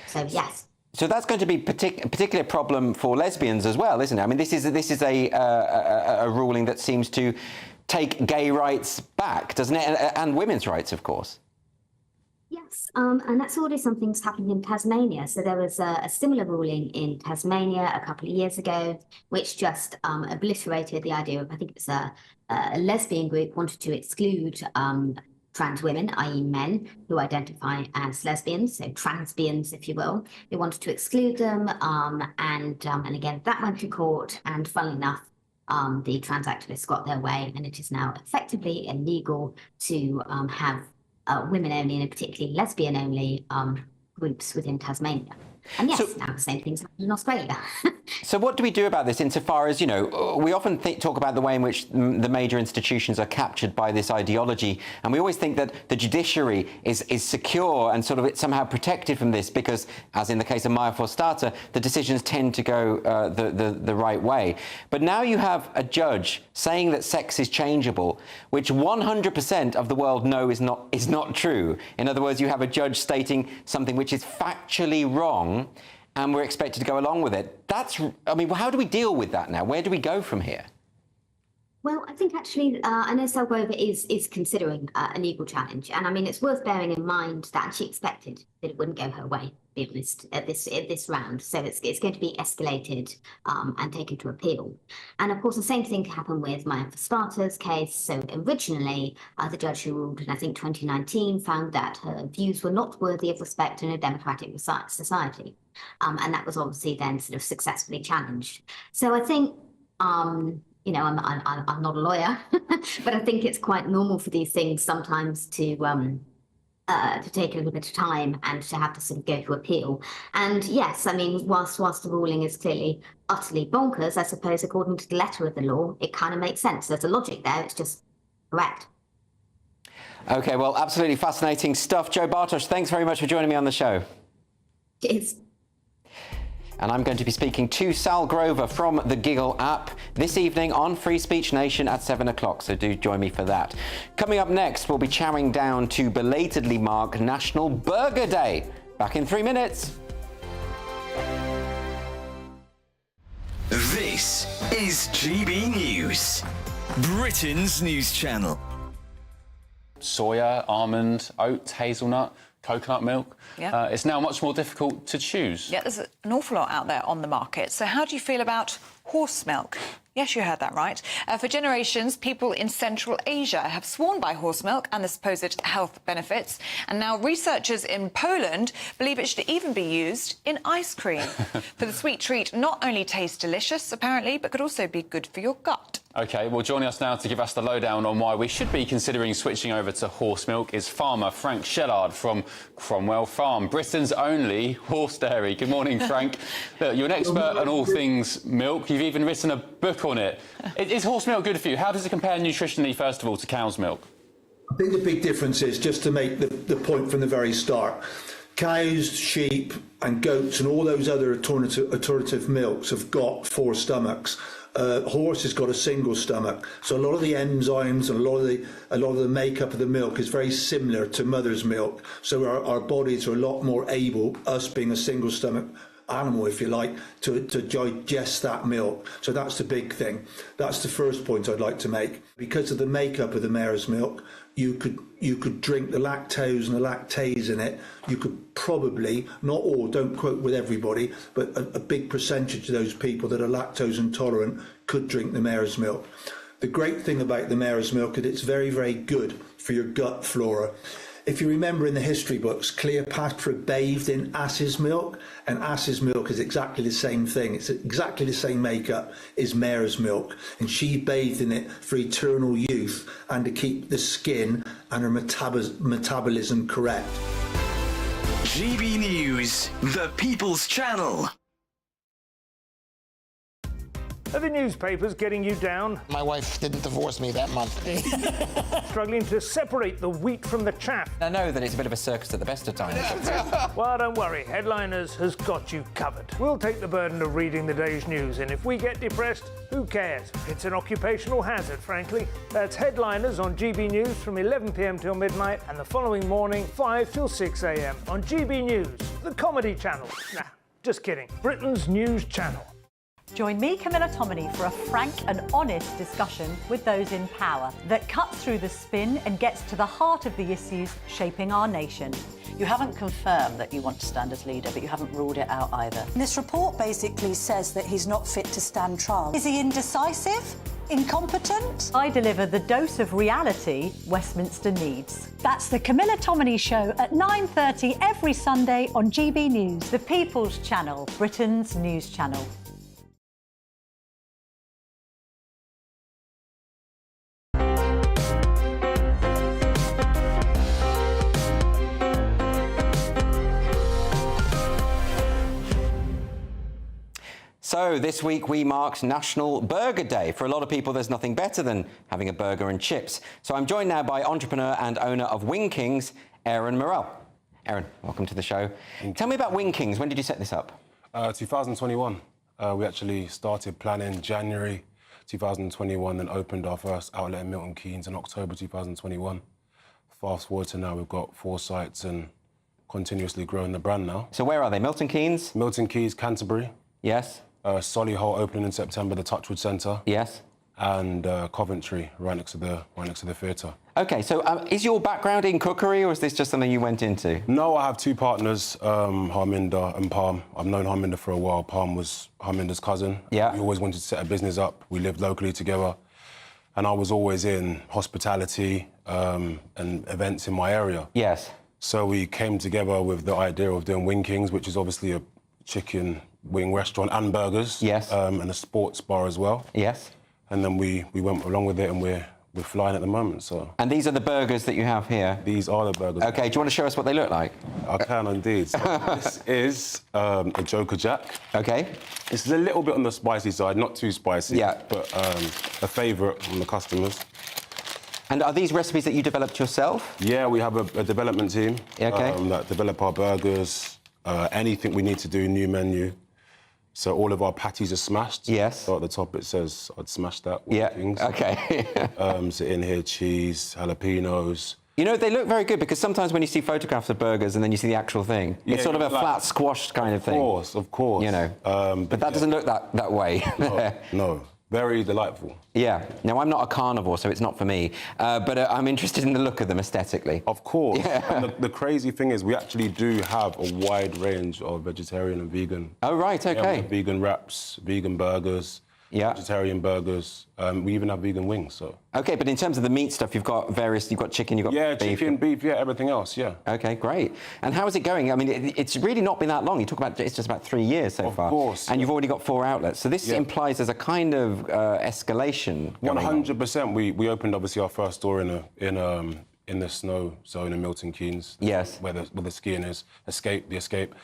So yes. So that's going to be a particular problem for lesbians as well, isn't it? I mean, this is a ruling that seems to take gay rights back, doesn't it? And women's rights, of course. Yes, and that's already something that's happened in Tasmania. So there was a similar ruling in Tasmania a couple of years ago, which just obliterated the idea of, I think it was a lesbian group wanted to exclude trans women, i.e. men who identify as lesbians, so transbians, if you will. They wanted to exclude them, and again, that went to court, and funnily enough, the trans activists got their way, and it is now effectively illegal to have women only, and particularly lesbian only groups within Tasmania. And yes, now the same thing's happening in Australia. So what do we do about this insofar as, we often talk about the way in which the major institutions are captured by this ideology, and we always think that the judiciary is secure and sort of it's somehow protected from this because, as in the case of Maya Forstater, the decisions tend to go the right way. But now you have a judge saying that sex is changeable, which 100% of the world know is not true. In other words, you have a judge stating something which is factually wrong, and we're expected to go along with it. How do we deal with that now? Where do we go from here? Well, I think actually, I know Selgrove is considering a legal challenge, and I mean it's worth bearing in mind that she expected that it wouldn't go her way, to be honest, at this round. So it's going to be escalated and taken to appeal. And of course, the same thing happened with Maya Forstater's case. So originally, the judge who ruled in I think 2019 found that her views were not worthy of respect in a democratic society, and that was obviously then sort of successfully challenged. So I think. I'm not a lawyer, but I think it's quite normal for these things sometimes to take a little bit of time and to have to sort of go to appeal. And yes, I mean, whilst the ruling is clearly utterly bonkers, I suppose according to the letter of the law, it kind of makes sense. There's a logic there. It's just correct. OK, well, absolutely fascinating stuff. Jo Bartosz, thanks very much for joining me on the show. Cheers. And I'm going to be speaking to Sal Grover from the Giggle app this evening on Free Speech Nation at 7 o'clock, so do join me for that. Coming up next, we'll be chowing down to belatedly mark National Burger Day. Back in 3 minutes. This is GB News, Britain's news channel. Soya, almond, oats, hazelnut. coconut milk. Yeah. It's now much more difficult to choose. Yeah, there's an awful lot out there on the market. So how do you feel about horse milk? Yes, you heard that right. For generations, people in Central Asia have sworn by horse milk and the supposed health benefits. And now researchers in Poland believe it should even be used in ice cream. For the sweet treat not only tastes delicious, apparently, but could also be good for your gut. OK, well, joining us now to give us the lowdown on why we should be considering switching over to horse milk is farmer Frank Shellard from Cromwell Farm, Britain's only horse dairy. Good morning, Frank. Look, you're an expert on all things milk. You've even written a book on it. Is horse milk good for you? How does it compare nutritionally, first of all, to cow's milk? I think the big difference is, just to make the point from the very start, cows, sheep and goats and all those other alternative milks have got 4 stomachs. Horse has got a single stomach, so a lot of the enzymes and a lot of the makeup of the milk is very similar to mother's milk. So our bodies are a lot more able, us being a single stomach animal, if you like, to digest that milk. So that's the big thing. That's the first point I'd like to make. Because of the makeup of the mare's milk, you could drink the lactose and the lactase in it. You could probably, not all, don't quote with everybody, but a big percentage of those people that are lactose intolerant could drink the mare's milk. The great thing about the mare's milk is it's very, very good for your gut flora. If you remember in the history books, Cleopatra bathed in ass's milk, and ass's milk is exactly the same thing. It's exactly the same makeup as mare's milk, and she bathed in it for eternal youth and to keep the skin and her metabolism correct. GB News, the People's Channel. Are the newspapers getting you down? My wife didn't divorce me that month. Struggling to separate the wheat from the chaff? I know that it's a bit of a circus at the best of times. Well, don't worry, Headliners has got you covered. We'll take the burden of reading the day's news, and if we get depressed, who cares? It's an occupational hazard, frankly. That's Headliners on GB News from 11 p.m. till midnight, and the following morning, 5 till 6 a.m. on GB News, the comedy channel. Nah, just kidding. Britain's news channel. Join me, Camilla Tominey, for a frank and honest discussion with those in power that cuts through the spin and gets to the heart of the issues shaping our nation. You haven't confirmed that you want to stand as leader, but you haven't ruled it out either. This report basically says that he's not fit to stand trial. Is he indecisive? Incompetent? I deliver the dose of reality Westminster needs. That's the Camilla Tominey Show at 9:30 every Sunday on GB News, the People's Channel, Britain's news channel. So this week we marked National Burger Day. For a lot of people, there's nothing better than having a burger and chips. So I'm joined now by entrepreneur and owner of Wing Kings, Aaron Morrell. Aaron, welcome to the show. Tell me about Wing Kings. When did you set this up? 2021. We actually started planning January 2021 and opened our first outlet in Milton Keynes in October 2021. Fast forward to now, we've got 4 sites and continuously growing the brand now. So where are they? Milton Keynes? Milton Keynes, Canterbury. Yes. Solihull opening in September, the Touchwood Centre. Yes. And Coventry, right next to the theatre. OK, so is your background in cookery, or is this just something you went into? No, I have 2 partners, Harminder and Palm. I've known Harminder for a while. Palm was Harminder's cousin. Yeah. We always wanted to set a business up. We lived locally together. And I was always in hospitality and events in my area. Yes. So we came together with the idea of doing Wing Kings, which is obviously a chicken wing restaurant and burgers. Yes. And a sports bar as well. Yes. And then we went along with it, and we're flying at the moment, so... And these are the burgers that you have here? These are the burgers. OK, do you want to show us what they look like? I can indeed. So this is a Joker Jack. OK. It's a little bit on the spicy side, not too spicy. Yeah. But a favourite from the customers. And are these recipes that you developed yourself? Yeah, we have a development team OK. That develop our burgers, anything we need to do, new menu. So all of our patties are smashed. Yes. So at the top it says, I'd smash that. Yeah, Kings. OK. So in here, cheese, jalapenos. You know, they look very good, because sometimes when you see photographs of burgers and then you see the actual thing, it's sort of a flat, squashed kind of thing. Of course. You know, but that doesn't look that way. No. Very delightful. Yeah. Now, I'm not a carnivore, so it's not for me. But I'm interested in the look of them aesthetically. Of course. Yeah. And the crazy thing is we actually do have a wide range of vegetarian and vegan. Oh, right, Yeah, OK. we have vegan wraps, vegan burgers, vegetarian burgers. We even have vegan wings, so. OK, but in terms of the meat stuff, you've got chicken, you've got beef. Chicken, beef, everything else, yeah. OK, great. And how is it going? I mean, it's really not been that long. You talk about it's just about 3 years so far. Of course. And you've already got 4 outlets. So this implies there's a kind of escalation going on. 100%. We opened, obviously, our first store in the snow zone in Milton Keynes. Yes. Where the skiing is, the escape.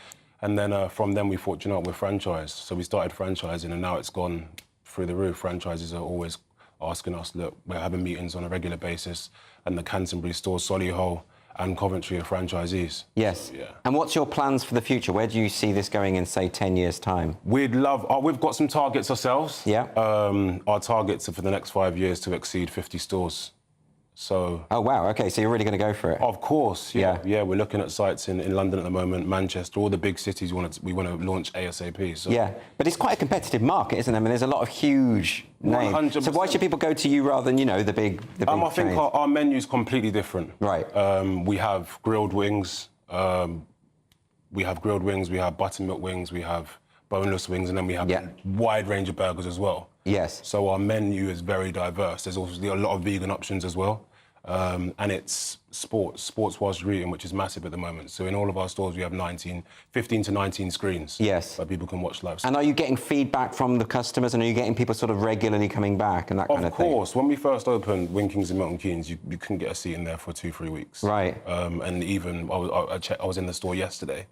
And then from then we thought, you know what, we're franchised. So we started franchising and now it's gone through the roof. Franchises are always asking us, look, we're having meetings on a regular basis, and the Canterbury stores, Solihull and Coventry are franchisees. Yes. So, yeah. And what's your plans for the future? Where do you see this going in, say, 10 years' time? We'd love... we've got some targets ourselves. Yeah. Our targets are for the next 5 years to exceed 50 stores. So... Oh, wow, OK, so you're really going to go for it? Of course, yeah. Yeah, we're looking at sites in London at the moment, Manchester, all the big cities we want to launch ASAP. So. Yeah, but it's quite a competitive market, isn't it? I mean, there's a lot of huge names. 100%. So why should people go to you rather than, the big I think chains? our menu's completely different. Right. We have grilled wings, we have buttermilk wings, we have boneless wings, and then we have a wide range of burgers as well. Yes. So our menu is very diverse. There's also a lot of vegan options as well. And it's sports whilst you're eating, which is massive at the moment. So in all of our stores, we have 15 to 19 screens. Yes. Where people can watch live. And are you getting feedback from the customers, and are you getting people sort of regularly coming back and that kind of thing? Of course. When we first opened Winkings in Milton Keynes, you couldn't get a seat in there for 2-3 weeks. Right. And even, I was in the store yesterday.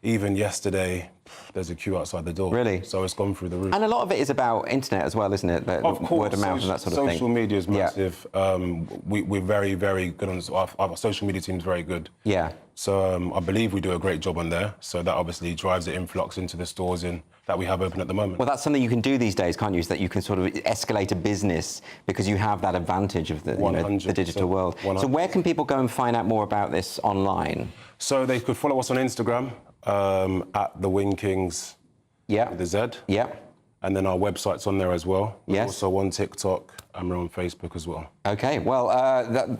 Even yesterday, there's a queue outside the door. Really? So it's gone through the roof. And a lot of it is about internet as well, isn't it? Of course. Word of mouth and that sort of thing. Social media is massive. We're very, very good on... Our social media team is very good. Yeah. So I believe we do a great job on there. So that obviously drives the influx into the stores that we have open at the moment. Well, that's something you can do these days, can't you? Is that you can sort of escalate a business because you have that advantage of the, the digital world. 100%. So where can people go and find out more about this online? So they could follow us on Instagram at the Winkings with the Z. Yeah. And then our website's on there as well. Yes. Also on TikTok, and we're on Facebook as well. OK, well,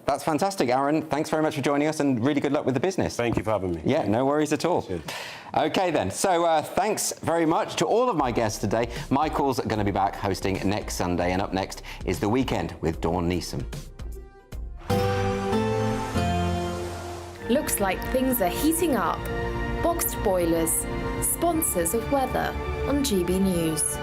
that's fantastic, Aaron. Thanks very much for joining us, and really good luck with the business. Thank you for having me. Yeah, no worries at all. Cheers. OK, then. So thanks very much to all of my guests today. Michael's going to be back hosting next Sunday, and up next is The Weekend with Dawn Neeson. Looks like things are heating up. Boxed boilers, sponsors of weather on GB News.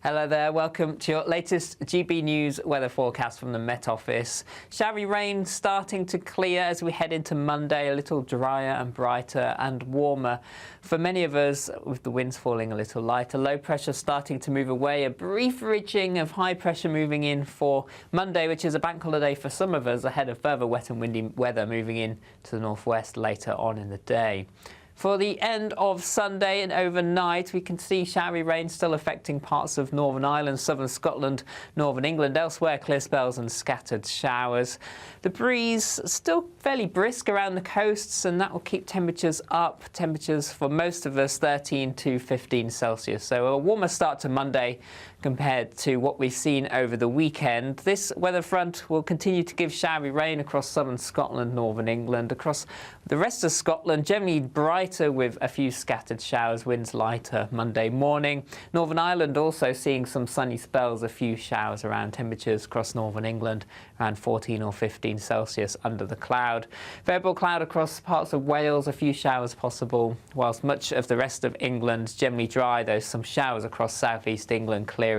Hello there, welcome to your latest GB News weather forecast from the Met Office. Showery rain starting to clear as we head into Monday, a little drier and brighter and warmer. For many of us, with the winds falling a little lighter, low pressure starting to move away, a brief ridging of high pressure moving in for Monday, which is a bank holiday for some of us, ahead of further wet and windy weather moving in to the northwest later on in the day. For the end of Sunday and overnight, we can see showery rain still affecting parts of Northern Ireland, southern Scotland, northern England. Elsewhere, clear spells and scattered showers. The breeze still fairly brisk around the coasts, and that will keep temperatures up. Temperatures for most of us 13 to 15 Celsius. So a warmer start to Monday compared to what we've seen over the weekend. This weather front will continue to give showery rain across southern Scotland, northern England. Across the rest of Scotland, generally brighter with a few scattered showers, winds lighter Monday morning. Northern Ireland also seeing some sunny spells, a few showers around. Temperatures across northern England around 14 or 15 Celsius under the cloud. Variable cloud across parts of Wales, a few showers possible, whilst much of the rest of England generally dry, though some showers across southeast England clearing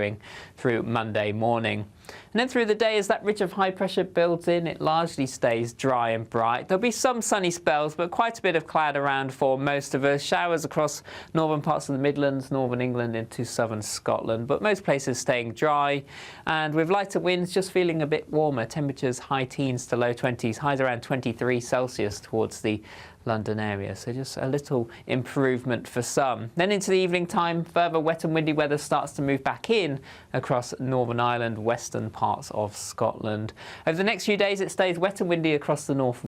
through Monday morning. And then through the day, as that ridge of high pressure builds in, it largely stays dry and bright. There'll be some sunny spells, but quite a bit of cloud around for most of us. Showers across northern parts of the Midlands, northern England into southern Scotland, but most places staying dry. And with lighter winds, just feeling a bit warmer. Temperatures high teens to low 20s, highs around 23 Celsius towards the London area, so just a little improvement for some. Then into the evening time, further wet and windy weather starts to move back in across Northern Ireland, western parts of Scotland. Over the next few days, it stays wet and windy across the north